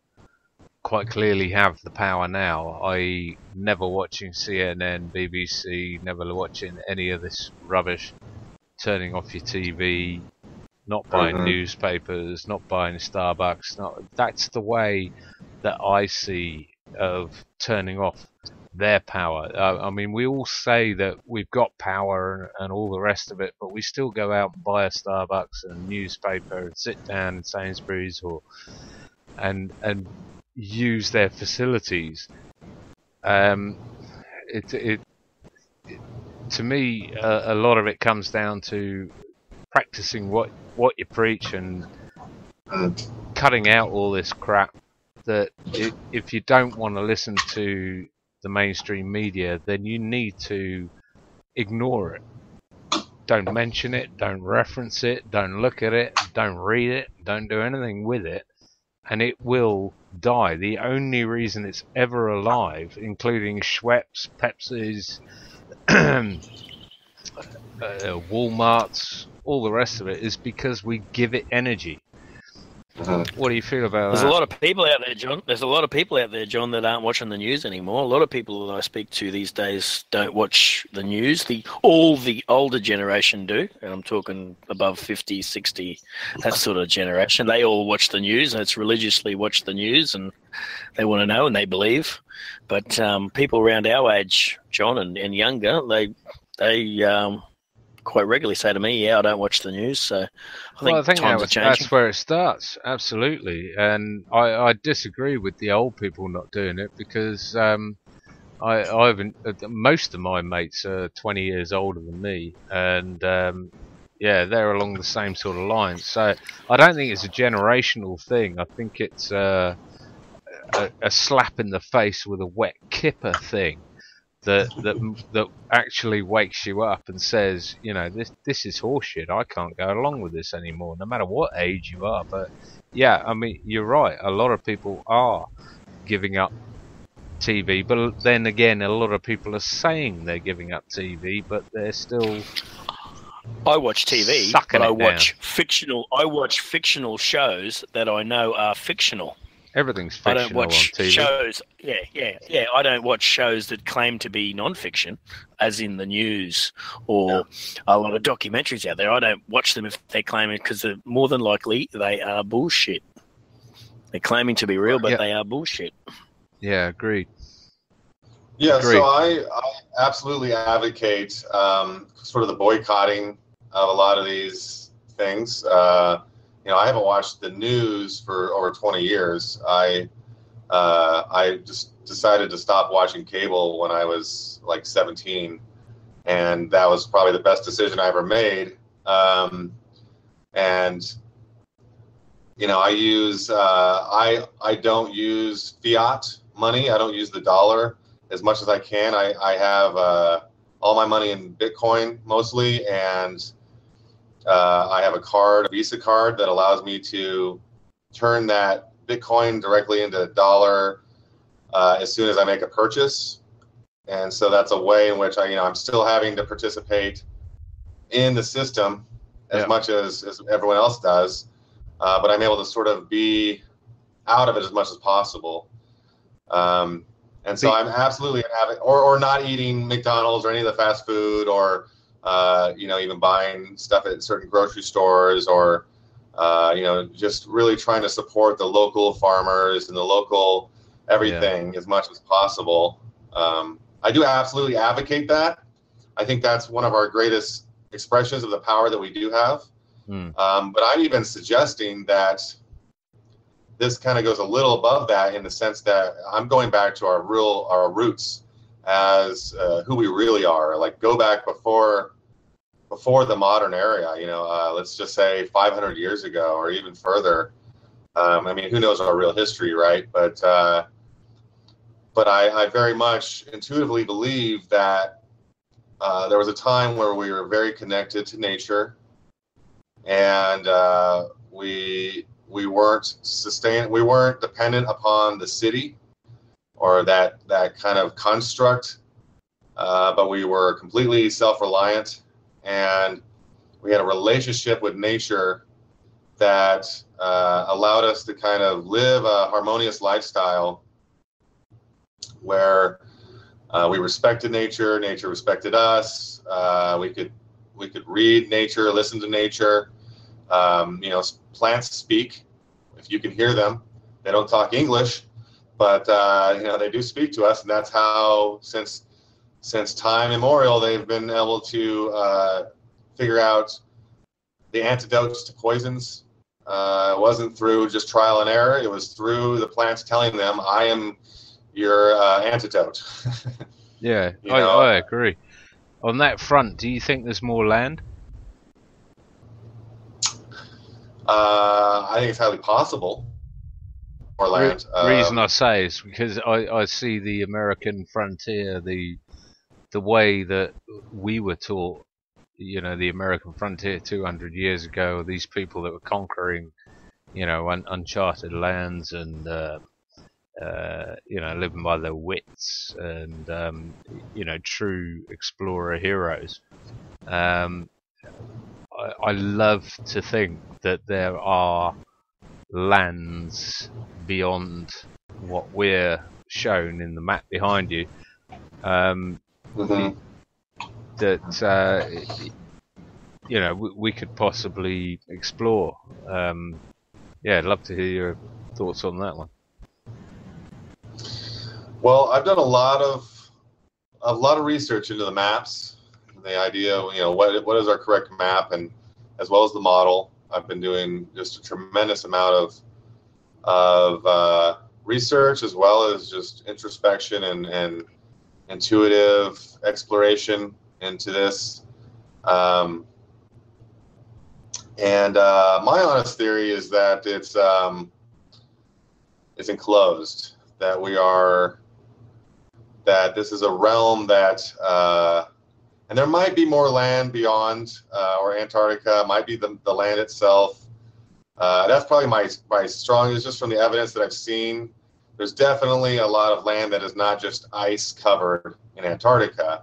quite clearly have the power now, i.e. never watching CNN, BBC, never watching any of this rubbish, turning off your TV, not buying newspapers, not buying Starbucks? That's the way that I see of turning off their power. I mean, we all say that we've got power and all the rest of it, but we still go out and buy a Starbucks and a newspaper and sit down in Sainsbury's and use their facilities. To me, a lot of it comes down to practicing what you preach and cutting out all this crap. That if you don't want to listen to the mainstream media, then you need to ignore it. Don't mention it, don't reference it, don't look at it, don't read it, don't do anything with it, and it will die. The only reason it's ever alive, including Schweppes, Pepsi's, Walmart's, all the rest of it, is because we give it energy. What do you feel about that? There's a lot of people out there, John. There's a lot of people out there, John, that aren't watching the news anymore. A lot of people that I speak to these days don't watch the news. All the older generation do, and I'm talking above 50, 60, that sort of generation. They all watch the news, and it's religiously watch the news, and they want to know and they believe. But people around our age, John, and younger, they quite regularly say to me, "Yeah, I don't watch the news." So I think times are changing. That's where it starts, absolutely. And I disagree with the old people not doing it because most of my mates are 20 years older than me, and they're along the same sort of lines. So I don't think it's a generational thing. I think it's a slap in the face with a wet kipper thing. That actually wakes you up and says, this is horseshit. I can't go along with this anymore, no matter what age you are. But yeah, I mean, you're right. A lot of people are giving up TV, but then again, a lot of people are saying they're giving up TV, but they're still. I watch TV, but I watch fictional. I watch fictional shows that I know are fictional. Everything's fictional. I don't watch on TV. shows. Yeah. I don't watch shows that claim to be non-fiction, as in the news or a lot of documentaries out there. I don't watch them if they claim it because more than likely they are bullshit. They're claiming to be real, but they are bullshit. Yeah, agreed. Yeah, agreed. So I absolutely advocate sort of the boycotting of a lot of these things. I haven't watched the news for over 20 years. I just decided to stop watching cable when I was like 17, and that was probably the best decision I ever made. I don't use fiat money. I don't use the dollar as much as I can. I have all my money in Bitcoin mostly, and I have a Visa card that allows me to turn that Bitcoin directly into dollar as soon as I make a purchase. And so that's a way in which I'm still having to participate in the system as much as everyone else does, but I'm able to sort of be out of it as much as possible. And so I'm absolutely an advocate, or not eating McDonald's or any of the fast food, or even buying stuff at certain grocery stores, or just really trying to support the local farmers and the local everything as much as possible. I do absolutely advocate that. I think that's one of our greatest expressions of the power that we do have. But I'm even suggesting that this kind of goes a little above that, in the sense that I'm going back to our roots as who we really are. Like, go back before before the modern era. Let's just say 500 years ago or even further. I mean, who knows our real history, right? But I very much intuitively believe that there was a time where we were very connected to nature, and we weren't dependent upon the city or that kind of construct, but we were completely self-reliant, and we had a relationship with nature that allowed us to kind of live a harmonious lifestyle where we respected nature, nature respected us. We could read nature, listen to nature. Plants speak if you can hear them. They don't talk English, but they do speak to us, and that's how since time immemorial they've been able to figure out the antidotes to poisons. It wasn't through just trial and error. It was through the plants telling them, I am your antidote. Yeah, I agree. On that front, do you think there's more land? I think it's highly possible. More land. Reason I say is because I see the American frontier, the way that we were taught, the American frontier 200 years ago, these people that were conquering, uncharted lands and, living by their wits and, true explorer heroes. I love to think that there are lands beyond what we're shown in the map behind you. That we could possibly explore. I'd love to hear your thoughts on that one. Well, I've done a lot of research into the maps, the idea of what is our correct map, and as well as the model. I've been doing just a tremendous amount of research, as well as just introspection and intuitive exploration into this. My honest theory is that it's enclosed, that this is a realm that, and there might be more land beyond, or Antarctica, might be the land itself. That's probably my strongest, just from the evidence that I've seen. There's definitely a lot of land that is not just ice covered in Antarctica,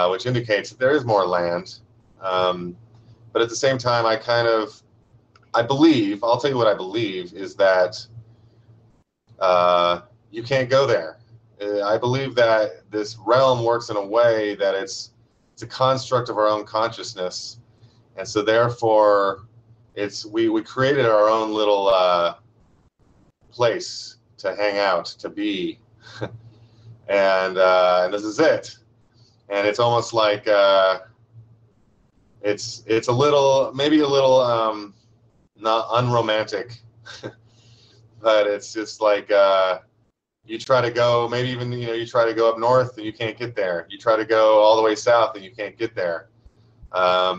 which indicates that there is more land. But at the same time, I believe, I'll tell you what I believe, is that you can't go there. I believe that this realm works in a way that it's a construct of our own consciousness, and so therefore we created our own little place to hang out, to be, and this is it. And it's almost like it's a little, maybe a little not unromantic, but it's just like you try to go, maybe even you try to go up north and you can't get there. You try to go all the way south and you can't get there.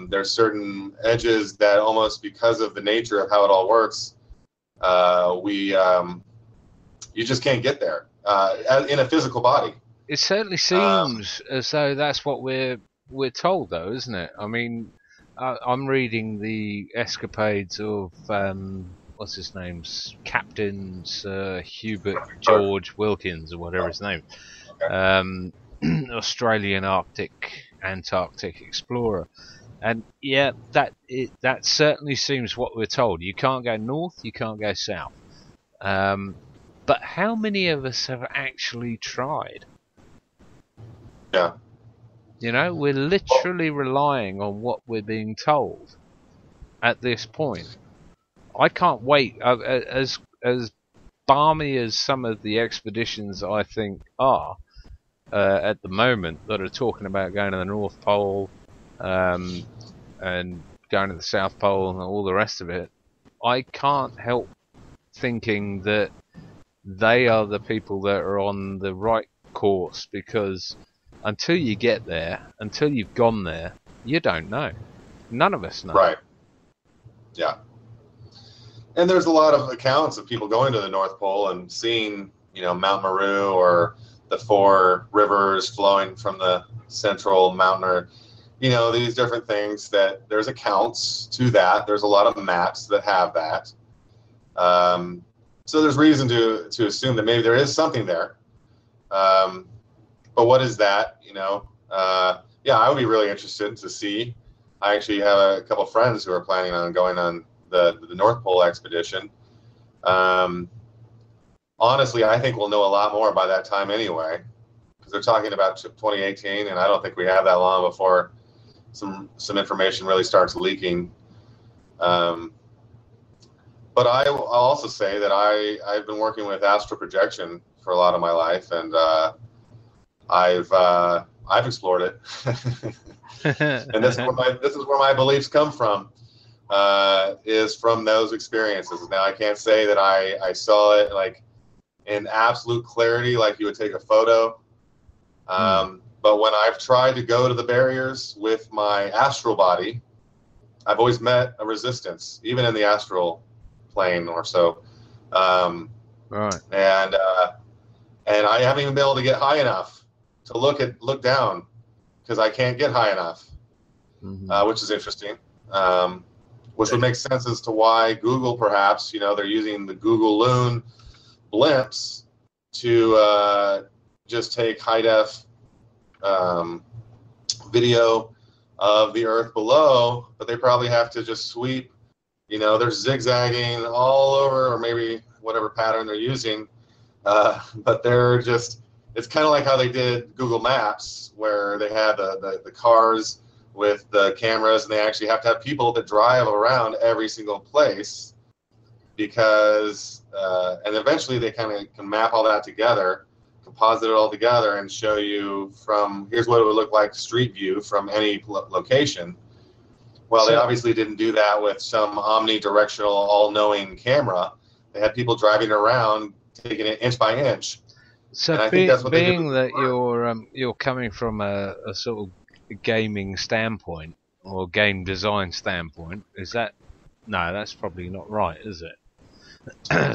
There's certain edges that almost because of the nature of how it all works, you just can't get there in a physical body. It certainly seems as though that's what we're told, though, isn't it? I mean, I'm reading the escapades of what's his name, Captain Hubert George Wilkins or whatever his name, Australian Antarctic explorer, and yeah, that certainly seems what we're told. You can't go north, you can't go south. But how many of us have actually tried? Yeah. We're literally relying on what we're being told at this point. I can't wait. As balmy as some of the expeditions I think are at the moment that are talking about going to the North Pole and going to the South Pole and all the rest of it, I can't help thinking that they are the people that are on the right course, because until you get there, until you've gone there, You don't know. None of us know. Right. Yeah. And there's a lot of accounts of people going to the North Pole and seeing, Mount Meru or the 4 rivers flowing from the central mountain, or, these different things that there's accounts to that. There's a lot of maps that have that. So there's reason to assume that maybe there is something there. But what is that? Yeah, I would be really interested to see. I actually have a couple friends who are planning on going on the North Pole expedition. Honestly, I think we'll know a lot more by that time anyway, because they're talking about 2018, and I don't think we have that long before some information really starts leaking. But I'll also say that I've been working with astral projection for a lot of my life, and I've explored it. And this is where my beliefs come from, is from those experiences. Now, I can't say that I saw it like in absolute clarity, like you would take a photo. But when I've tried to go to the barriers with my astral body, I've always met a resistance, even in the astral plane or so. Right. And I haven't even been able to get high enough to look down, because I can't get high enough, which is interesting. Which would make sense as to why Google, perhaps, they're using the Google Loon blimps to just take high-def video of the Earth below, but they probably have to just sweep, they're zigzagging all over, or maybe whatever pattern they're using, but they're just, it's kind of like how they did Google Maps, where they had the cars with the cameras, and they actually have to have people that drive around every single place, because and eventually they kind of can map all that together, composite it all together, and show you from, here's what it would look like street view from any location. Well, they obviously didn't do that with some omnidirectional, all-knowing camera. They had people driving around, taking it inch by inch. So, and I think that's what being that you're coming from a sort of gaming standpoint or game design standpoint, is that, no, that's probably not right, is it?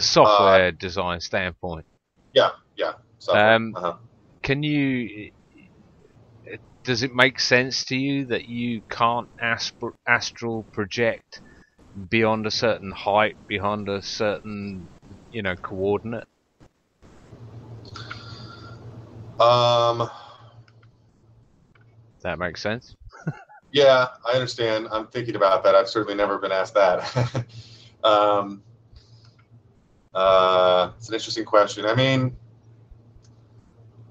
Software design standpoint. Yeah. Software. Can you? Does it make sense to you that you can't astral project beyond a certain height, beyond a certain, coordinate? That makes sense. Yeah, I understand. I'm thinking about that. I've certainly never been asked that. It's an interesting question. I mean,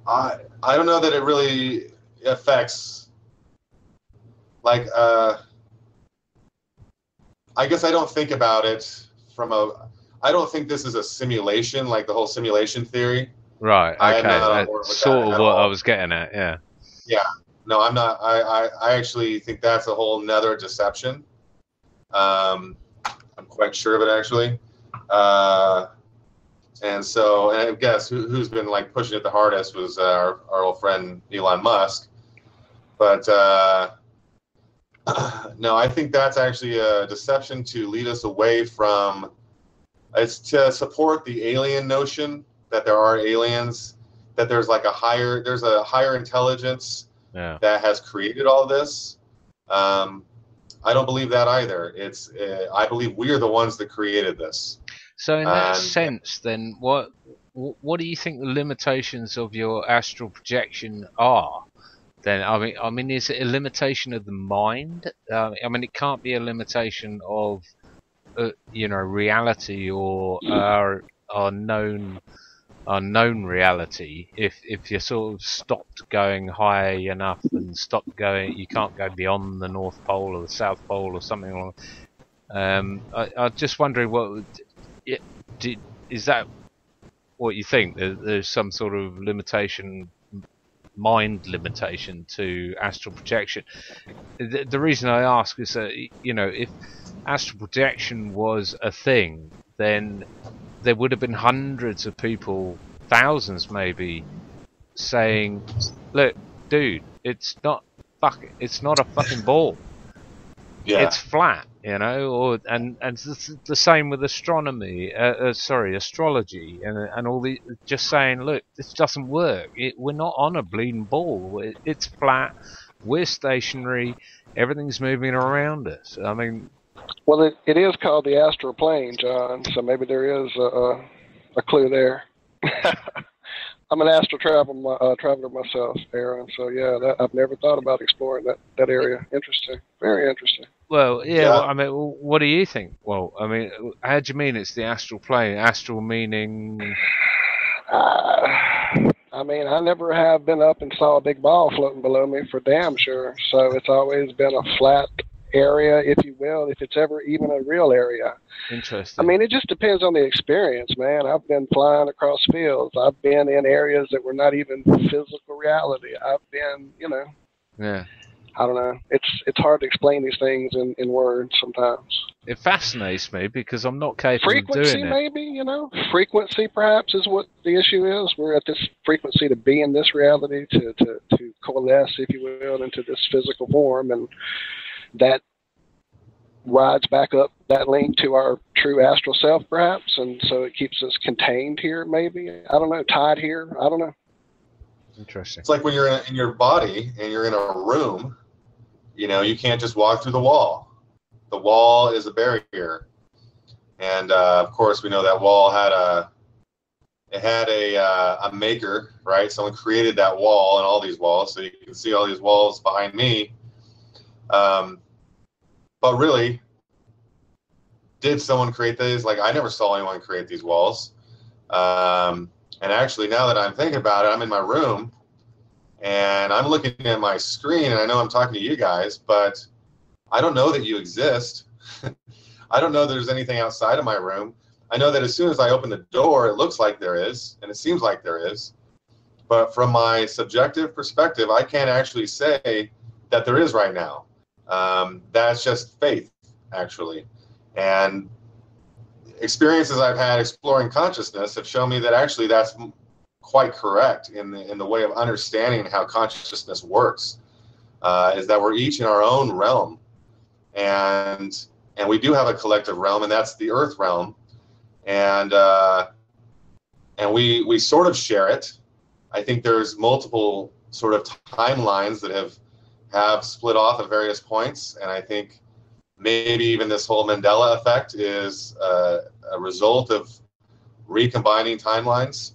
I don't know that it really affects, like, I guess I don't think about it I don't think this is a simulation, like the whole simulation theory. Right, okay, that's sort of what I was getting at, yeah. Yeah, no, I'm not, I actually think that's a whole nother deception. I'm quite sure of it, actually. And I guess who's been like pushing it the hardest was our old friend Elon Musk. But no, I think that's actually a deception to lead us away from. It's to support the alien notion that there are aliens, that there's a higher intelligence that has created all this. I don't believe that either. I believe we are the ones that created this. So in that sense, then, what do you think the limitations of your astral projection are? Then, I mean, is it a limitation of the mind? I mean, it can't be a limitation of, reality or our known reality. If you're sort of stopped going high enough and stopped going, you can't go beyond the North Pole or the South Pole or something along. I'm just wondering is that what you think? There's some sort of limitation, mind limitation to astral projection. The reason I ask is that, if astral projection was a thing, then there would have been hundreds of people, thousands maybe, saying, look, dude, it's not it's not a fucking ball. Yeah. It's flat, you know, and it's the same with astrology, and all the just saying, look, this doesn't work. We're not on a bleeding ball. It's flat. We're stationary. Everything's moving around us. I mean, well, it is called the astral plane, John. So maybe there is a clue there. I'm an astral traveler myself, Aaron. So yeah, I've never thought about exploring that area. Interesting, very interesting. Well, yeah. Well, I mean, what do you think? Well, I mean, how do you mean it's the astral plane? Astral meaning? I mean, I never have been up and saw a big ball floating below me, for damn sure. So it's always been a flat area, if you will, if it's ever even a real area. Interesting. I mean, it just depends on the experience, man. I've been flying across fields. I've been in areas that were not even physical reality. I've been, you know. Yeah. I don't know. It's hard to explain these things in words sometimes. It fascinates me because I'm not capable of doing it. Frequency, maybe, you know? Frequency, perhaps, is what the issue is. We're at this frequency to be in this reality, to coalesce, if you will, into this physical form, and that rides back up that link to our true astral self, perhaps, and so it keeps us contained here, maybe. I don't know, tied here. I don't know. Interesting. It's like when you're in your body and you're in a room, you know, you can't just walk through the wall. The wall is a barrier. And, of course, we know that wall had a maker, right? Someone created that wall and all these walls. So you can see all these walls behind me. But really, did someone create these? Like, I never saw anyone create these walls. And actually, now that I'm thinking about it, I'm in my room, and I'm looking at my screen, and I know I'm talking to you guys, but I don't know that you exist. I don't know there's anything outside of my room. I know that as soon as I open the door, it looks like there is, and it seems like there is. But from my subjective perspective, I can't actually say that there is right now. That's just faith, actually. And experiences I've had exploring consciousness have shown me that actually that's quite correct in the way of understanding how consciousness works, is that we're each in our own realm, and we do have a collective realm, and that's the Earth realm, and we sort of share it. I think there's multiple sort of timelines that have split off at various points, and I think maybe even this whole Mandela effect is a result of recombining timelines.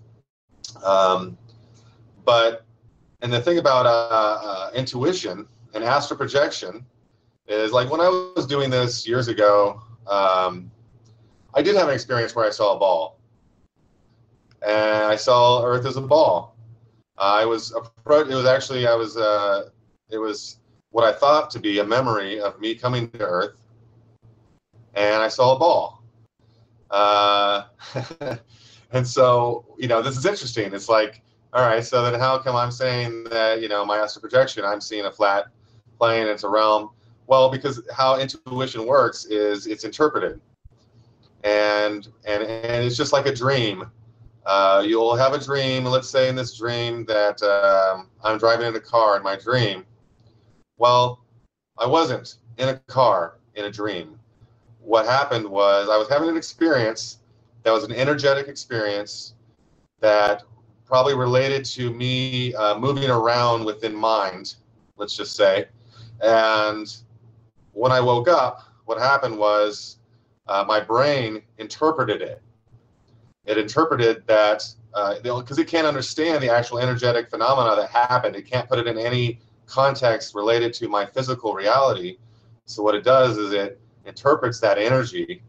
And the thing about intuition and astral projection is, like, when I was doing this years ago, I did have an experience where I saw a ball. And I saw Earth as a ball. It was what I thought to be a memory of me coming to Earth, and I saw a ball. And so, you know, this is interesting. It's like, all right, so then how come I'm saying that, you know, my astral projection, I'm seeing a flat plane, it's a realm? Well, because how intuition works is it's interpreted. And it's just like a dream. You'll have a dream, let's say in this dream that I'm driving in a car in my dream. Well, I wasn't in a car in a dream. What happened was I was having an experience that was an energetic experience that probably related to me moving around within mind, let's just say. And when I woke up, what happened was my brain interpreted it. It interpreted that, because it can't understand the actual energetic phenomena that happened. It can't put it in any context related to my physical reality. So what it does is it interprets that energy,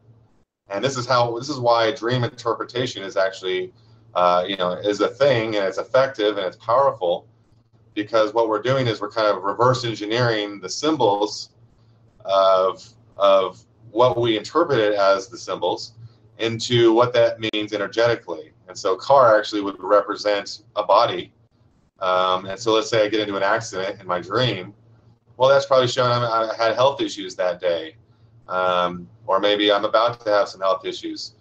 and this is why dream interpretation is actually is a thing, and it's effective and it's powerful, because what we're doing is we're kind of reverse engineering the symbols of what we interpreted as the symbols into what that means energetically. And so car actually would represent a body. And so let's say I get into an accident in my dream. Well, that's probably showing I had health issues that day. Or maybe I'm about to have some health issues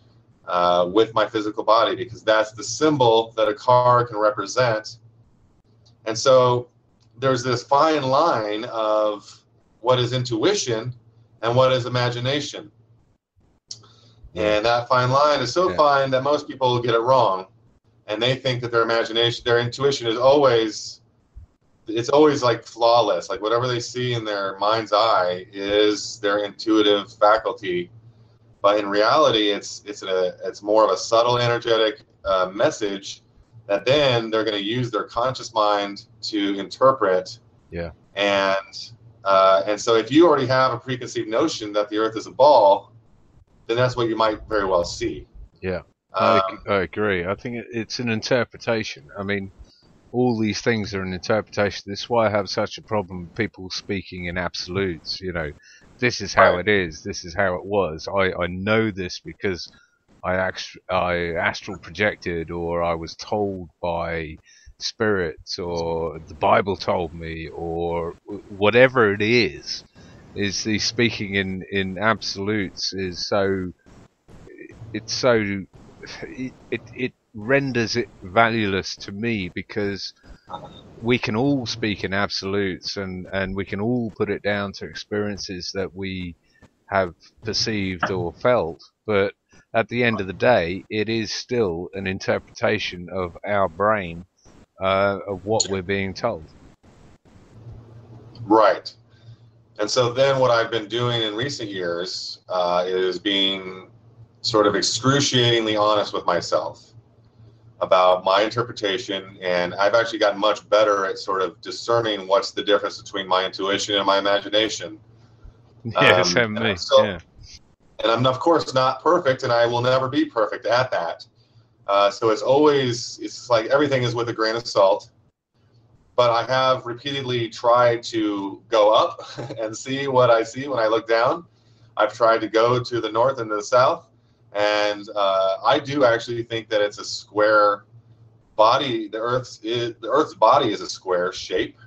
with my physical body, because that's the symbol that a car can represent. And so there's this fine line of what is intuition and what is imagination. And that fine line is so fine that most people get it wrong, and they think that their imagination, their intuition is always, it's always like flawless. Like whatever they see in their mind's eye is their intuitive faculty. But in reality, it's more of a subtle, energetic message that then they're going to use their conscious mind to interpret. Yeah. And so if you already have a preconceived notion that the Earth is a ball, then that's what you might very well see. Yeah, I agree. I think it's an interpretation. I mean, all these things are an interpretation. This is why I have such a problem with people speaking in absolutes. You know, this is how it is. This is how it was. I know this because I astral projected, or I was told by spirits, or the Bible told me, or whatever it is the speaking in absolutes is so, it's so, it renders it valueless to me, because we can all speak in absolutes, and we can all put it down to experiences that we have perceived or felt, but at the end of the day, it is still an interpretation of our brain of what we're being told. Right. And so then what I've been doing in recent years is being sort of excruciatingly honest with myself about my interpretation, and I've actually gotten much better at sort of discerning what's the difference between my intuition and my imagination. Yes, and me. Yeah. And I'm, of course, not perfect, and I will never be perfect at that. So it's like everything is with a grain of salt. But I have repeatedly tried to go up and see what I see when I look down. I've tried to go to the north and the south, and I do actually think that it's a square body. The Earth's body is a square shape.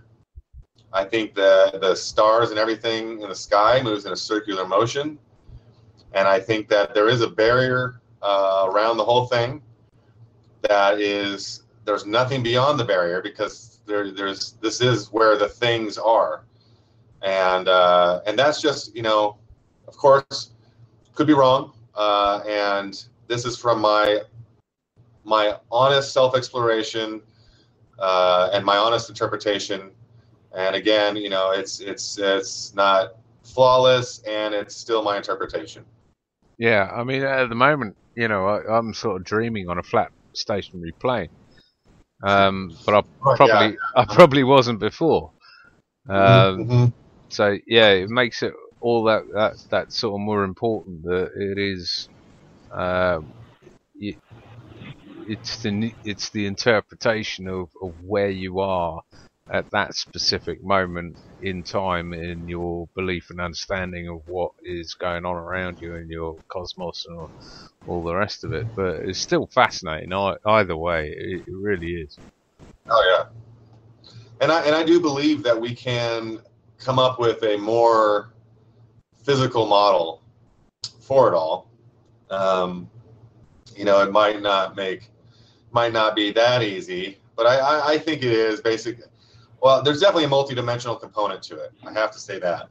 I think the stars and everything in the sky moves in a circular motion, and I think that there is a barrier around the whole thing. There's nothing beyond the barrier, because this is where the things are, and that's just, of course, could be wrong, and this is from my honest self-exploration and my honest interpretation. And again, it's not flawless, and it's still my interpretation. Yeah, I mean, at the moment, I'm sort of dreaming on a flat stationary plane. But I probably wasn't before. So yeah, it makes it all that sort of more important that it is. It's the interpretation of where you are at that specific moment in time, in your belief and understanding of what is going on around you in your cosmos and all the rest of it. But it's still fascinating either way. It really is. Oh yeah, and I do believe that we can come up with a more physical model for it all. It might not be that easy, but I think it is basically. Well, there's definitely a multi-dimensional component to it. I have to say that.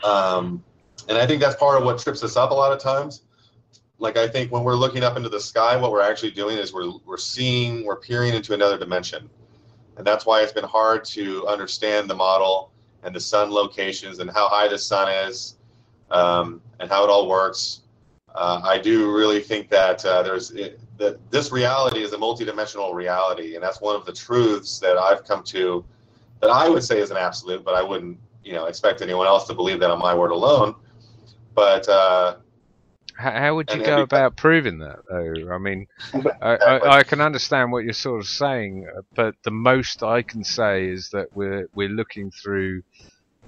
And I think that's part of what trips us up a lot of times. Like, I think when we're looking up into the sky, what we're actually doing is we're peering into another dimension. And that's why it's been hard to understand the model and the sun locations and how high the sun is, and how it all works. I do really think that this reality is a multidimensional reality, and that's one of the truths that I've come to, that I would say is an absolute, but I wouldn't, expect anyone else to believe that on my word alone. But how would you go about proving that, though? I mean, I can understand what you're sort of saying, but the most I can say is that we're looking through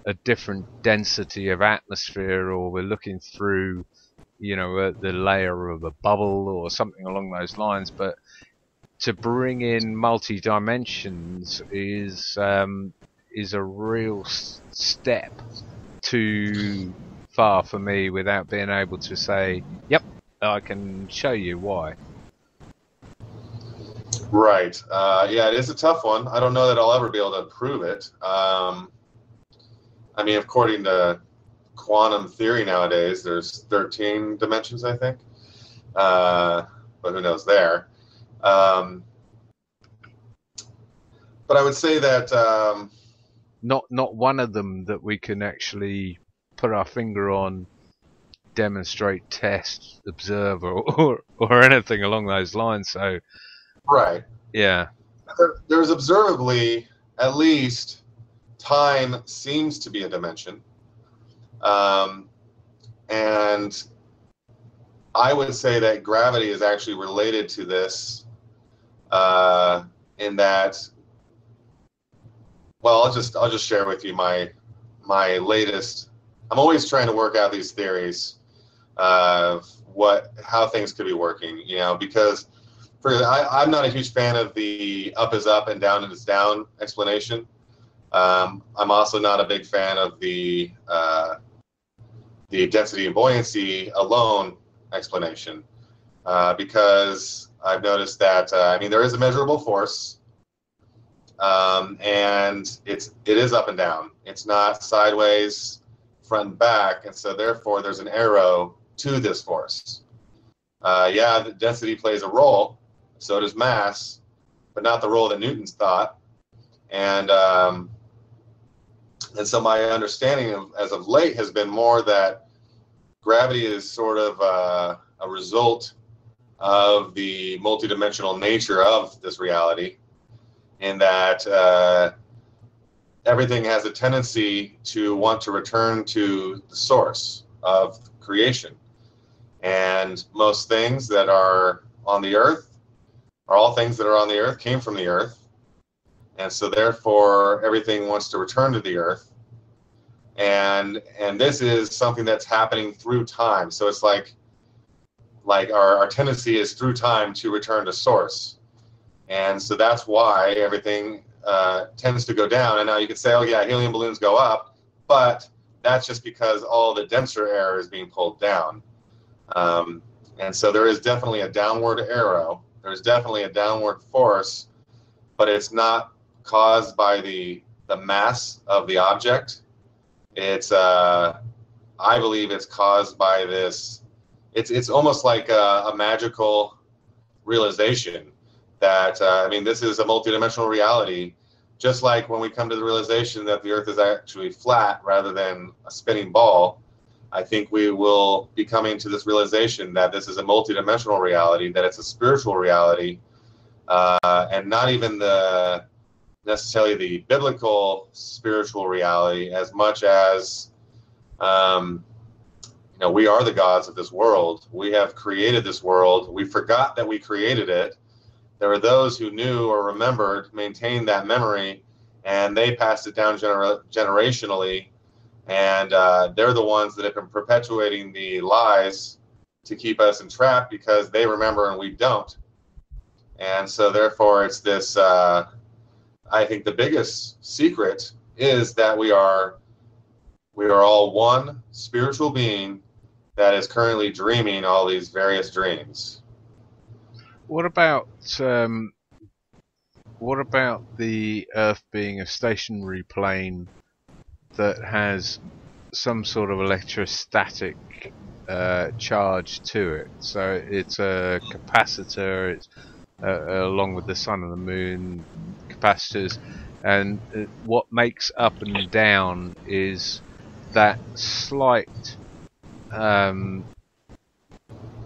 a different density of atmosphere, or we're looking through, the layer of a bubble or something along those lines. But to bring in multi-dimensions is a real step too far for me without being able to say, yep, I can show you why. Right. Yeah, it is a tough one. I don't know that I'll ever be able to prove it. I mean, according to quantum theory nowadays, there's 13 dimensions, I think. But who knows there? But I would say that not one of them that we can actually put our finger on, demonstrate, test, observe, or anything along those lines. So, right. Yeah. There's observably, at least, time seems to be a dimension. And I would say that gravity is actually related to this in that, well, I'll just share with you my latest. I'm always trying to work out these theories of how things could be working, you know, because I'm not a huge fan of the up is up and down is down explanation. I'm also not a big fan of the density and buoyancy alone explanation because I've noticed that I mean, there is a measurable force, and it is up and down. It's not sideways, front and back, and so therefore there's an arrow to this force. Yeah, the density plays a role, so does mass, but not the role that Newton's thought. And so my understanding as of late has been more that gravity is sort of a result of the multidimensional nature of this reality, in that everything has a tendency to want to return to the source of creation. And most things that are on the earth, or all things that are on the earth, came from the earth. And so therefore everything wants to return to the earth. And this is something that's happening through time. So it's like our tendency is through time to return to source. And so that's why everything tends to go down. And now you could say, oh yeah, helium balloons go up, but that's just because all the denser air is being pulled down. And so there is definitely a downward arrow. There's definitely a downward force, but it's not caused by the mass of the object. It's I believe it's caused by this. It's almost like a magical realization that I mean, this is a multidimensional reality. Just like when we come to the realization that the Earth is actually flat rather than a spinning ball, I think we will be coming to this realization that this is a multidimensional reality, that it's a spiritual reality, and not even necessarily the biblical spiritual reality, as much as you know, we are the gods of this world. We have created this world. We forgot that we created it. There are those who knew or remembered, maintained that memory, and they passed it down generationally. And they're the ones that have been perpetuating the lies to keep us entrapped because they remember and we don't. And so therefore it's this, I think the biggest secret is that we are all one spiritual being that is currently dreaming all these various dreams. What about the Earth being a stationary plane that has some sort of electrostatic charge to it? So it's a capacitor, it's along with the sun and the moon, capacitors, and what makes up and down is that slight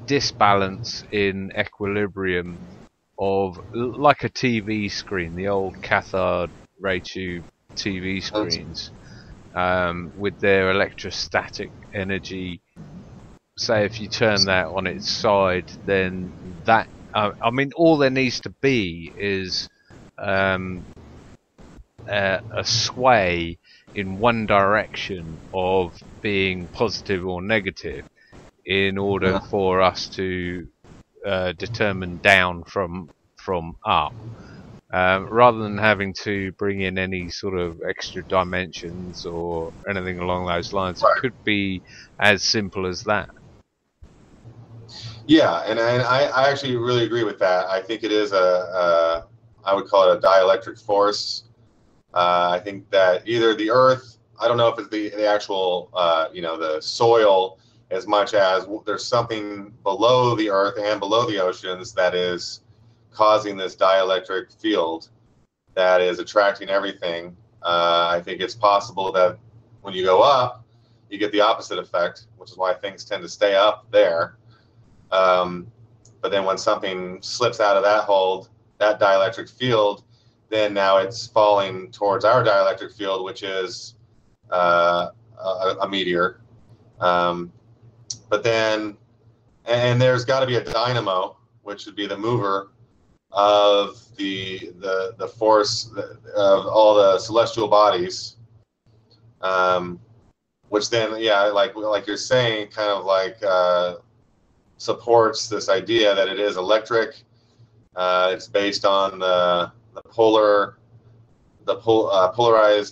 disbalance in equilibrium of, like a TV screen, the old cathode ray tube TV screens, with their electrostatic energy. Say if you turn that on its side, then that I mean, all there needs to be is a sway in one direction of being positive or negative in order for us to determine down from up, rather than having to bring in any sort of extra dimensions or anything along those lines. It could be as simple as that. Yeah, and I actually really agree with that. I think it is I would call it a dielectric force. I think that either the Earth, I don't know if it's the actual, the soil, as much as there's something below the Earth and below the oceans that is causing this dielectric field that is attracting everything. I think it's possible that when you go up, you get the opposite effect, which is why things tend to stay up there. But then when something slips out of that hold, that dielectric field, then now it's falling towards our dielectric field, which is a meteor. But then, and there's got to be a dynamo, which would be the mover of the force of all the celestial bodies, which then, yeah, like you're saying, kind of like supports this idea that it is electric. It's based on the polarized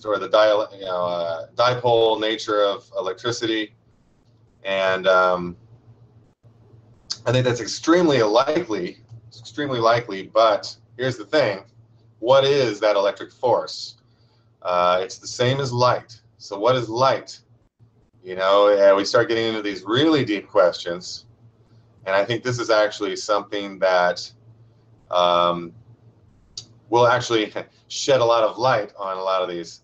or the dipole nature of electricity, and I think that's extremely likely. But here's the thing: what is that electric force? It's the same as light. So what is light? And we start getting into these really deep questions, and I think this is actually something that will actually shed a lot of light on a lot of these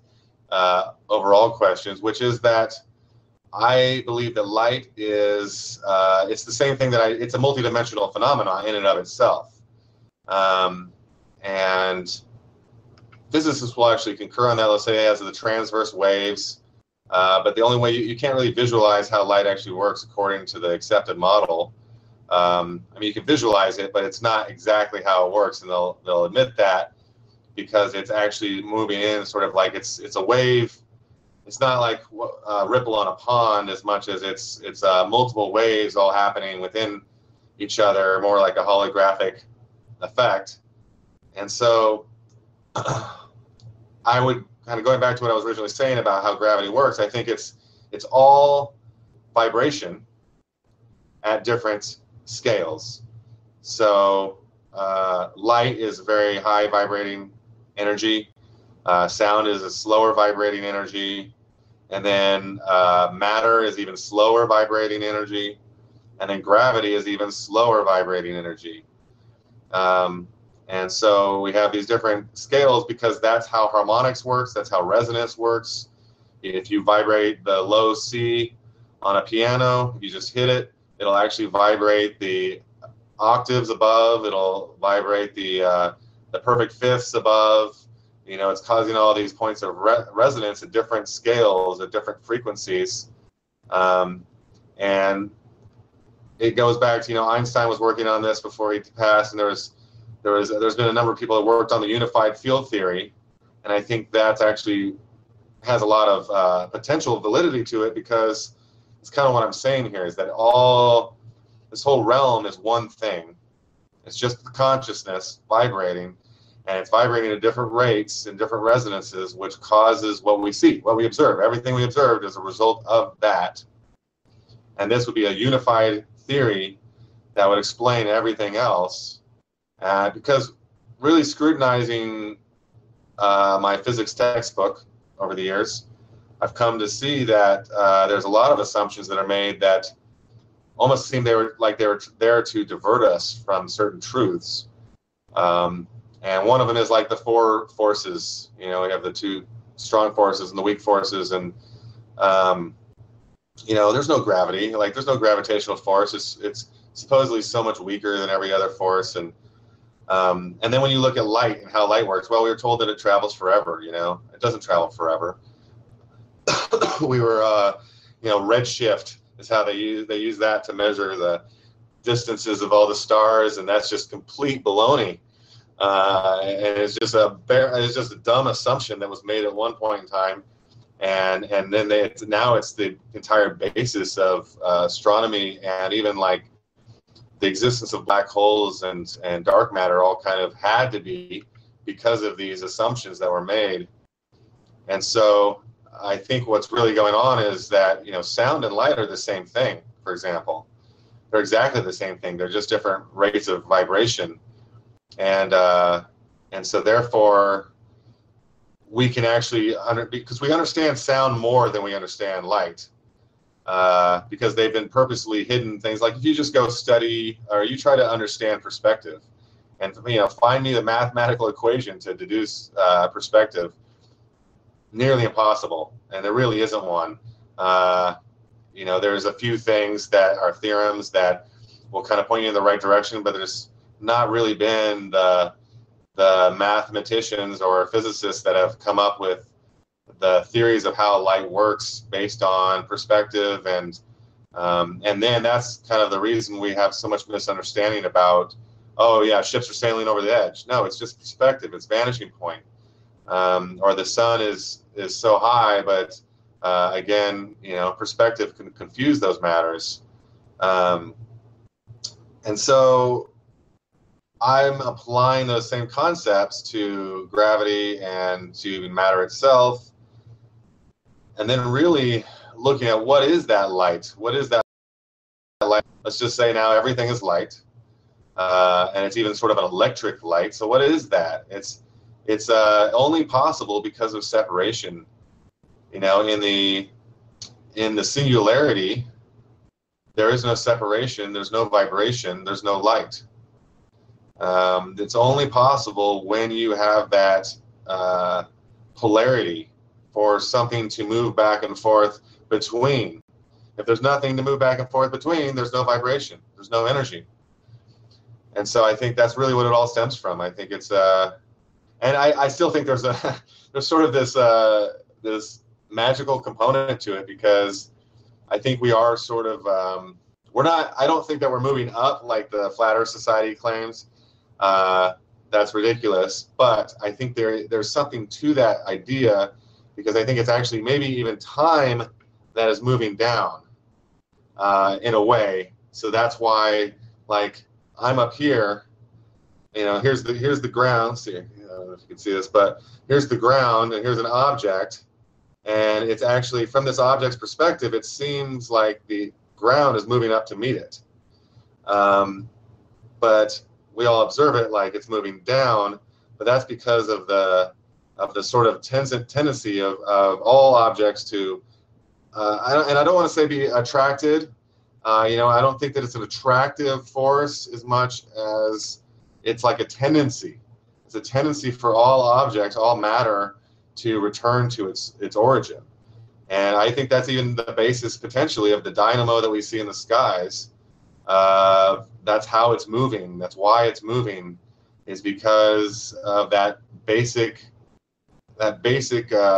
overall questions, which is that I believe that light is, it's the same thing that it's a multidimensional phenomenon in and of itself. And physicists will actually concur on that, let's say, as the transverse waves. But the only way you can't really visualize how light actually works according to the accepted model. You can visualize it, but it's not exactly how it works, and they'll admit that, because it's actually moving in sort of like it's a wave. It's not like a ripple on a pond as much as it's multiple waves all happening within each other, more like a holographic effect. And so I would kind of, going back to what I was originally saying about how gravity works, I think it's all vibration at different scales. So light is very high vibrating energy. Sound is a slower vibrating energy. And then matter is even slower vibrating energy. And then gravity is even slower vibrating energy. And so we have these different scales because that's how harmonics works. That's how resonance works. If you vibrate the low C on a piano, if you just hit it, it'll actually vibrate the octaves above. It'll vibrate the perfect fifths above. It's causing all these points of resonance at different scales, at different frequencies. And it goes back to, Einstein was working on this before he passed, and there's been a number of people that worked on the unified field theory, and I think that actually has a lot of potential validity to it, because it's kind of what I'm saying here, is that this whole realm is one thing. It's just the consciousness vibrating, and it's vibrating at different rates and different resonances, which causes what we see, what we observe. Everything we observed is a result of that. And this would be a unified theory that would explain everything else. Because really scrutinizing my physics textbook over the years, I've come to see that there's a lot of assumptions that are made that almost seem they were there to divert us from certain truths. And one of them is like the four forces. We have the two strong forces and the weak forces, and there's no gravity. There's no gravitational force. It's supposedly so much weaker than every other force, and then when you look at light and how light works, well, we were told that it travels forever. It doesn't travel forever. We were, redshift is how they use that to measure the distances of all the stars, and that's just complete baloney. And it's just a dumb assumption that was made at one point in time, and then now it's the entire basis of astronomy, and even like the existence of black holes and dark matter all kind of had to be because of these assumptions that were made. And so I think what's really going on is that sound and light are the same thing. For example, They're exactly the same thing. They're just different rates of vibration, and so therefore we can actually because we understand sound more than we understand light, because they've been purposely hidden. Things like if you just go study or you try to understand perspective, and find me the mathematical equation to deduce perspective, nearly impossible, and there really isn't one. There's a few things that are theorems that will kind of point you in the right direction, but there's not really been the mathematicians or physicists that have come up with the theories of how light works based on perspective, and then that's kind of the reason we have so much misunderstanding about, oh yeah, ships are sailing over the edge. No, it's just perspective. It's vanishing point. Or the sun is so high, but again, perspective can confuse those matters. And so I'm applying those same concepts to gravity and to matter itself, and then really looking at what is that light? What is that light? Let's just say now everything is light, and it's even sort of an electric light. So what is that? It's only possible because of separation. In the singularity, there is no separation, there's no vibration, there's no light. It's only possible when you have that polarity for something to move back and forth between. If there's nothing to move back and forth between, there's no vibration, there's no energy. And so I think that's really what it all stems from. I think it's and I still think there's sort of this magical component to it, because I think we are sort of I don't think that we're moving up like the Flat Earth Society claims. That's ridiculous, but I think there's something to that idea, because I think it's actually maybe even time that is moving down in a way. So that's why, like, I'm up here, here's the ground. See, I don't know if you can see this, but here's the ground, and here's an object, and it's actually, from this object's perspective, it seems like the ground is moving up to meet it, but we all observe it like it's moving down. But that's because of the sort of tendency of all objects to, I don't want to say be attracted. I don't think that it's an attractive force as much as it's like a tendency. It's a tendency for all objects, all matter, to return to its origin. And I think that's even the basis potentially of the dynamo that we see in the skies. That's how it's moving. That's why it's moving, is because of that basic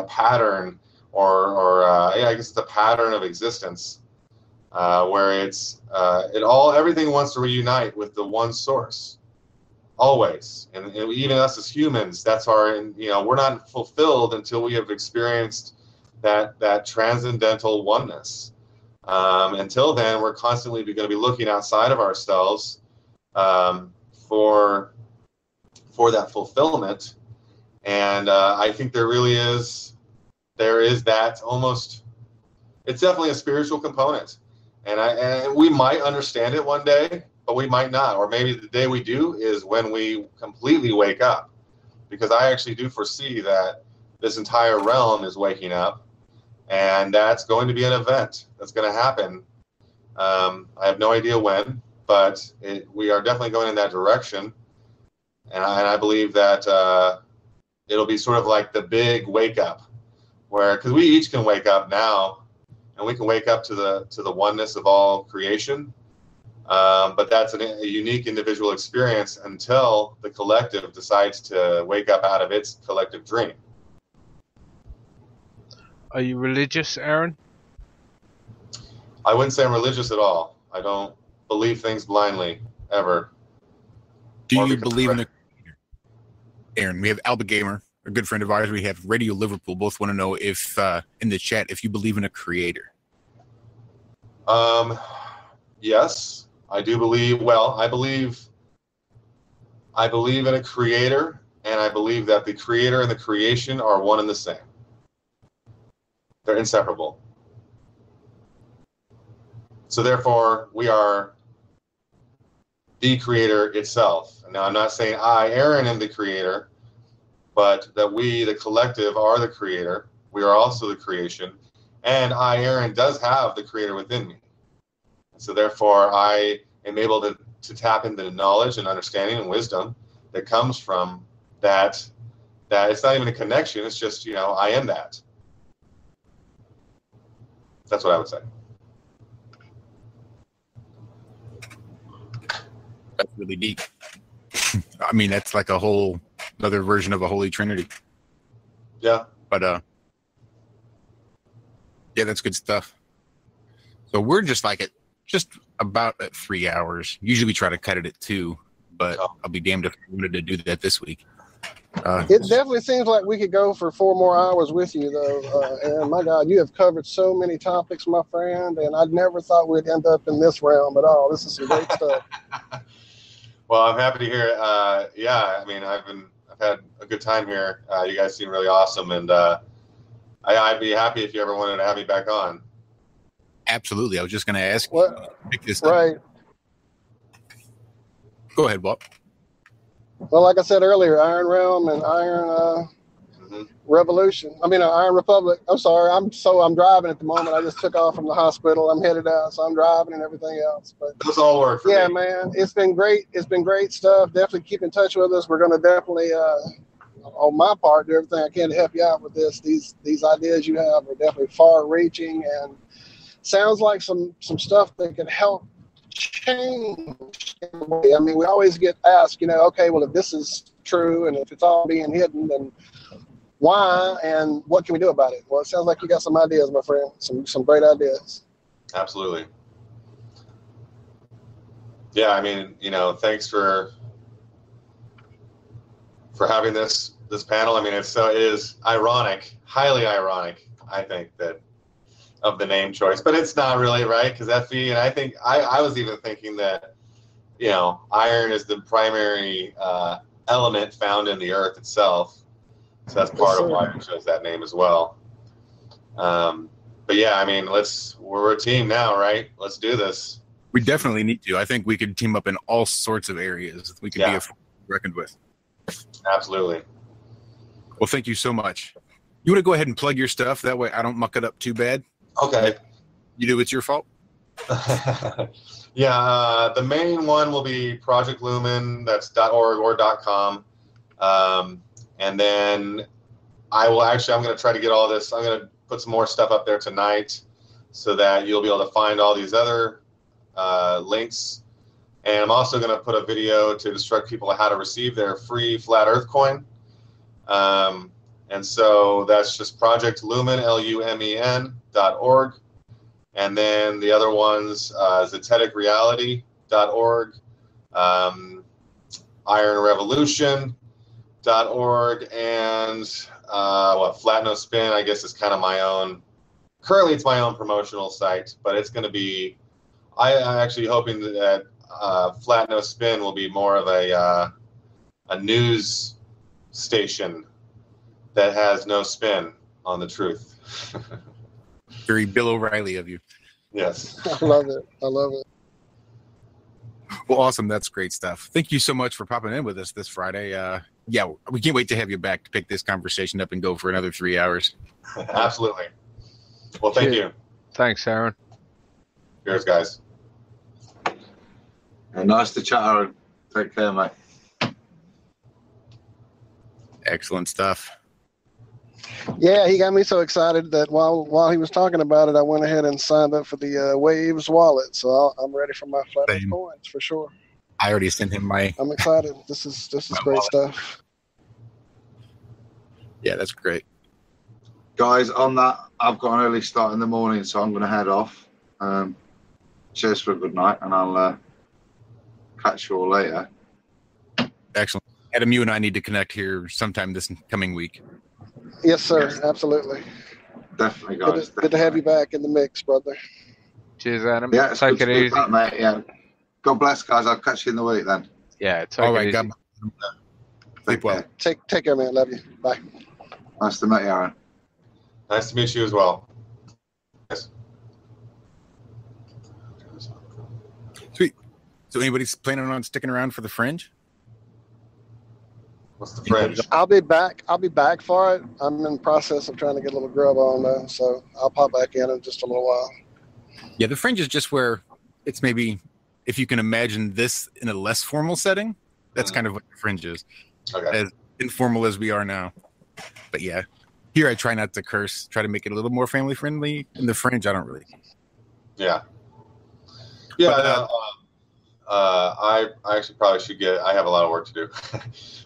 pattern, or I guess it's a pattern of existence, where everything wants to reunite with the one source, always. And even us as humans, that's we're not fulfilled until we have experienced that transcendental oneness. Until then, we're constantly going to be looking outside of ourselves for that fulfillment. And I think there is that almost, it's definitely a spiritual component. And we might understand it one day, but we might not. Or maybe the day we do is when we completely wake up. Because I actually do foresee that this entire realm is waking up. And that's going to be an event that's going to happen. I have no idea when, but we are definitely going in that direction. And I believe that it'll be sort of like the big wake up, because we each can wake up now, and we can wake up to the oneness of all creation. But that's a unique individual experience until the collective decides to wake up out of its collective dream. Are you religious, Aaron? I wouldn't say I'm religious at all. I don't believe things blindly, ever. Do you believe in a creator? Aaron, we have Alba Gamer, a good friend of ours. We have Radio Liverpool. Both want to know if, in the chat, if you believe in a creator. Yes, I do believe. Well, I believe in a creator, and I believe that the creator and the creation are one and the same. They're inseparable. So therefore, we are the creator itself. Now, I'm not saying I, Aaron, am the creator, but that we, the collective, are the creator. We are also the creation. And I, Aaron, does have the creator within me. So therefore, I am able to tap into the knowledge and understanding and wisdom that comes from that it's not even a connection. It's just, I am that. That's what I would say. That's really deep. I mean, that's like a whole other version of a Holy Trinity. Yeah. But yeah, that's good stuff. So we're just about at 3 hours. Usually we try to cut it at 2, but I'll be damned if I wanted to do that this week. It definitely seems like we could go for 4 more hours with you, though. And my God, you have covered so many topics, my friend, and I never thought we'd end up in this realm at all. This is some great stuff. Well, I'm happy to hear it. Yeah, I mean, I've had a good time here. You guys seem really awesome, and I'd be happy if you ever wanted to have me back on. Absolutely. I was just going to ask you to pick this up. Right. Go ahead, Walt. Well, like I said earlier, Iron Realm and Iron Revolution. I mean, Iron Republic. I'm sorry. I'm driving at the moment. I just took off from the hospital. I'm headed out, so I'm driving and everything else. But those all work for me. Man, it's been great. It's been great stuff. Definitely keep in touch with us. We're going to definitely, on my part, do everything I can to help you out with this. These ideas you have are definitely far-reaching and sounds like some stuff that could help change. I mean, we always get asked, okay, well, if this is true and if it's all being hidden, then why and what can we do about it? Well, it sounds like you got some ideas, my friend. Some great ideas. Absolutely. Yeah, I mean, thanks for having this panel. I mean, it is ironic, highly ironic, I think, that of the name choice, but it's not really, right? Because FE, and I think I was even thinking that, iron is the primary element found in the earth itself. So that's part of why I chose that name as well. But yeah, I mean, we're a team now, right? Let's do this. We definitely need to. I think we could team up in all sorts of areas. We could be a force reckoned with. Absolutely. Well, thank you so much. You want to go ahead and plug your stuff? That way I don't muck it up too bad. Okay. You do, it's your fault? Yeah, the main one will be Project Lumen. That's .org or .com. And then I'm going to try to get all this. I'm going to put some more stuff up there tonight so that you'll be able to find all these other links. And I'm also going to put a video to instruct people on how to receive their free Flat Earth coin. And so that's just Project Lumen, LUMEN.org. And then the other ones, zeteticreality.org, ironrevolution.org, and Flat No Spin, I guess, is kind of my own. Currently, it's my own promotional site, but it's going to be. I'm actually hoping that Flat No Spin will be more of a news station that has no spin on the truth. Very Bill O'Reilly of you. Yes. I love it. Well, awesome. That's great stuff. Thank you so much for popping in with us this Friday. Yeah, we can't wait to have you back to pick this conversation up and go for another 3 hours. Absolutely. Well, thank you. Thanks, Aaron. Cheers, guys. Nice to chat, Aaron. Take care, mate. Excellent stuff. Yeah, he got me so excited that while he was talking about it, I went ahead and signed up for the Waves wallet. So I'm ready for my Flat Earth coins for sure. I already sent him my. I'm excited. This is great stuff. Yeah, that's great. Guys, on that, I've got an early start in the morning, so I'm going to head off. Cheers for a good night, and I'll catch you all later. Excellent. Adam, you and I need to connect here sometime this coming week. Yes, sir. Yes. Absolutely. Definitely, guys. Good to have you back in the mix, brother. Cheers, Adam. Yeah, take it easy. Back, mate. Yeah. God bless, guys. I'll catch you in the week then. Yeah, all right, God. Sleep well. Take care, man. Love you. Bye. Nice to meet you, Aaron. Nice to meet you as well. Yes. Sweet. So anybody's planning on sticking around for the Fringe? What's the Fringe? I'll be back. I'll be back for it. I'm in the process of trying to get a little grub on though, so I'll pop back in just a little while. Yeah, the Fringe is just where it's maybe, if you can imagine this in a less formal setting, that's kind of what the Fringe is. Okay. As informal as we are now. But yeah, here I try not to curse, try to make it a little more family friendly. In the Fringe, I don't really. Yeah. Yeah, But, I actually probably should get. I have a lot of work to do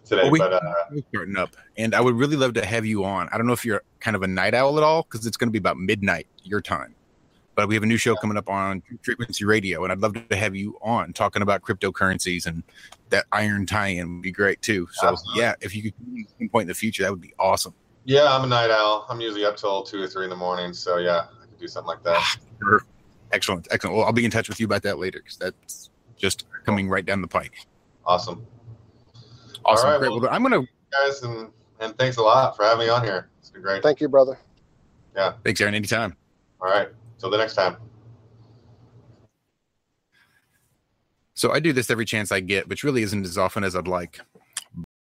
today, we're but starting up, and I would really love to have you on. I don't know if you're kind of a night owl at all, because it's going to be about midnight your time. But we have a new show coming up on Frequency Radio, and I'd love to have you on talking about cryptocurrencies, and that iron tie-in would be great too. So yeah, if you could pinpoint in the future, that would be awesome. yeah, I'm a night owl. I'm usually up till 2 or 3 in the morning, so yeah, I could do something like that. Sure. Excellent. Well, I'll be in touch with you about that later, because that's just coming right down the pike. Awesome. Awesome. All right, Great. Well, I'm gonna guys, and thanks a lot for having me on here. It's been great. Thank you, brother. Yeah. Thanks, Aaron. Anytime. All right. Till the next time. So I do this every chance I get, which really isn't as often as I'd like.